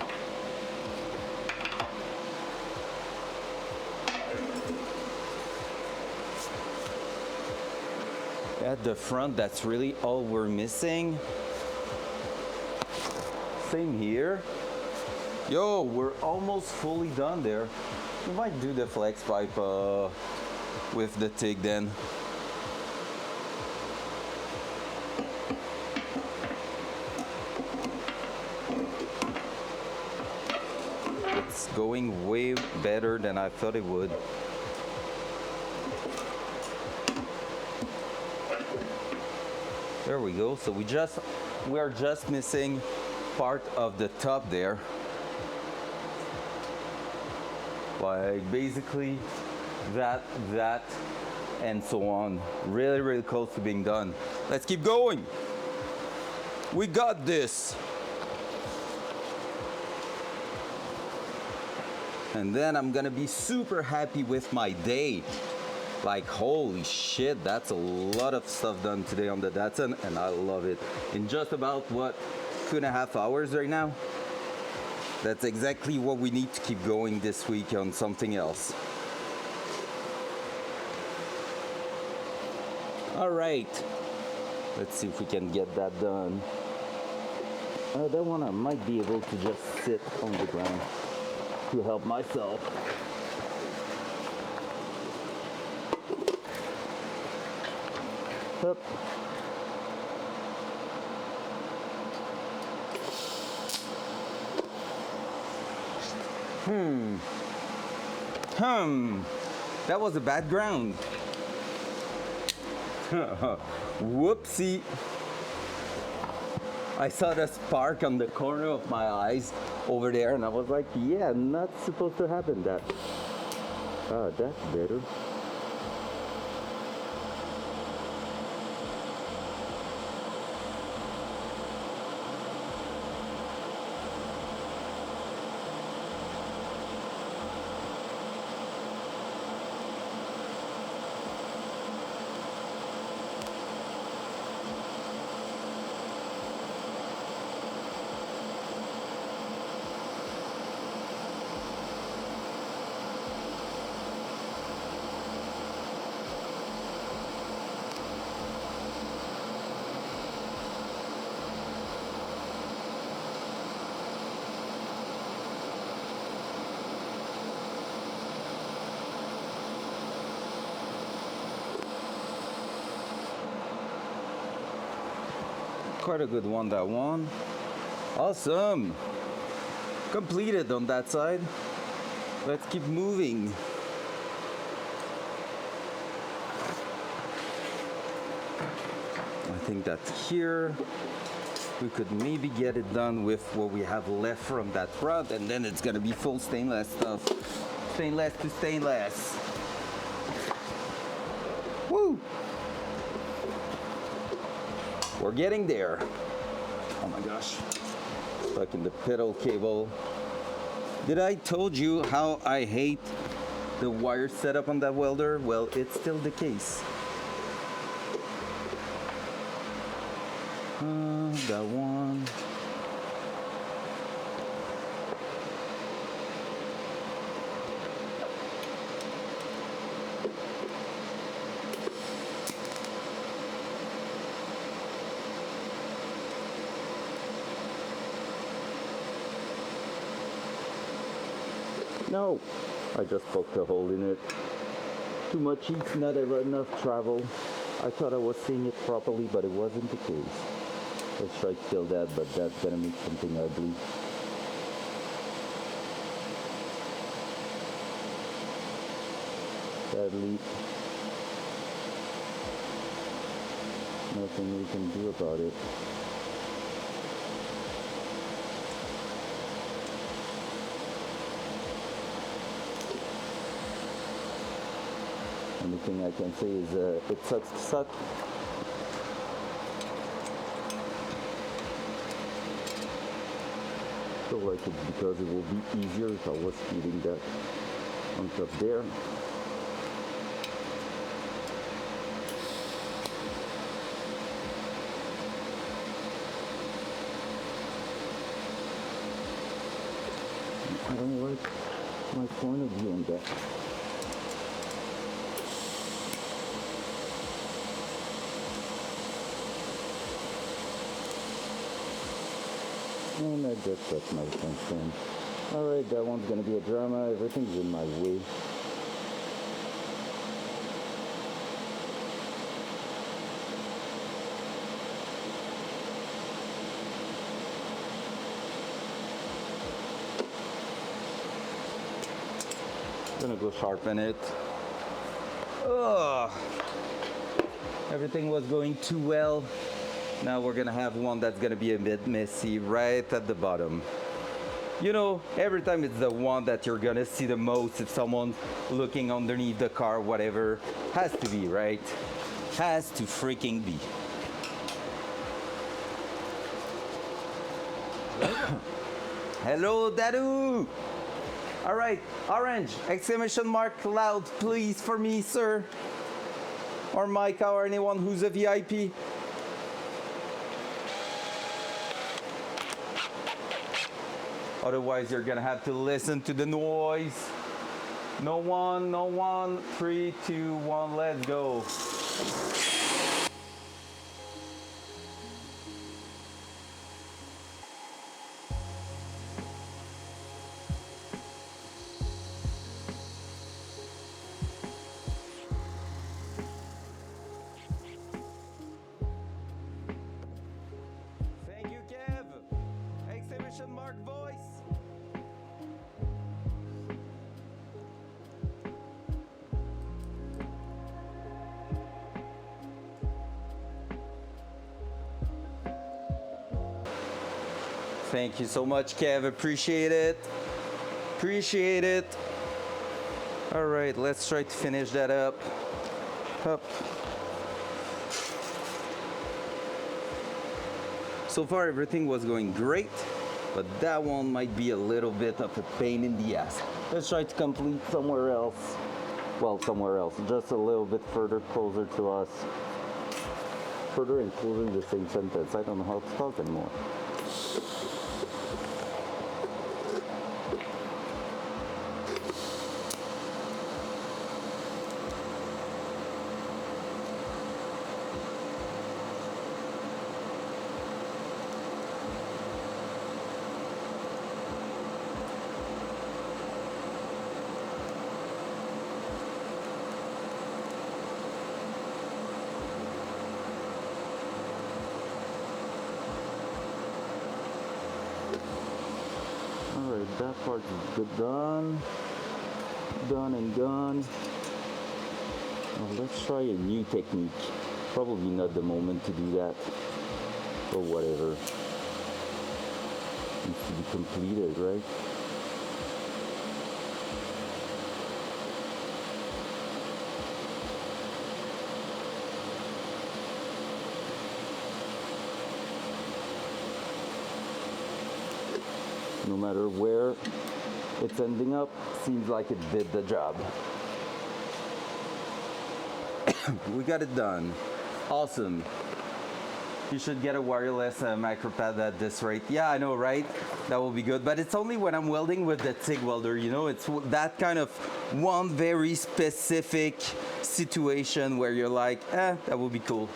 At the front, that's really all we're missing. Same here. Yo, we're almost fully done there. We might do the flex pipe with the TIG then. It's going way better than I thought it would. There we go. So we are just missing part of the top there. Like basically that, and so on. Really, really close to being done. Let's keep going. We got this. And then I'm gonna be super happy with my day. Like, holy shit, that's a lot of stuff done today on the Datsun, and I love it. In just about, what, 2.5 hours right now? That's exactly what we need to keep going this week on something else. All right, let's see if we can get that done. That one I might be able to just sit on the ground to help myself. Up. That was a bad ground. Whoopsie. I saw the spark on the corner of my eyes over there, and I was like, yeah, not supposed to happen that. Ah, that's better. Quite a good one, that one. Awesome. Completed on that side. Let's keep moving. I think that here we could maybe get it done with what we have left from that front, and then it's gonna be full stainless stuff. Stainless to stainless. Woo! We're getting there. Oh my gosh. Stuck in the pedal cable. Did I told you how I hate the wire setup on that welder? Well, it's still the case. That one. No, I just poked a hole in it. Too much heat, not enough travel. I thought I was seeing it properly, but it wasn't the case. Let's try to kill that, but that's gonna make something ugly. Sadly, nothing we can do about it. Only thing I can say is it sucks to suck. I feel like it's because it will be easier if I was feeding that on top there. I don't like my point of view on that. And I just got my attention. Alright, that one's gonna be a drama. Everything's in my way. Gonna go sharpen it. Ugh. Everything was going too well. Now we're gonna have one that's gonna be a bit messy right at the bottom. You know, every time it's the one that you're gonna see the most if someone's looking underneath the car, whatever. Has to be, right? Has to freaking be. Hello, Dadu! Alright, orange, exclamation mark loud, please, for me, sir. Or Micah or anyone who's a VIP. Otherwise, you're gonna have to listen to the noise. No one, no one. 3, 2, 1, let's go. Thank you, Kev. Exclamation mark voice. Thank you so much, Kev. Appreciate it. Appreciate it. All right, let's try to finish that up. Up. So far, everything was going great, but that one might be a little bit of a pain in the ass. Let's try to complete somewhere else. Well, somewhere else, just a little bit further closer to us. Further and closer in the same sentence. I don't know how to talk anymore. Alright, that part is good, done. Done and gone. Now let's try a new technique. Probably not the moment to do that. Or whatever. Needs to be completed, right? No matter where it's ending up, seems like it did the job. We got it done. Awesome. You should get a wireless micropad at this rate. Yeah, I know, right? That will be good. But it's only when I'm welding with the TIG welder, you know? It's that kind of one very specific situation where you're like, that will be cool.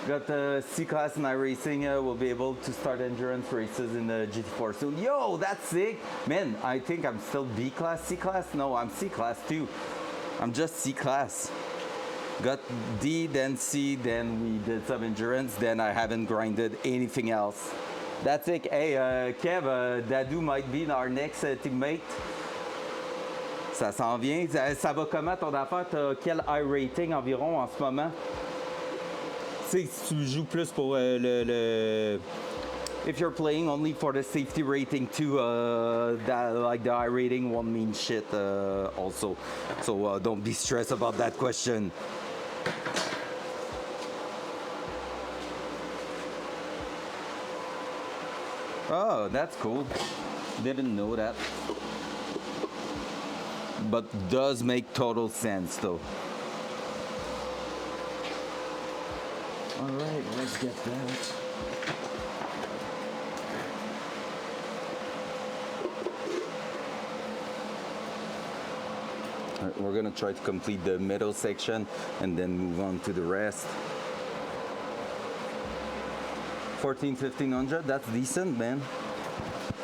Got the C-Class in iRacing. We'll be able to start endurance races in the GT4 soon. Yo, that's sick. Man, I think I'm still B-Class, C-Class? No, I'm C-Class too. I'm just C-Class. Got D, then C, then we did some endurance, then I haven't grinded anything else. That's it. Hey, Kev, Dadu might be our next teammate. Ça s'en vient. Ça va comment ton affaire? T'as quel iRating environ en ce moment? Tu sais, si tu joues plus pour If you're playing only for the safety rating too, that, like the iRating won't mean shit also. So don't be stressed about that question. Oh, that's cool. Didn't know that. But does make total sense though. All right, let's get that. All right, we're gonna try to complete the middle section and then move on to the rest. 1500, that's decent, man.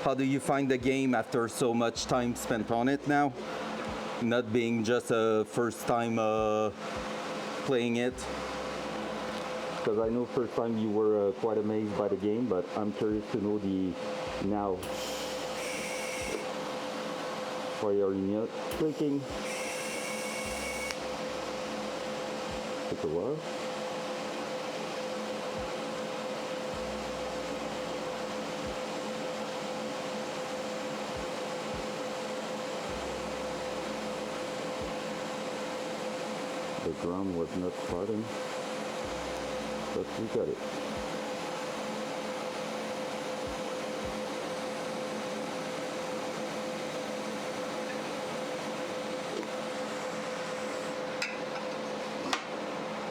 How do you find the game after so much time spent on it now? Not being just a first time playing it. Because I know first time you were quite amazed by the game, but I'm curious to know the now. Why are you not clicking? Take a while. The drum was not starting, but we got it.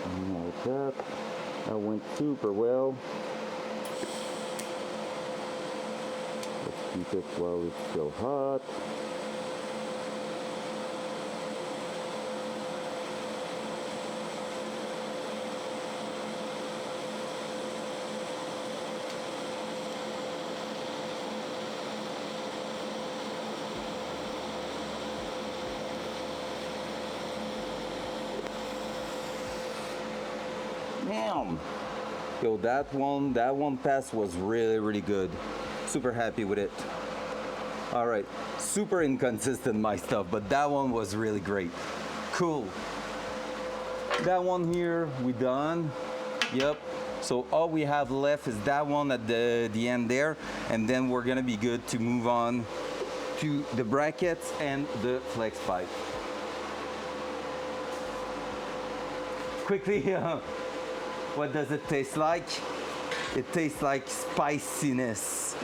And like that. That went super well. Let's keep it while it's still hot. Damn. Yo, that one pass was really good. Super happy with it. All right, super inconsistent my stuff, but that one was really great. Cool. That one here, we done. Yep. So all we have left is that one at the end there, and then we're gonna be good to move on to the brackets and the flex pipe. Quickly, what does it taste like? It tastes like spiciness.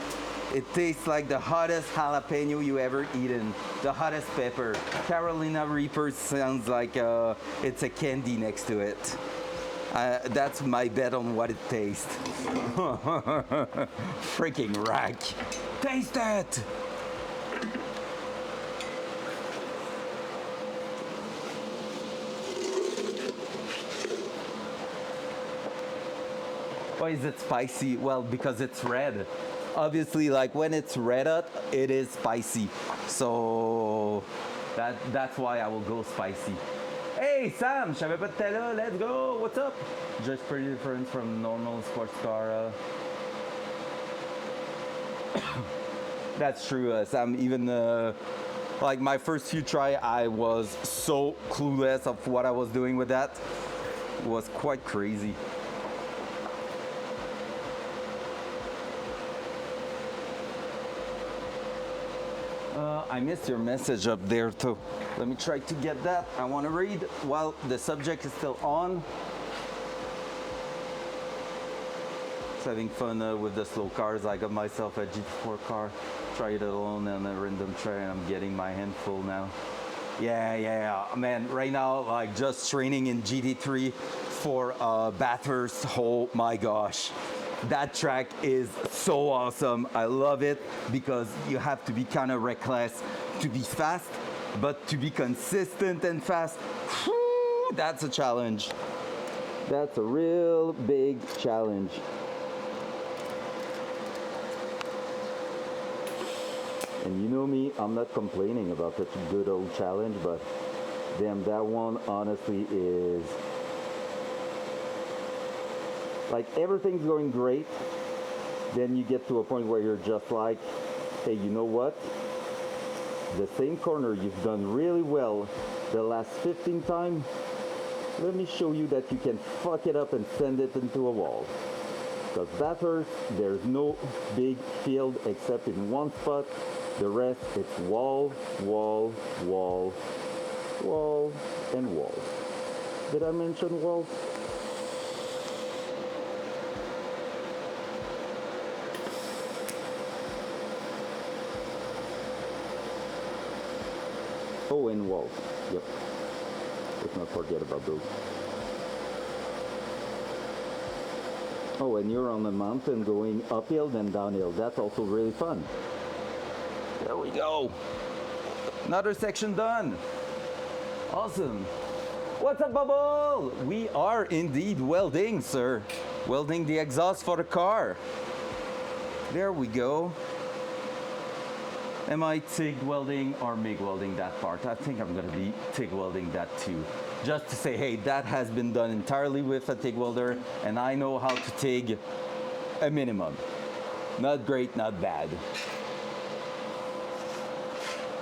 It tastes like the hottest jalapeno you ever eaten. The hottest pepper. Carolina Reaper sounds like it's a candy next to it. That's my bet on what it tastes. Freaking rack. Taste it! Why is it spicy? Well, because it's red. Obviously, like when it's red hot, it is spicy. So that's why I will go spicy. Hey Sam, je savais pas que t'étais là. Let's go. What's up? Just pretty different from normal sports car. That's true, Sam. Even like my first few try, I was so clueless of what I was doing with that. It was quite crazy. I missed your message up there too. Let me try to get that. I want to read while the subject is still on. Just having fun with the slow cars. I got myself a GT4 car. Tried it alone and a random try, and I'm getting my hand full now. Yeah, man. Right now, like just training in GT3 for Bathurst. Oh my gosh. That track is so awesome. I love it because you have to be kind of reckless to be fast, but to be consistent and fast, whew, that's a challenge. That's a real big challenge. And you know me, I'm not complaining about such a good old challenge, but damn, that one honestly is like everything's going great. Then you get to a point where you're just like, hey, you know what? The same corner you've done really well the last 15 times. Let me show you that you can fuck it up and send it into a wall. Because that hurts. There's no big field except in one spot. The rest, it's wall, wall, wall, wall, and wall. Did I mention walls? Oh, and walls. Yep. Let's not forget about those. Oh, and you're on a mountain going uphill then downhill. That's also really fun. There we go. Another section done. Awesome. What's up, Bubble? We are indeed welding, sir. Welding the exhaust for the car. There we go. Am I TIG welding or MIG welding that part? I think I'm gonna be TIG welding that too. Just to say, hey, that has been done entirely with a TIG welder, and I know how to TIG a minimum. Not great, not bad.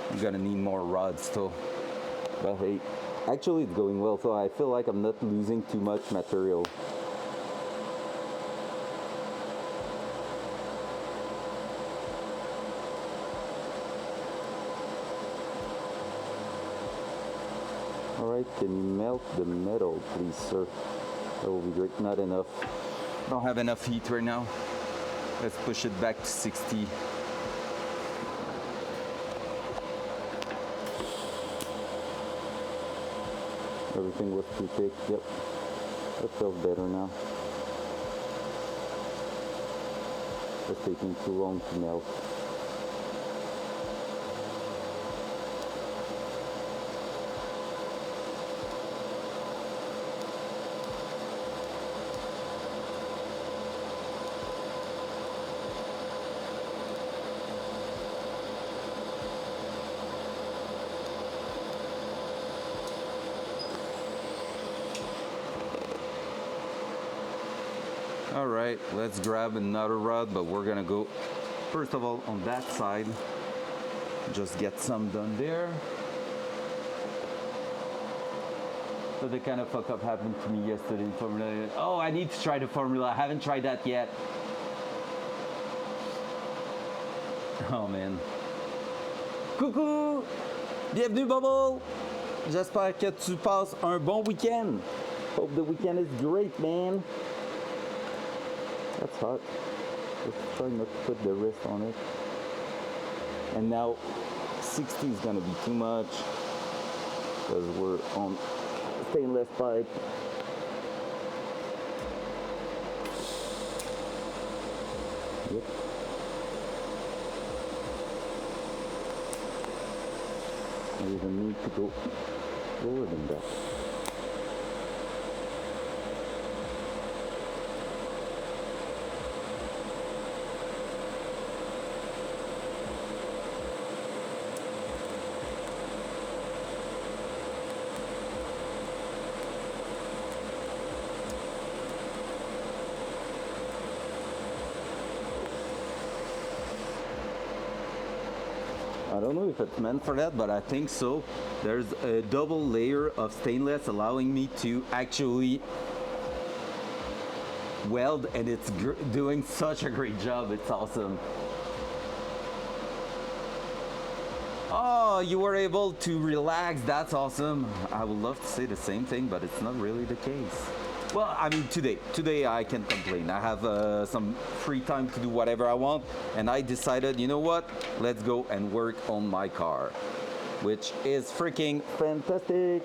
I'm gonna need more rods though. But hey, actually it's going well, so I feel like I'm not losing too much material. Alright, can you melt the metal, please, sir? That will be great. Not enough. I don't have enough heat right now. Let's push it back to 60. Everything was too thick. Yep. That feels better now. It's taking too long to melt. All right, let's grab another rod, but we're gonna go first of all on that side. Just get some done there. So the kind of fuck up happened to me yesterday in Formula. Oh, I need to try the Formula. I haven't tried that yet. Oh man. Coucou! Bienvenue Bubble! J'espère que tu passes un bon week-end. Hope the weekend is great, man. That's hot. Just try not to put the wrist on it. And now 60 is gonna be too much because we're on stainless pipe. Yep. I even need to go lower than that. I don't know if it's meant for that, but I think so. There's a double layer of stainless allowing me to actually weld, and it's doing such a great job. It's awesome. Oh, you were able to relax. That's awesome. I would love to say the same thing, but it's not really the case. Well, I mean, today I can't complain. I have some free time to do whatever I want, and I decided, you know what? Let's go and work on my car, which is freaking fantastic.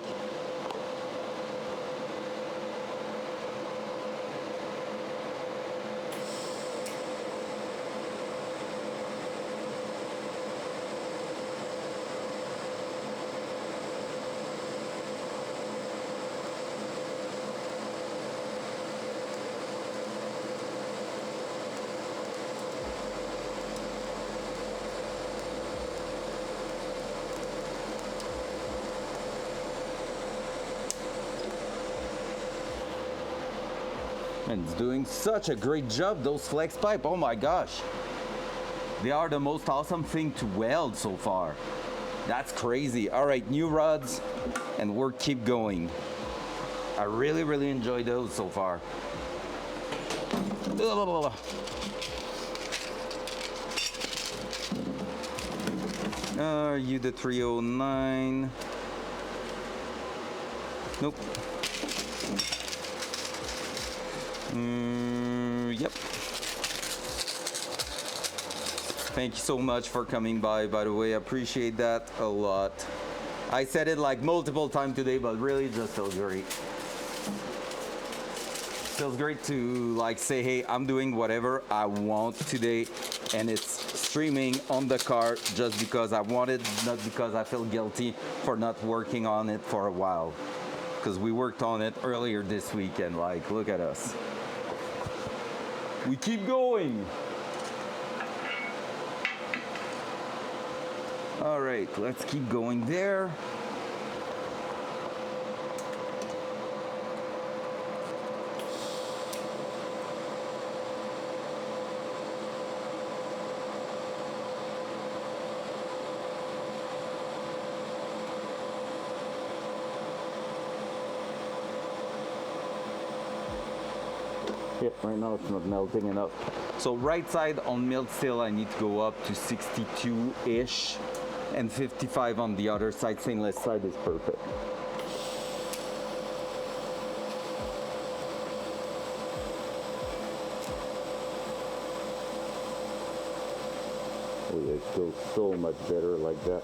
And it's doing such a great job, those flex pipe. Oh my gosh. They are the most awesome thing to weld so far. That's crazy. All right, new rods, and we'll keep going. I really, really enjoy those so far. You the 309. Nope. Yep. Thank you so much for coming by the way. I appreciate that a lot. I said it like multiple times today, but really it just feels great. Feels great to like say, hey, I'm doing whatever I want today, and it's streaming on the car just because I wanted, not because I feel guilty for not working on it for a while. Because we worked on it earlier this week, and like, look at us. We keep going. All right, let's keep going there. Yep, right now it's not melting enough. So right side on milled steel, I need to go up to 62-ish, and 55 on the other side. Stainless side is perfect. Oh yeah, it feels so much better like that.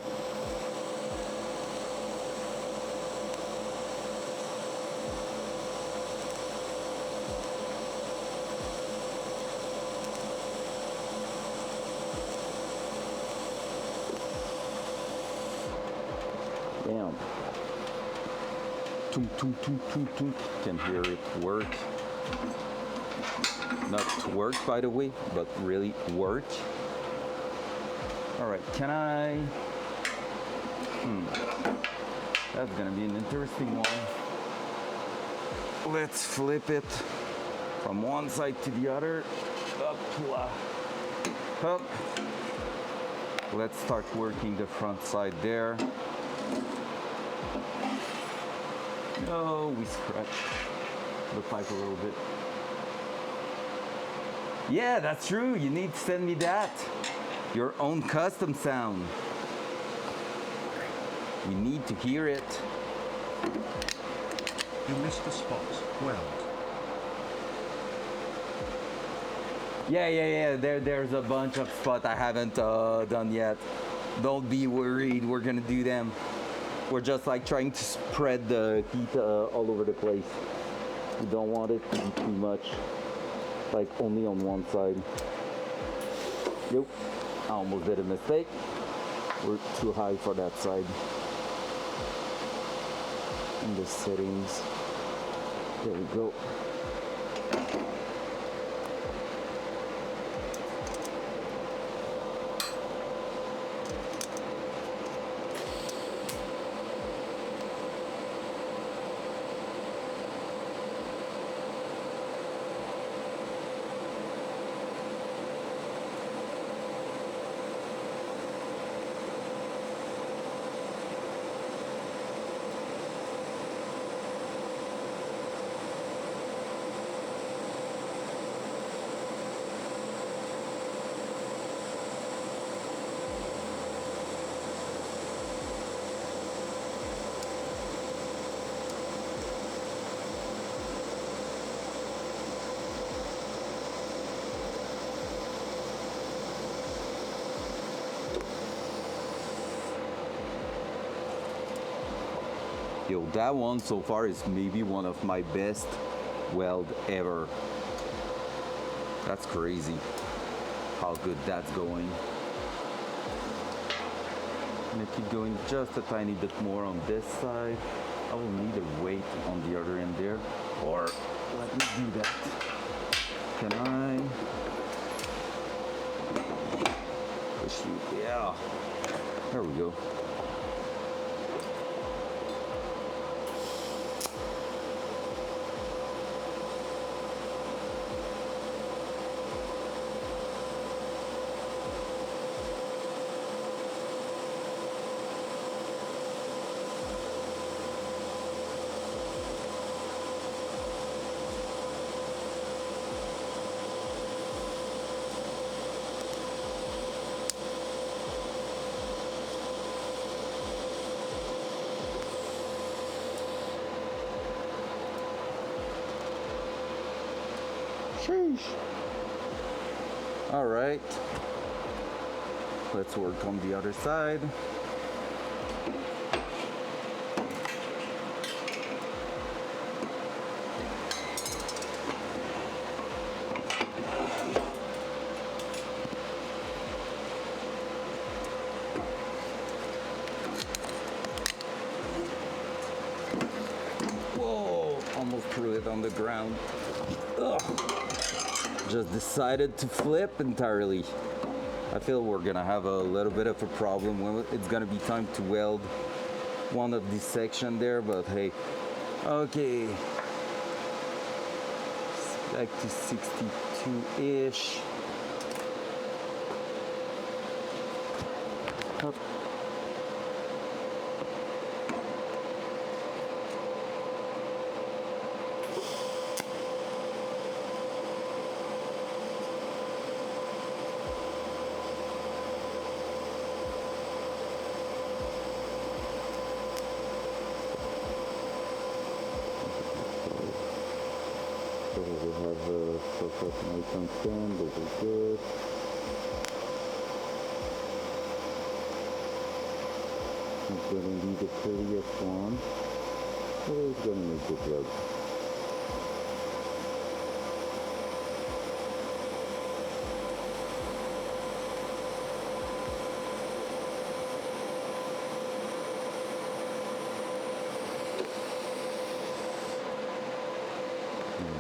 Damn. Toom, toom, toom, toom, toom. Can hear it work. Not work, by the way, but really work. All right, can I? That's gonna be an interesting one. Let's flip it from one side to the other. Up, up. Let's start working the front side there. Oh, we scratched the pipe a little bit. Yeah, that's true. You need to send me that. Your own custom sound. We need to hear it. You missed the spot. Weld. Yeah. There's a bunch of spots I haven't done yet. Don't be worried. We're gonna do them. We're just like trying to spread the heat all over the place. We don't want it to be too much, like only on one side. Yep, I almost did a mistake. We're too high for that side. In the settings, there we go. Yo, that one so far is maybe one of my best weld ever. That's crazy how good that's going. I'm gonna keep going just a tiny bit more on this side. I will need a weight on the other end there, or let me do that. Can I? Push you, yeah. There we go. Sheesh. All right. Let's work on the other side. Whoa, almost threw it on the ground. Ugh. Just decided to flip entirely. I feel we're gonna have a little bit of a problem when it's gonna be time to weld one of these sections there, but hey. Okay. Back to 62-ish. Up. So we have so nice and thin, those are good. It's gonna be the prettiest one, but it's gonna make good job.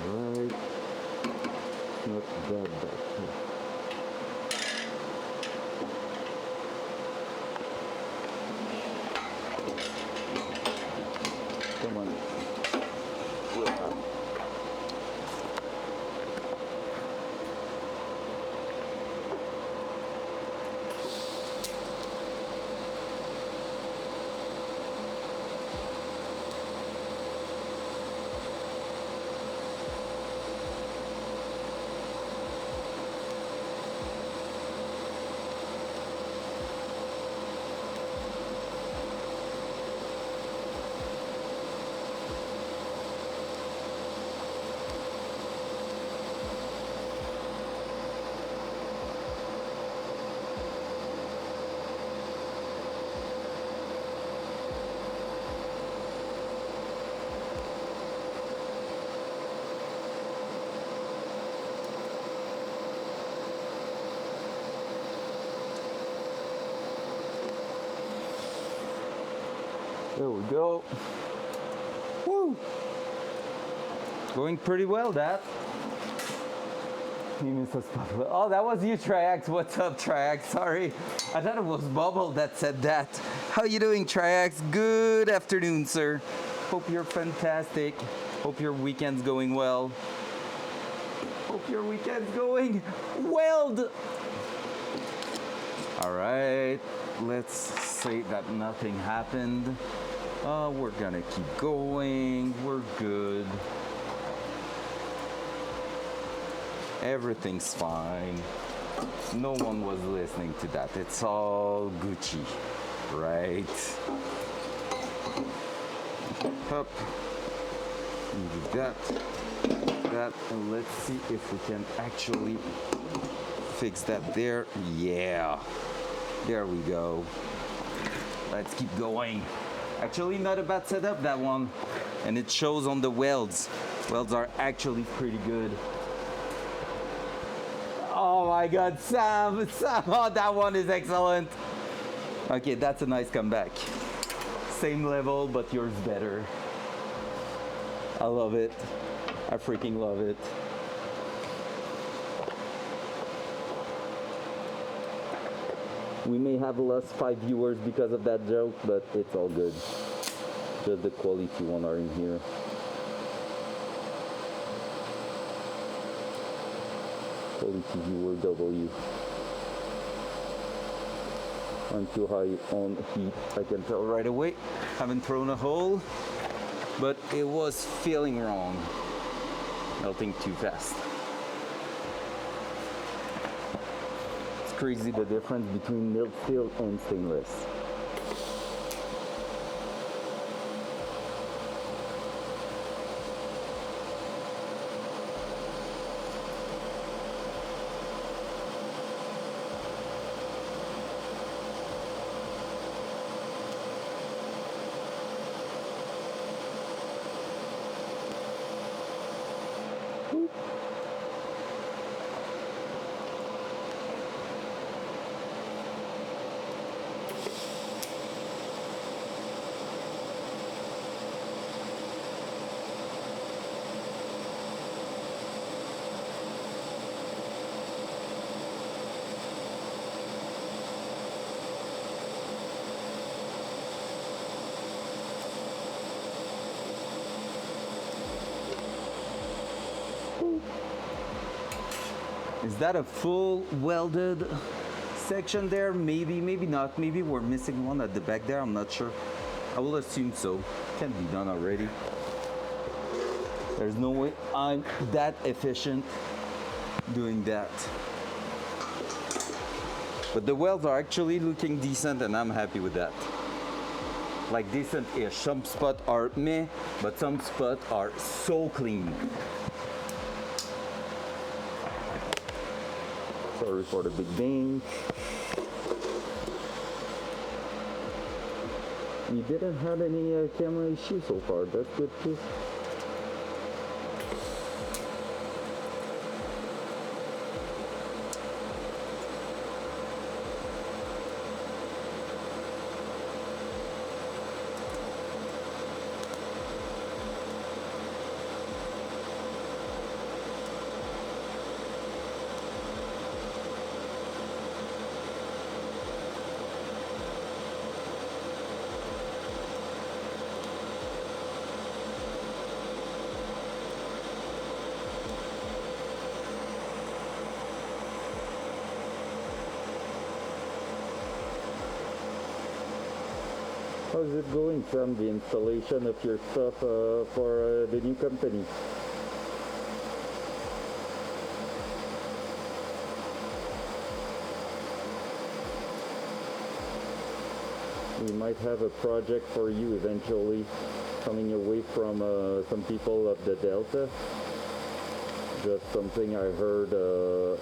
Alright, not that bad. Come on. There we go. Woo! Going pretty well, that. Oh, that was you, Triax. What's up, Triax? Sorry. I thought it was Bubble that said that. How you doing, Triax? Good afternoon, sir. Hope you're fantastic. Hope your weekend's going well. Hope your weekend's going weld. All right. Let's say that nothing happened. We're gonna keep going. We're good. Everything's fine. No one was listening to that. It's all Gucci, right? Up. Do that, and let's see if we can actually fix that there. Yeah. There we go. Let's keep going. Actually, not a bad setup, that one. And it shows on the welds. Welds are actually pretty good. Oh my God, Sam, oh, that one is excellent. Okay, that's a nice comeback. Same level, but yours better. I love it. I freaking love it. We may have lost 5 viewers because of that joke, but it's all good. Just the quality one are in here. Quality viewer W. I'm too high on heat, I can tell right away. Haven't thrown a hole, but it was feeling wrong. Melting too fast. Crazy the difference between mild steel and stainless. Is that a full welded section there? Maybe, maybe not. Maybe we're missing one at the back there. I'm not sure. I will assume so. Can be done already. There's no way I'm that efficient doing that. But the welds are actually looking decent and I'm happy with that. Like decent-ish. Some spots are meh, but some spots are so clean. Sorry for the big bang. You didn't have any camera issues so far. That's good too. How's it going, Sam, the installation of your stuff for the new company? We might have a project for you eventually coming away from some people of the Delta. Just something I heard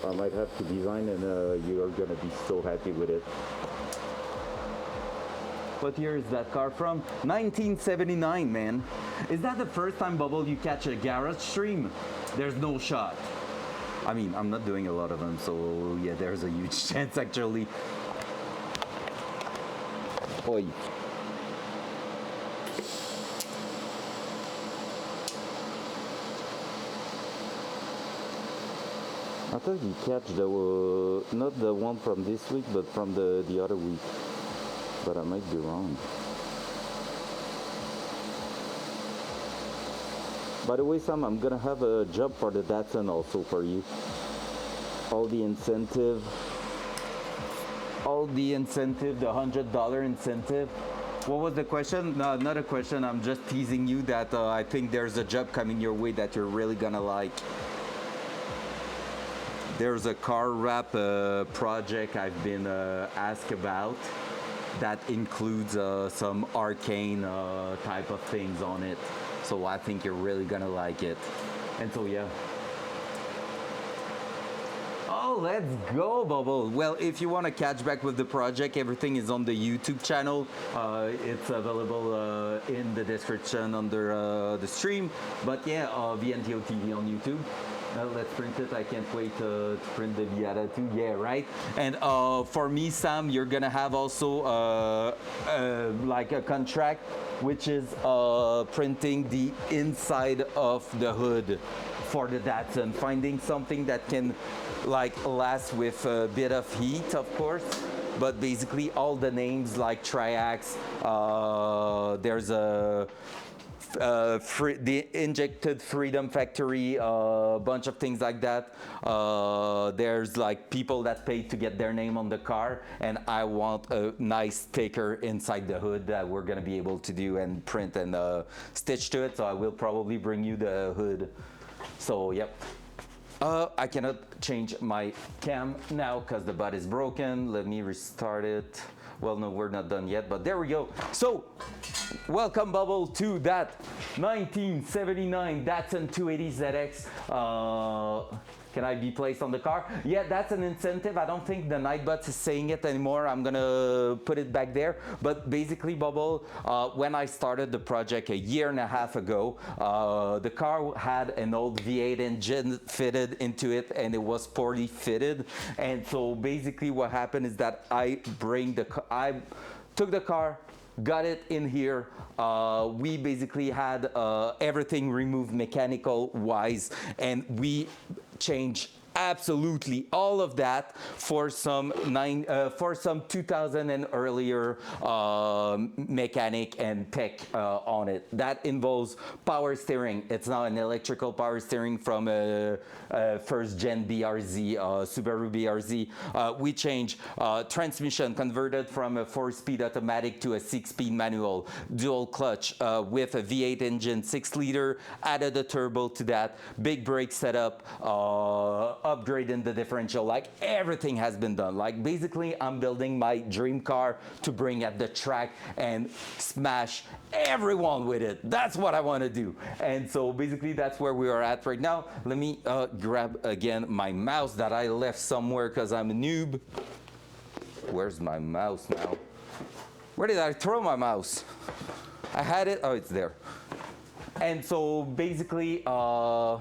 I might have to design, and you are going to be so happy with it. What year is that car from? 1979, man. Is that the first time, Bubble, you catch a garage stream? There's no shot. I mean, I'm not doing a lot of them, so yeah, there's a huge chance actually. Oi. I thought you catch the not the one from this week, but from the other week. But I might be wrong. By the way, Sam, I'm gonna have a job for the Datsun also for you. All the incentive, the $100 incentive. What was the question? No, not a question. I'm just teasing you that I think there's a job coming your way that you're really gonna like. There's a car wrap project I've been asked about. That includes some arcane type of things on it. So I think you're really gonna like it. And so yeah. Oh, let's go, Bubble. Well, if you want to catch back with the project, everything is on the YouTube channel. It's available in the description under the stream. But yeah, VNTO TV on YouTube. Let's print it. I can't wait to print the Viata too. Yeah, right. And for me, Sam, you're gonna have also like a contract, which is printing the inside of the hood for the Datsun. Finding something that can like last with a bit of heat, of course. But basically, all the names like Triax. There's a the Injected Freedom Factory, a bunch of things like that. There's like people that pay to get their name on the car, and I want a nice sticker inside the hood that we're gonna be able to do and print and stitch to it. So I will probably bring you the hood. So yep. I cannot change my cam now because the butt is broken. Let me restart it. Well, no, we're not done yet, but there we go. So, welcome, Bubble, to that 1979 Datsun 280 ZX. Can I be placed on the car? Yeah, that's an incentive. I don't think the Nightbot is saying it anymore. I'm gonna put it back there. But basically, Bubble, when I started the project a year and a half ago, the car had an old V8 engine fitted into it, and it was poorly fitted. And so basically what happened is that I took the car, got it in here. We basically had everything removed mechanical wise, and we changed absolutely all of that for some 2000 and earlier mechanic and tech on it. That involves power steering. It's now an electrical power steering from first gen BRZ, Subaru BRZ. We changed transmission, converted from a 4-speed automatic to a 6-speed manual, dual clutch with a V8 engine, 6-liter, added a turbo to that, big brake setup, upgrading the differential. Like everything has been done. Like basically I'm building my dream car to bring at the track and smash everyone with it. That's what I want to do. And so basically that's where we are at right now. Let me grab again my mouse that I left somewhere because I'm a noob. Where's my mouse now? Where did I throw my mouse? I had it. Oh, it's there. And so basically I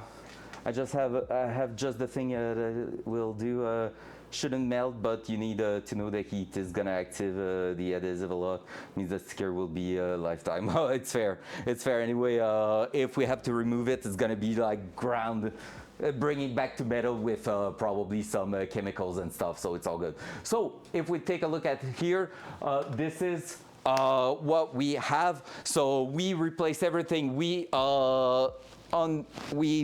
have just the thing that will do. Shouldn't melt, but you need to know the heat is gonna active the adhesive a lot. Means the sticker will be a lifetime. Oh, it's fair. It's fair anyway. If we have to remove it, it's gonna be like ground. Bring it back to metal with probably some chemicals and stuff, so it's all good. So if we take a look at here, this is what we have. So we replace everything. We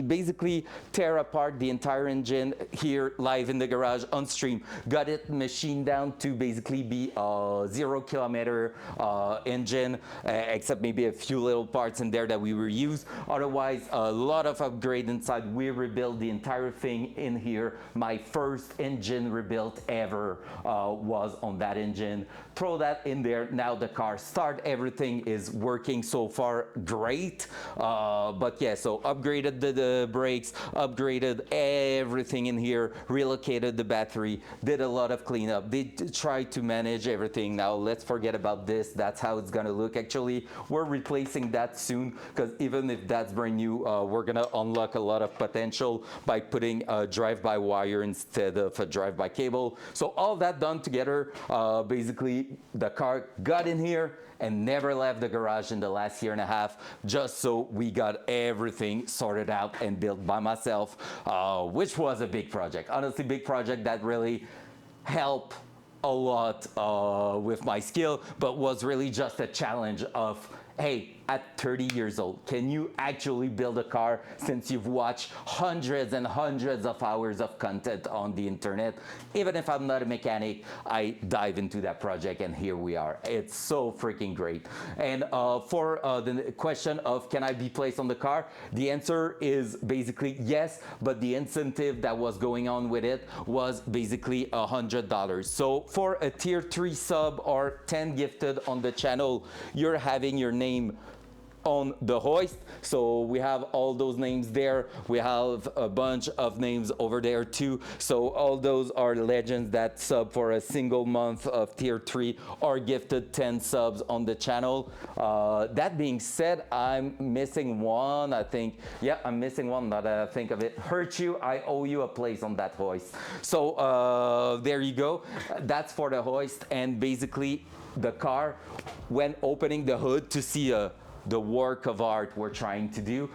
basically tear apart the entire engine here live in the garage on stream. Got it machined down to basically be a 0-kilometer engine, except maybe a few little parts in there that we reuse. Otherwise, a lot of upgrade inside. We rebuilt the entire thing in here. My first engine rebuilt ever was on that engine. Throw that in there. Now the car start. Everything is working so far great. But yeah, so upgraded the brakes, upgraded everything in here, relocated the battery, did a lot of cleanup. They tried to manage everything. Now let's forget about this. That's how it's gonna look. Actually, we're replacing that soon because even if that's brand new, we're gonna unlock a lot of potential by putting a drive-by-wire instead of a drive-by cable. So all that done together, basically the car got in here and never left the garage in the last year and a half, just so we got everything sorted out and built by myself, which was a big project. Honestly, big project that really helped a lot with my skill, but was really just a challenge of, hey, at 30 years old, can you actually build a car since you've watched hundreds and hundreds of hours of content on the internet? Even if I'm not a mechanic, I dive into that project and here we are. It's so freaking great. And for the question of can I be placed on the car, the answer is basically yes, but the incentive that was going on with it was basically $100. So for a tier 3 sub or 10 gifted on the channel, you're having your name on the hoist. So we have all those names there. We have a bunch of names over there too. So all those are legends that sub for a single month of tier 3 or gifted 10 subs on the channel. That being said, I'm missing one, I think. Yeah, I'm missing one, now that I think of it. Hurt you, I owe you a place on that hoist. So there you go. That's for the hoist. And basically the car, when opening the hood to see the work of art we're trying to do,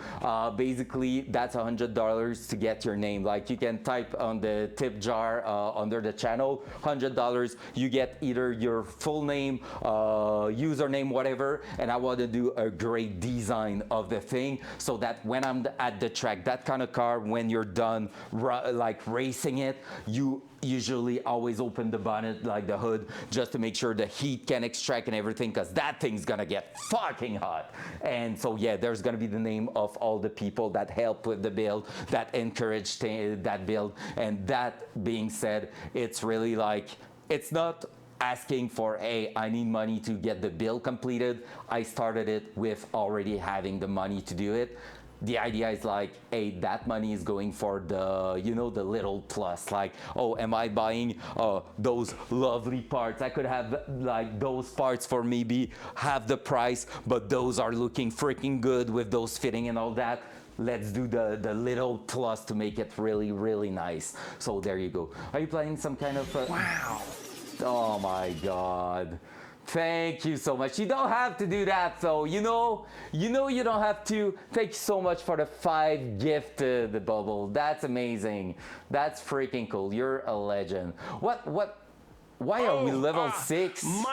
basically that's $100 to get your name. Like you can type on the tip jar under the channel, $100, you get either your full name, username, whatever, and I want to do a great design of the thing so that when I'm at the track, that kind of car, when you're done like racing it, you usually always open the bonnet, like the hood, just to make sure the heat can extract and everything, because that thing's gonna get fucking hot. And so yeah, there's gonna be the name of all the people that helped with the build, that encouraged that build. And that being said, it's really like, it's not asking for, hey, I need money to get the build completed. I started it with already having the money to do it. The idea is like, hey, that money is going for the, you know, the little plus, like, oh, am I buying those lovely parts? I could have like those parts for maybe half the price, but those are looking freaking good with those fitting and all that. Let's do the little plus to make it really, really nice. So there you go. Are you planning some kind of... Wow. Oh my God. Thank you so much. You don't have to do that, so you know you don't have to. Thank you so much for the 5 gifted, Bubble. That's amazing. That's freaking cool. You're a legend. Why are we level 6? My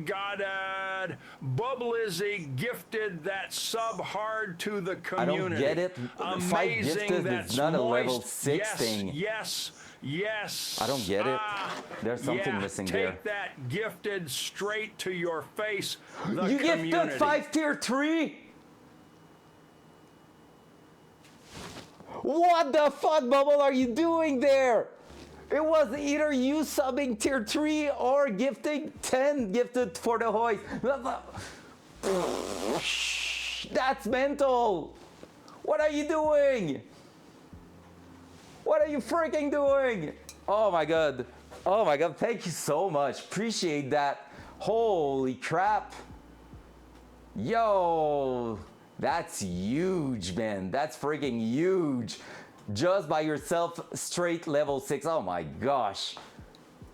God, Bubble Izzy gifted that sub hard to the community. I don't get it. 5 gifted is not a level 6 thing. Yes. I don't get it. There's something missing there. Take that gifted straight to your face. You gifted 5 tier 3? What the fuck, Bubble, are you doing there? It was either you subbing tier 3 or gifting 10 gifted for the hoist. That's mental. What are you doing? What are you freaking doing? Oh my god. Oh my god. Thank you so much. Appreciate that. Holy crap. Yo. That's huge, man. That's freaking huge. Just by yourself, straight level 6. Oh my gosh.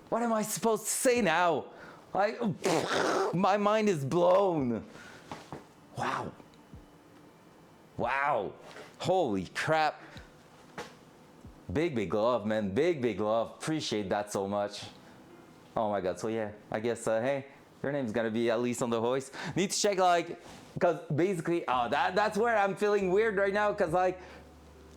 What am I supposed to say now? My mind is blown. Wow. Wow. Holy crap. Big love, man. Big love. Appreciate that so much. Oh my god. So yeah, I guess hey, your name's gonna be at least on the hoist. Need to check, like, because basically that's where I'm feeling weird right now, because like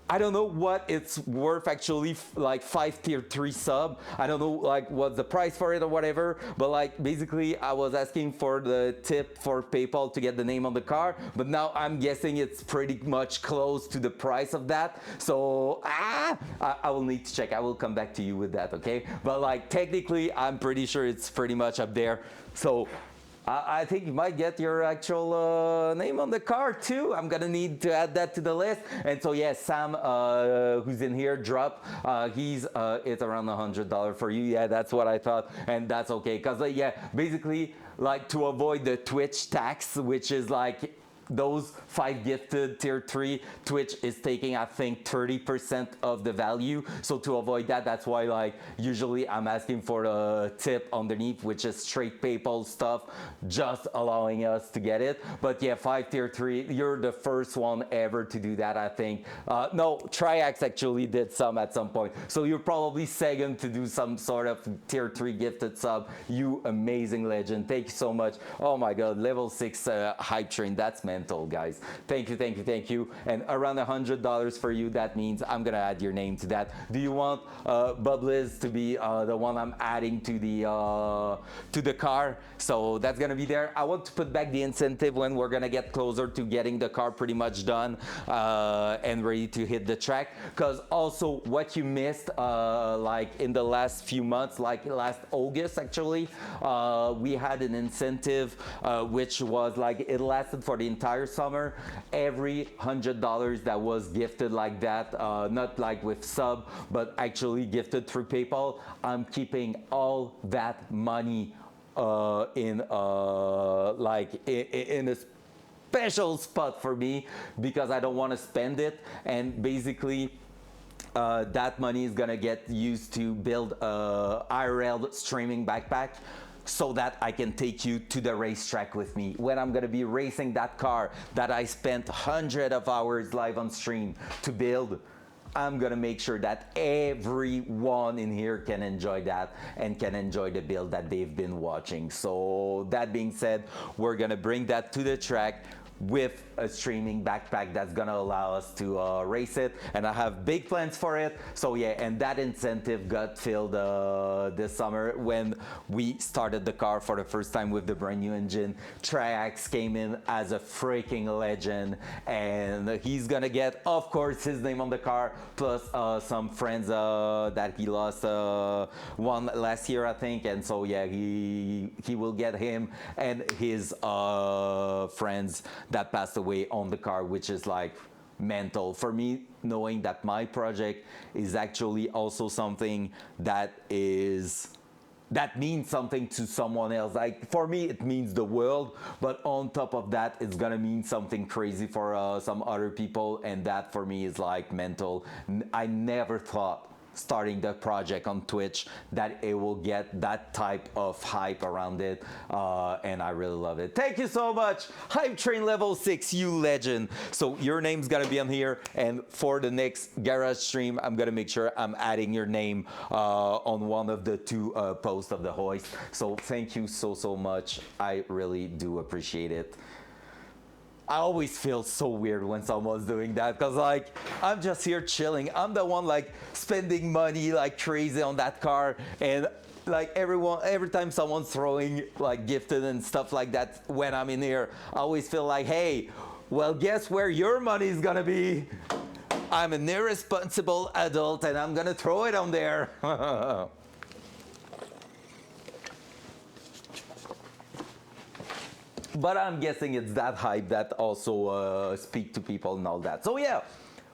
I don't know what it's worth actually, like 5 tier 3 sub. I don't know like what's the price for it or whatever, but like basically I was asking for the tip for PayPal to get the name on the car, but now I'm guessing it's pretty much close to the price of that. So I will need to check. I will come back to you with that, okay? But like technically I'm pretty sure it's pretty much up there. So I think you might get your actual name on the car too. I'm gonna need to add that to the list. And so yeah, Sam, who's in here, drop. It's around $100 for you. Yeah, that's what I thought, and that's okay. Cause yeah, basically like to avoid the Twitch tax, which is like those 5 gifted tier 3, Twitch is taking I think 30% of the value. So to avoid that, that's why like usually I'm asking for a tip underneath, which is straight PayPal stuff, just allowing us to get it. But yeah, 5 tier 3, you're the first one ever to do that, I think. No, Triax actually did some at some point. So you're probably second to do some sort of tier 3 gifted sub. You amazing legend. Thank you so much. Oh my god, level 6 hype train. That's mental, guys. Thank you. And around $100 for you. That means I'm gonna add your name to that. Do you want Bubbliz to be the one I'm adding to the car? So that's gonna be there. I want to put back the incentive when we're gonna get closer to getting the car pretty much done and ready to hit the track. Because also what you missed like in the last few months, like last August actually, we had an incentive which was like it lasted for the entire summer. Every $100 that was gifted like that, not like with sub, but actually gifted through PayPal, I'm keeping all that money in a special spot for me, because I don't want to spend it. And basically that money is gonna get used to build a IRL streaming backpack, so that I can take you to the racetrack with me when I'm gonna be racing that car that I spent hundreds of hours live on stream to build. I'm gonna make sure that everyone in here can enjoy that and can enjoy the build that they've been watching. So that being said, we're gonna bring that to the track with a streaming backpack that's gonna allow us to race it, and I have big plans for it. So yeah, and that incentive got filled this summer when we started the car for the first time with the brand new engine. Triax came in as a freaking legend, and he's gonna get, of course, his name on the car, plus some friends that he lost one last year, I think. And so yeah, he will get him and his friends that passed away on the car, which is like mental for me, knowing that my project is actually also something that means something to someone else. Like for me it means the world, but on top of that it's gonna mean something crazy for some other people, and that for me is like mental. I never thought starting the project on Twitch, that it will get that type of hype around it, and I really love it. Thank you so much, Hype Train Level 6, you legend. So your name's gonna be on here, and for the next garage stream, I'm gonna make sure I'm adding your name on one of the two posts of the hoist. So thank you so much. I really do appreciate it. I always feel so weird when someone's doing that, because like I'm just here chilling. I'm the one like spending money like crazy on that car, and like every time someone's throwing like gifted and stuff like that when I'm in here, I always feel like, hey, well, guess where your money's gonna be? I'm an irresponsible adult and I'm gonna throw it on there. But I'm guessing it's that hype that also speak to people and all that. So yeah,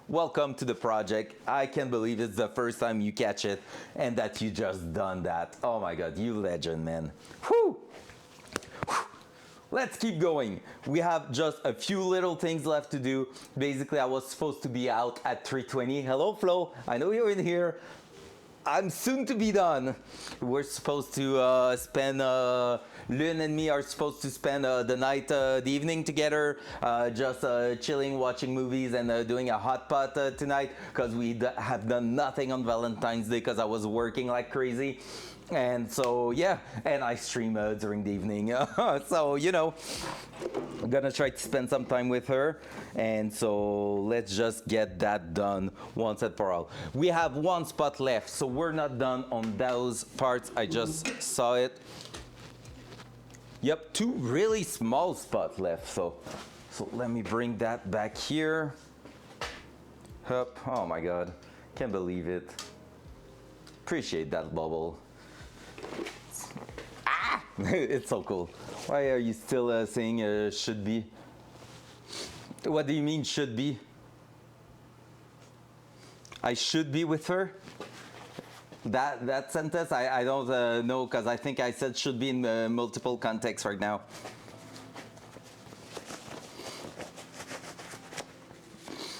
welcome to the project. I can't believe it's the first time you catch it and that you just done that. Oh my God, you legend, man. Whew. Let's keep going. We have just a few little things left to do. Basically, I was supposed to be out at 3:20. Hello, Flo. I know you're in here. I'm soon to be done. We're supposed to spend, Lynn and me are supposed to spend the night, the evening together, just chilling, watching movies, and doing a hot pot tonight, because we have done nothing on Valentine's Day because I was working like crazy. And so, yeah, and I stream during the evening. So, you know, I'm gonna try to spend some time with her. And so let's just get that done once and for all. We have one spot left, so we're not done on those parts. I just saw it. Yep, two really small spots left. So let me bring that back here. Hup. Oh my God, can't believe it. Appreciate that bubble. Ah! It's so cool. Why are you still saying should be? What do you mean should be? I should be with her? That sentence, I don't know, because I think I said should be in multiple contexts right now.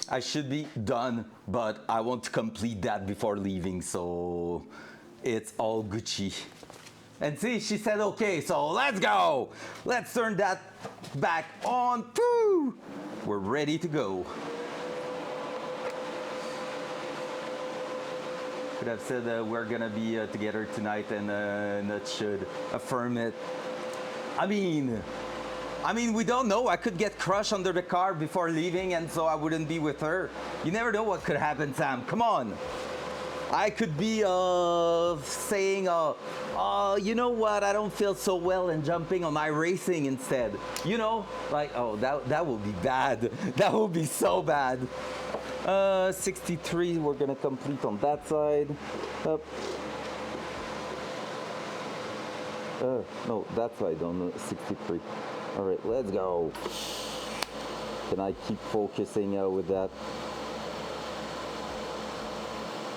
I should be done, but I want to complete that before leaving, so it's all Gucci. And see, she said okay, so let's go. Let's turn that back on. Woo! We're ready to go. Could have said we're gonna be together tonight and not should affirm it. I mean, we don't know. I could get crushed under the car before leaving, and so I wouldn't be with her. You never know what could happen, Sam. Come on. I could be saying, you know what, I don't feel so well, and jumping on my racing instead. You know, like, oh, that would be bad. That would be so bad. 63, we're gonna complete on that side. Up. No, that side on 63. All right, let's go. Can I keep focusing with that?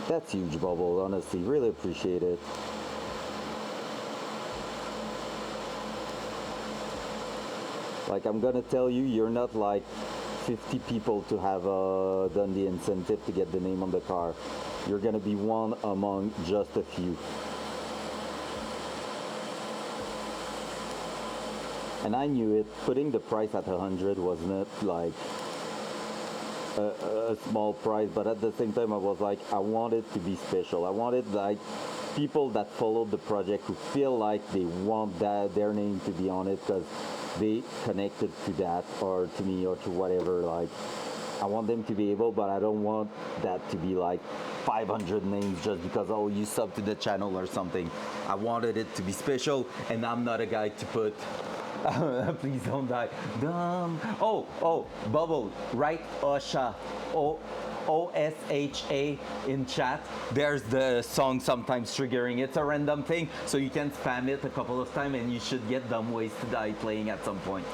That's huge, Bubble, honestly. Really appreciate it. Like, I'm gonna tell you, you're not like 50 people to have done the incentive to get the name on the car. You're gonna be one among just a few. And I knew it. Putting the price at 100 was not like a small price, but at the same time I was like, I want it to be special. I wanted like people that followed the project who feel like they want their name to be on it because they connected to that or to me or to whatever. Like, I want them to be able, but I don't want that to be like 500 names just because, oh, you sub to the channel or something. I wanted it to be special, and I'm not a guy to put please don't die. Dumb. Oh, Bubble, write Osha. OSHA in chat. There's the song sometimes triggering. It's a random thing, so you can spam it a couple of times and you should get Dumb Ways to Die playing at some point.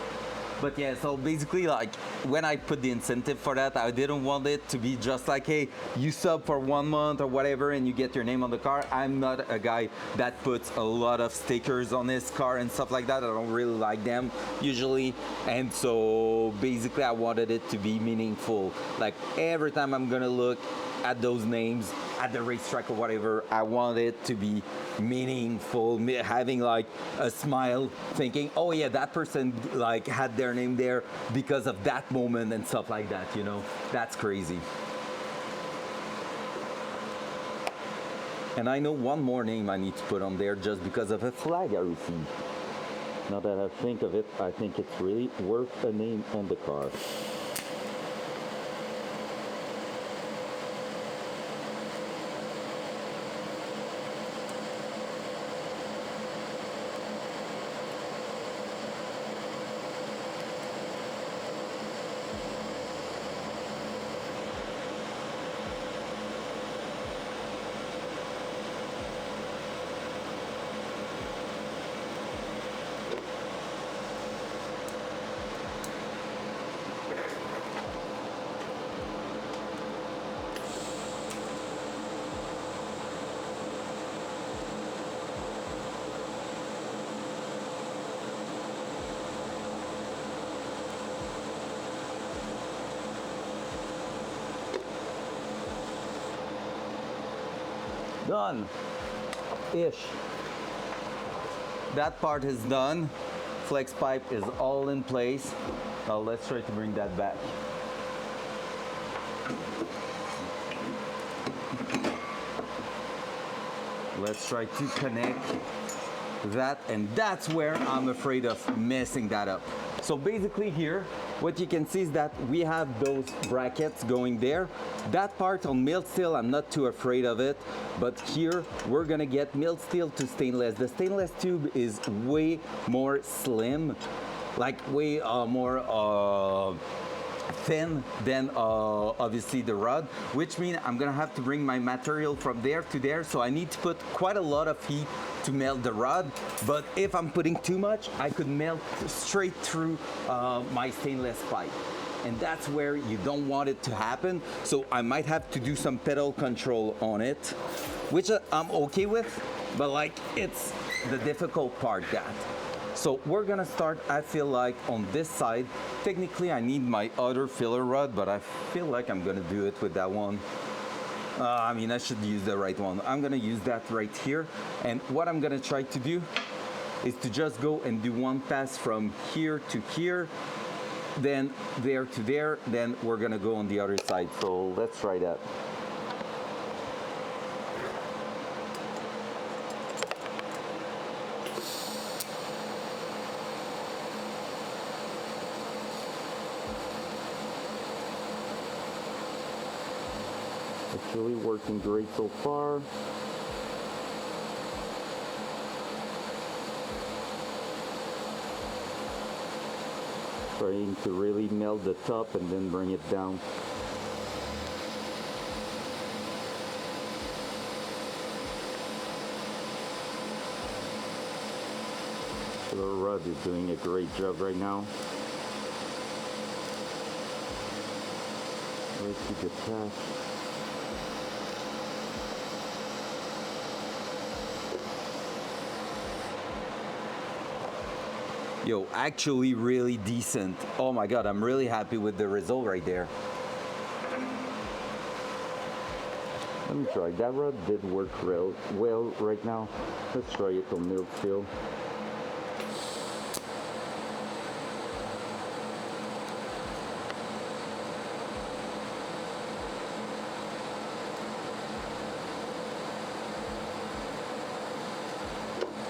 But yeah, so basically, like, when I put the incentive for that, I didn't want it to be just like, hey, you sub for 1 month or whatever and you get your name on the car. I'm not a guy that puts a lot of stickers on his car and stuff like that. I don't really like them usually. And so basically, I wanted it to be meaningful. Like, every time I'm gonna look at those names at the racetrack or whatever, I want it to be meaningful, having like a smile, thinking, oh yeah, that person like had their name there because of that moment and stuff like that, you know. That's crazy. And I know one more name I need to put on there just because of a flag I received. Now that I think of it, I think it's really worth a name on the car. Done. Ish. That part is done. Flex pipe is all in place. Now let's try to bring that back. Let's try to connect that, and that's where I'm afraid of messing that up. So basically here, what you can see is that we have those brackets going there. That part on milled steel, I'm not too afraid of it, but here we're gonna get milled steel to stainless. The stainless tube is way more slim, like way more thin than obviously the rod, which means I'm gonna have to bring my material from there to there, so I need to put quite a lot of heat to melt the rod. But if I'm putting too much, I could melt straight through my stainless pipe, and that's where you don't want it to happen. So I might have to do some pedal control on it, which I'm okay with, but like, it's the difficult part. That so we're gonna start, I feel like, on this side. Technically I need my other filler rod, but I feel like I'm gonna do it with that one. I mean, I should use the right one. I'm gonna use that right here, and what I'm gonna try to do is to just go and do one pass from here to here, then there to there, then we're gonna go on the other side. So let's try that. It's really working great so far. Trying to really melt the top and then bring it down. The rod is doing a great job right now. Let's keep it attached. Yo, actually really decent. Oh my god, I'm really happy with the result right there. Let me try. That rod did work real well right now. Let's try it on milled steel.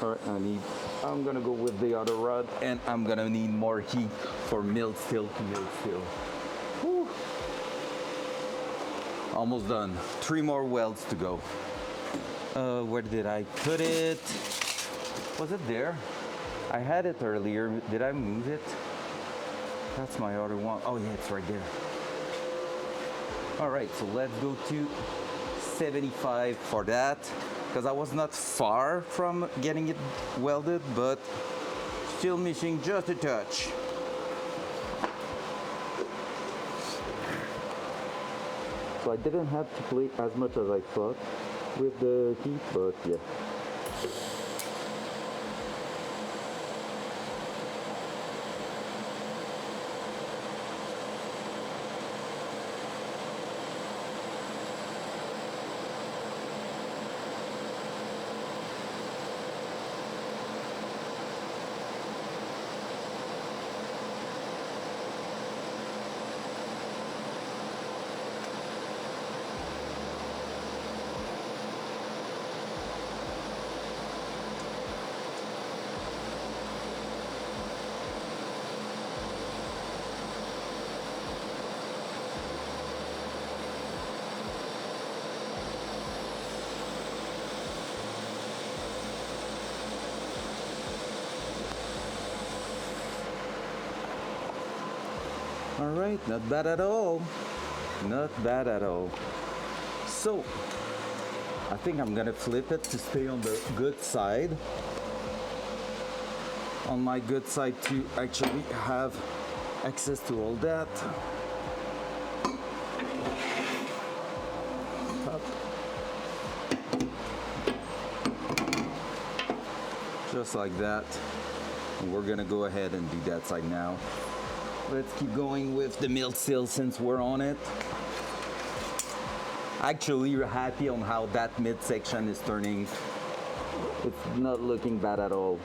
Alright, I'm gonna go with the other rod, and I'm gonna need more heat for milled steel to milled steel. Whew. Almost done. 3 more welds to go. Where did I put it? Was it there? I had it earlier. Did I move it? That's my other one. Oh yeah, it's right there. Alright, so let's go to 75 for that, because I was not far from getting it welded, but still missing just a touch. So I didn't have to play as much as I thought with the heat, but yeah. All right, not bad at all. Not bad at all. So, I think I'm gonna flip it to stay on the good side. On my good side to actually have access to all that. Up. Just like that. And we're gonna go ahead and do that side now. Let's keep going with the mill sill since we're on it. Actually, you're happy on how that midsection is turning. It's not looking bad at all.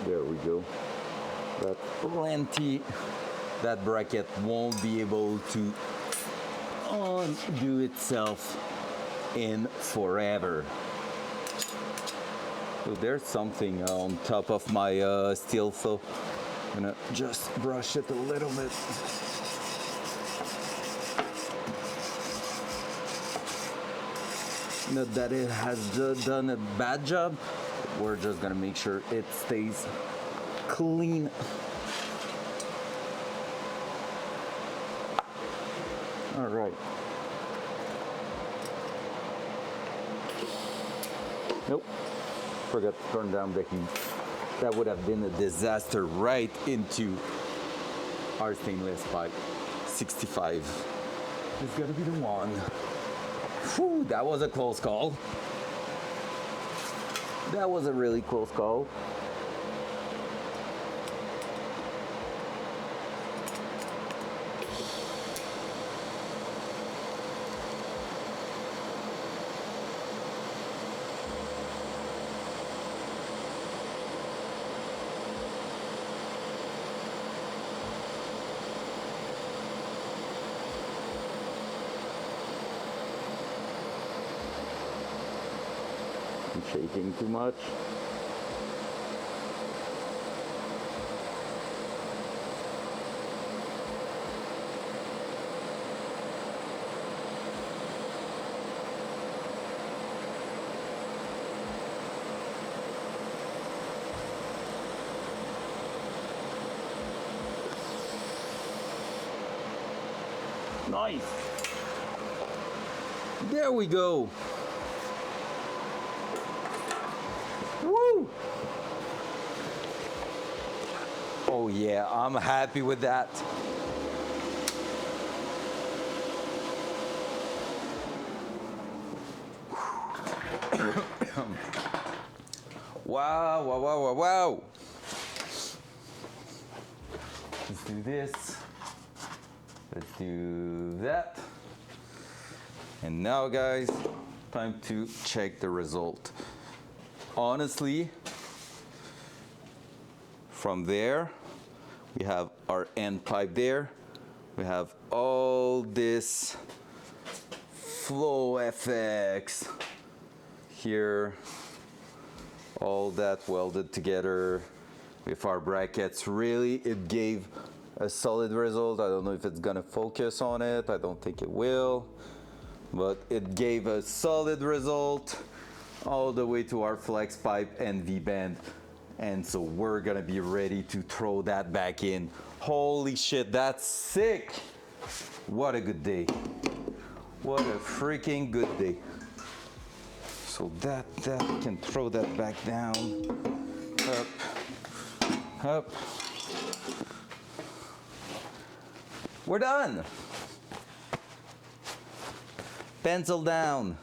There we go. That's plenty. That bracket won't be able to undo itself in forever. So there's something on top of my steel, so I'm gonna just brush it a little bit. Not that it has done a bad job. We're just gonna make sure it stays clean. All right. Nope. Forgot to turn down the heat. That would have been a disaster right into our stainless pipe. 65 is gonna be the one. Whew, that was a close call. That was a really close call. I'm shaking too much. Nice. There we go. Woo! Oh yeah, I'm happy with that. Wow, wow, wow, wow, wow. Let's do this. Let's do that. And now, guys, time to check the result. Honestly, from there, we have our end pipe there. We have all this flow effects here, all that welded together. with our brackets. Really, it gave a solid result. I don't know if it's gonna focus on it. I don't think it will, but it gave a solid result all the way to our flex pipe and V-band. And so we're gonna be ready to throw that back in. Holy shit, that's sick. What a good day. What a freaking good day. So that can throw that back down. Up. We're done. Pencil down.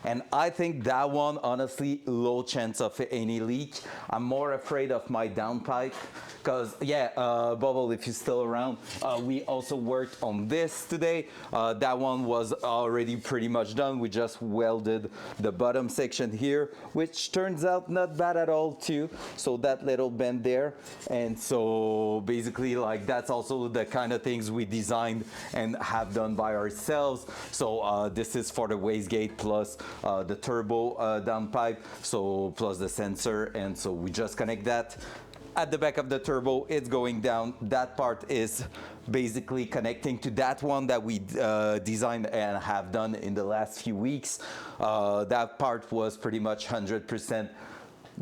And I think that one, honestly, low chance of any leak. I'm more afraid of my downpipe. Because, yeah, Bubble, if you're still around, we also worked on this today. That one was already pretty much done. We just welded the bottom section here, which turns out not bad at all too. So that little bend there. And so basically, like, that's also the kind of things we designed and have done by ourselves. So this is for the wastegate plus the turbo downpipe, so plus the sensor. And so we just connect that at the back of the turbo. It's going down. That part is basically connecting to that one that we designed and have done in the last few weeks. That part was pretty much 100%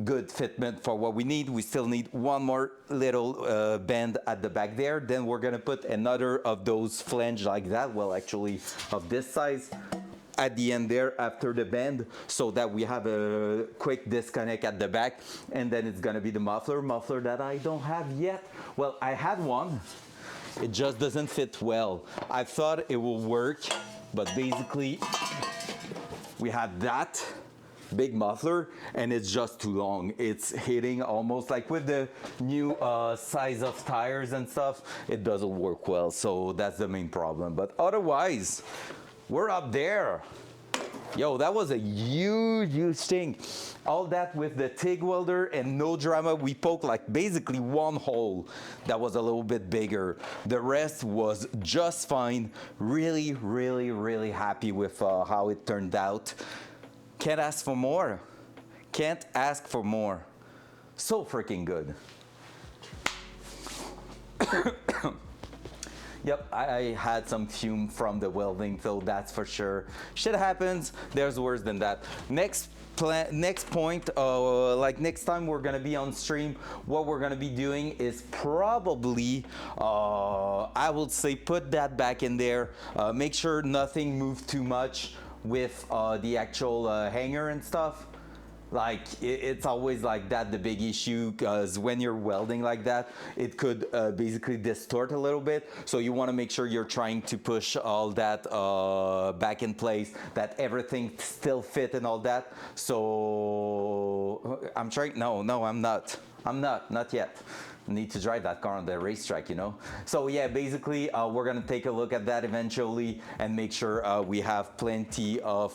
good fitment for what we need. We still need one more little bend at the back there. Then we're gonna put another of those flange like that, well, actually of this size, at the end there after the bend, so that we have a quick disconnect at the back. And then it's gonna be the muffler that I don't have yet. Well, I had one, it just doesn't fit well. I thought it will work, but basically we have that big muffler and it's just too long. It's hitting almost like with the new size of tires and stuff, it doesn't work well. So that's the main problem, but otherwise we're up there. Yo, that was a huge thing. All that with the TIG welder and no drama. We poked like basically one hole that was a little bit bigger. The rest was just fine. Really happy with how it turned out. Can't ask for more. Can't ask for more. So freaking good. Yep, I had some fume from the welding, so that's for sure. Shit happens, there's worse than that. Next point, like next time we're gonna be on stream, what we're gonna be doing is probably, I would say put that back in there, make sure nothing moves too much with the actual hanger and stuff. Like it's always like that the big issue, because when you're welding like that, it could basically distort a little bit. So you want to make sure you're trying to push all that back in place, that everything still fit and all that. So I'm trying, no, I'm not yet. Need to drive that car on the racetrack, you know. So yeah, basically we're gonna take a look at that eventually and make sure we have plenty of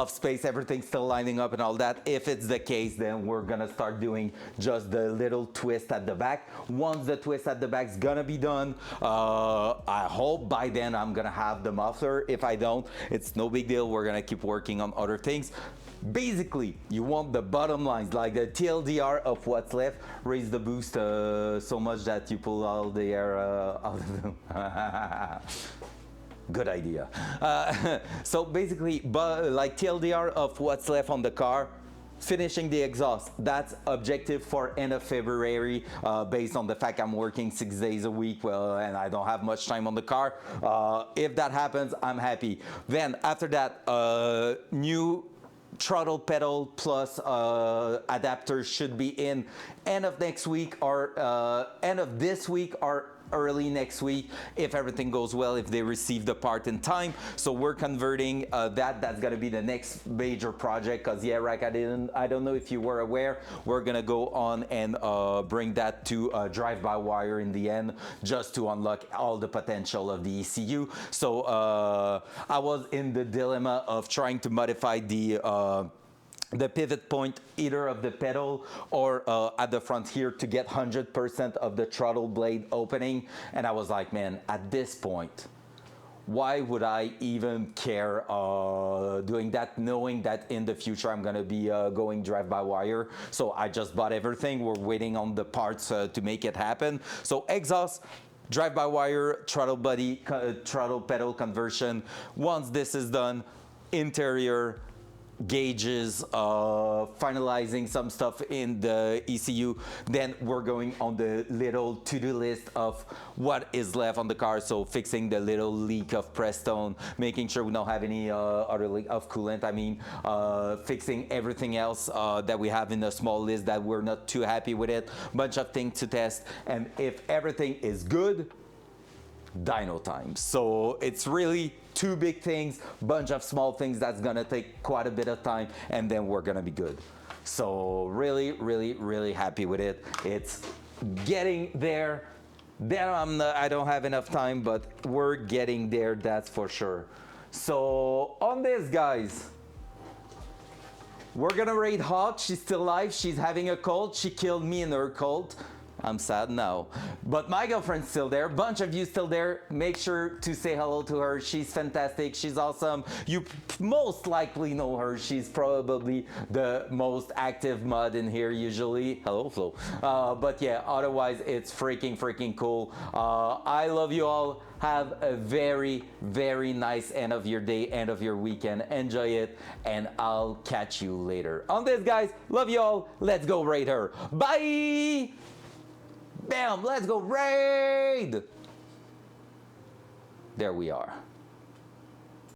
space, everything still lining up and all that. If it's the case, then we're gonna start doing just the little twist at the back. Once the twist at the back is gonna be done, I hope by then I'm gonna have the muffler. If I don't, it's no big deal. We're gonna keep working on other things. Basically, you want the bottom lines, like the TLDR of what's left. Raise the boost so much that you pull all the air out of them. Good idea. So basically, like TLDR of what's left on the car, finishing the exhaust. That's objective for end of February, based on the fact I'm working 6 days a week, well, and I don't have much time on the car. If that happens, I'm happy. Then after that, new throttle pedal plus adapter should be in end of next week or end of this week or early next week, if everything goes well, if they receive the part in time. So we're converting that's gonna be the next major project, because yeah, Rack, I don't know if you were aware, we're gonna go on and bring that to drive-by-wire in the end, just to unlock all the potential of the ECU. So I was in the dilemma of trying to modify the pivot point either of the pedal or at the front here to get 100% of the throttle blade opening. And I was like, man, at this point, why would I even care doing that, knowing that in the future I'm gonna be going drive-by-wire? So I just bought everything. We're waiting on the parts to make it happen. So exhaust, drive-by-wire, throttle body, throttle pedal conversion. Once this is done, interior, gauges, finalizing some stuff in the ECU, then we're going on the little to-do list of what is left on the car. So fixing the little leak of Prestone, making sure we don't have any other leak of coolant. I mean, fixing everything else that we have in a small list that we're not too happy with it. Bunch of things to test, and if everything is good, dyno time. So it's really two big things, bunch of small things that's gonna take quite a bit of time, and then we're gonna be good. So really, really, really happy with it. It's getting there. Then I don't have enough time, but we're getting there, that's for sure. So on this, guys, we're gonna rate Hawk. She's still alive. She's having a cold. She killed me in her cold. I'm sad now, but my girlfriend's still there. Bunch of you still there. Make sure to say hello to her. She's fantastic. She's awesome. You most likely know her. She's probably the most active mod in here usually. Hello, Flo. But yeah, otherwise it's freaking cool. I love you all. Have a very, very nice end of your day, end of your weekend. Enjoy it, and I'll catch you later. On this, guys, love you all. Let's go raid her. Bye! Bam, let's go raid! There we are.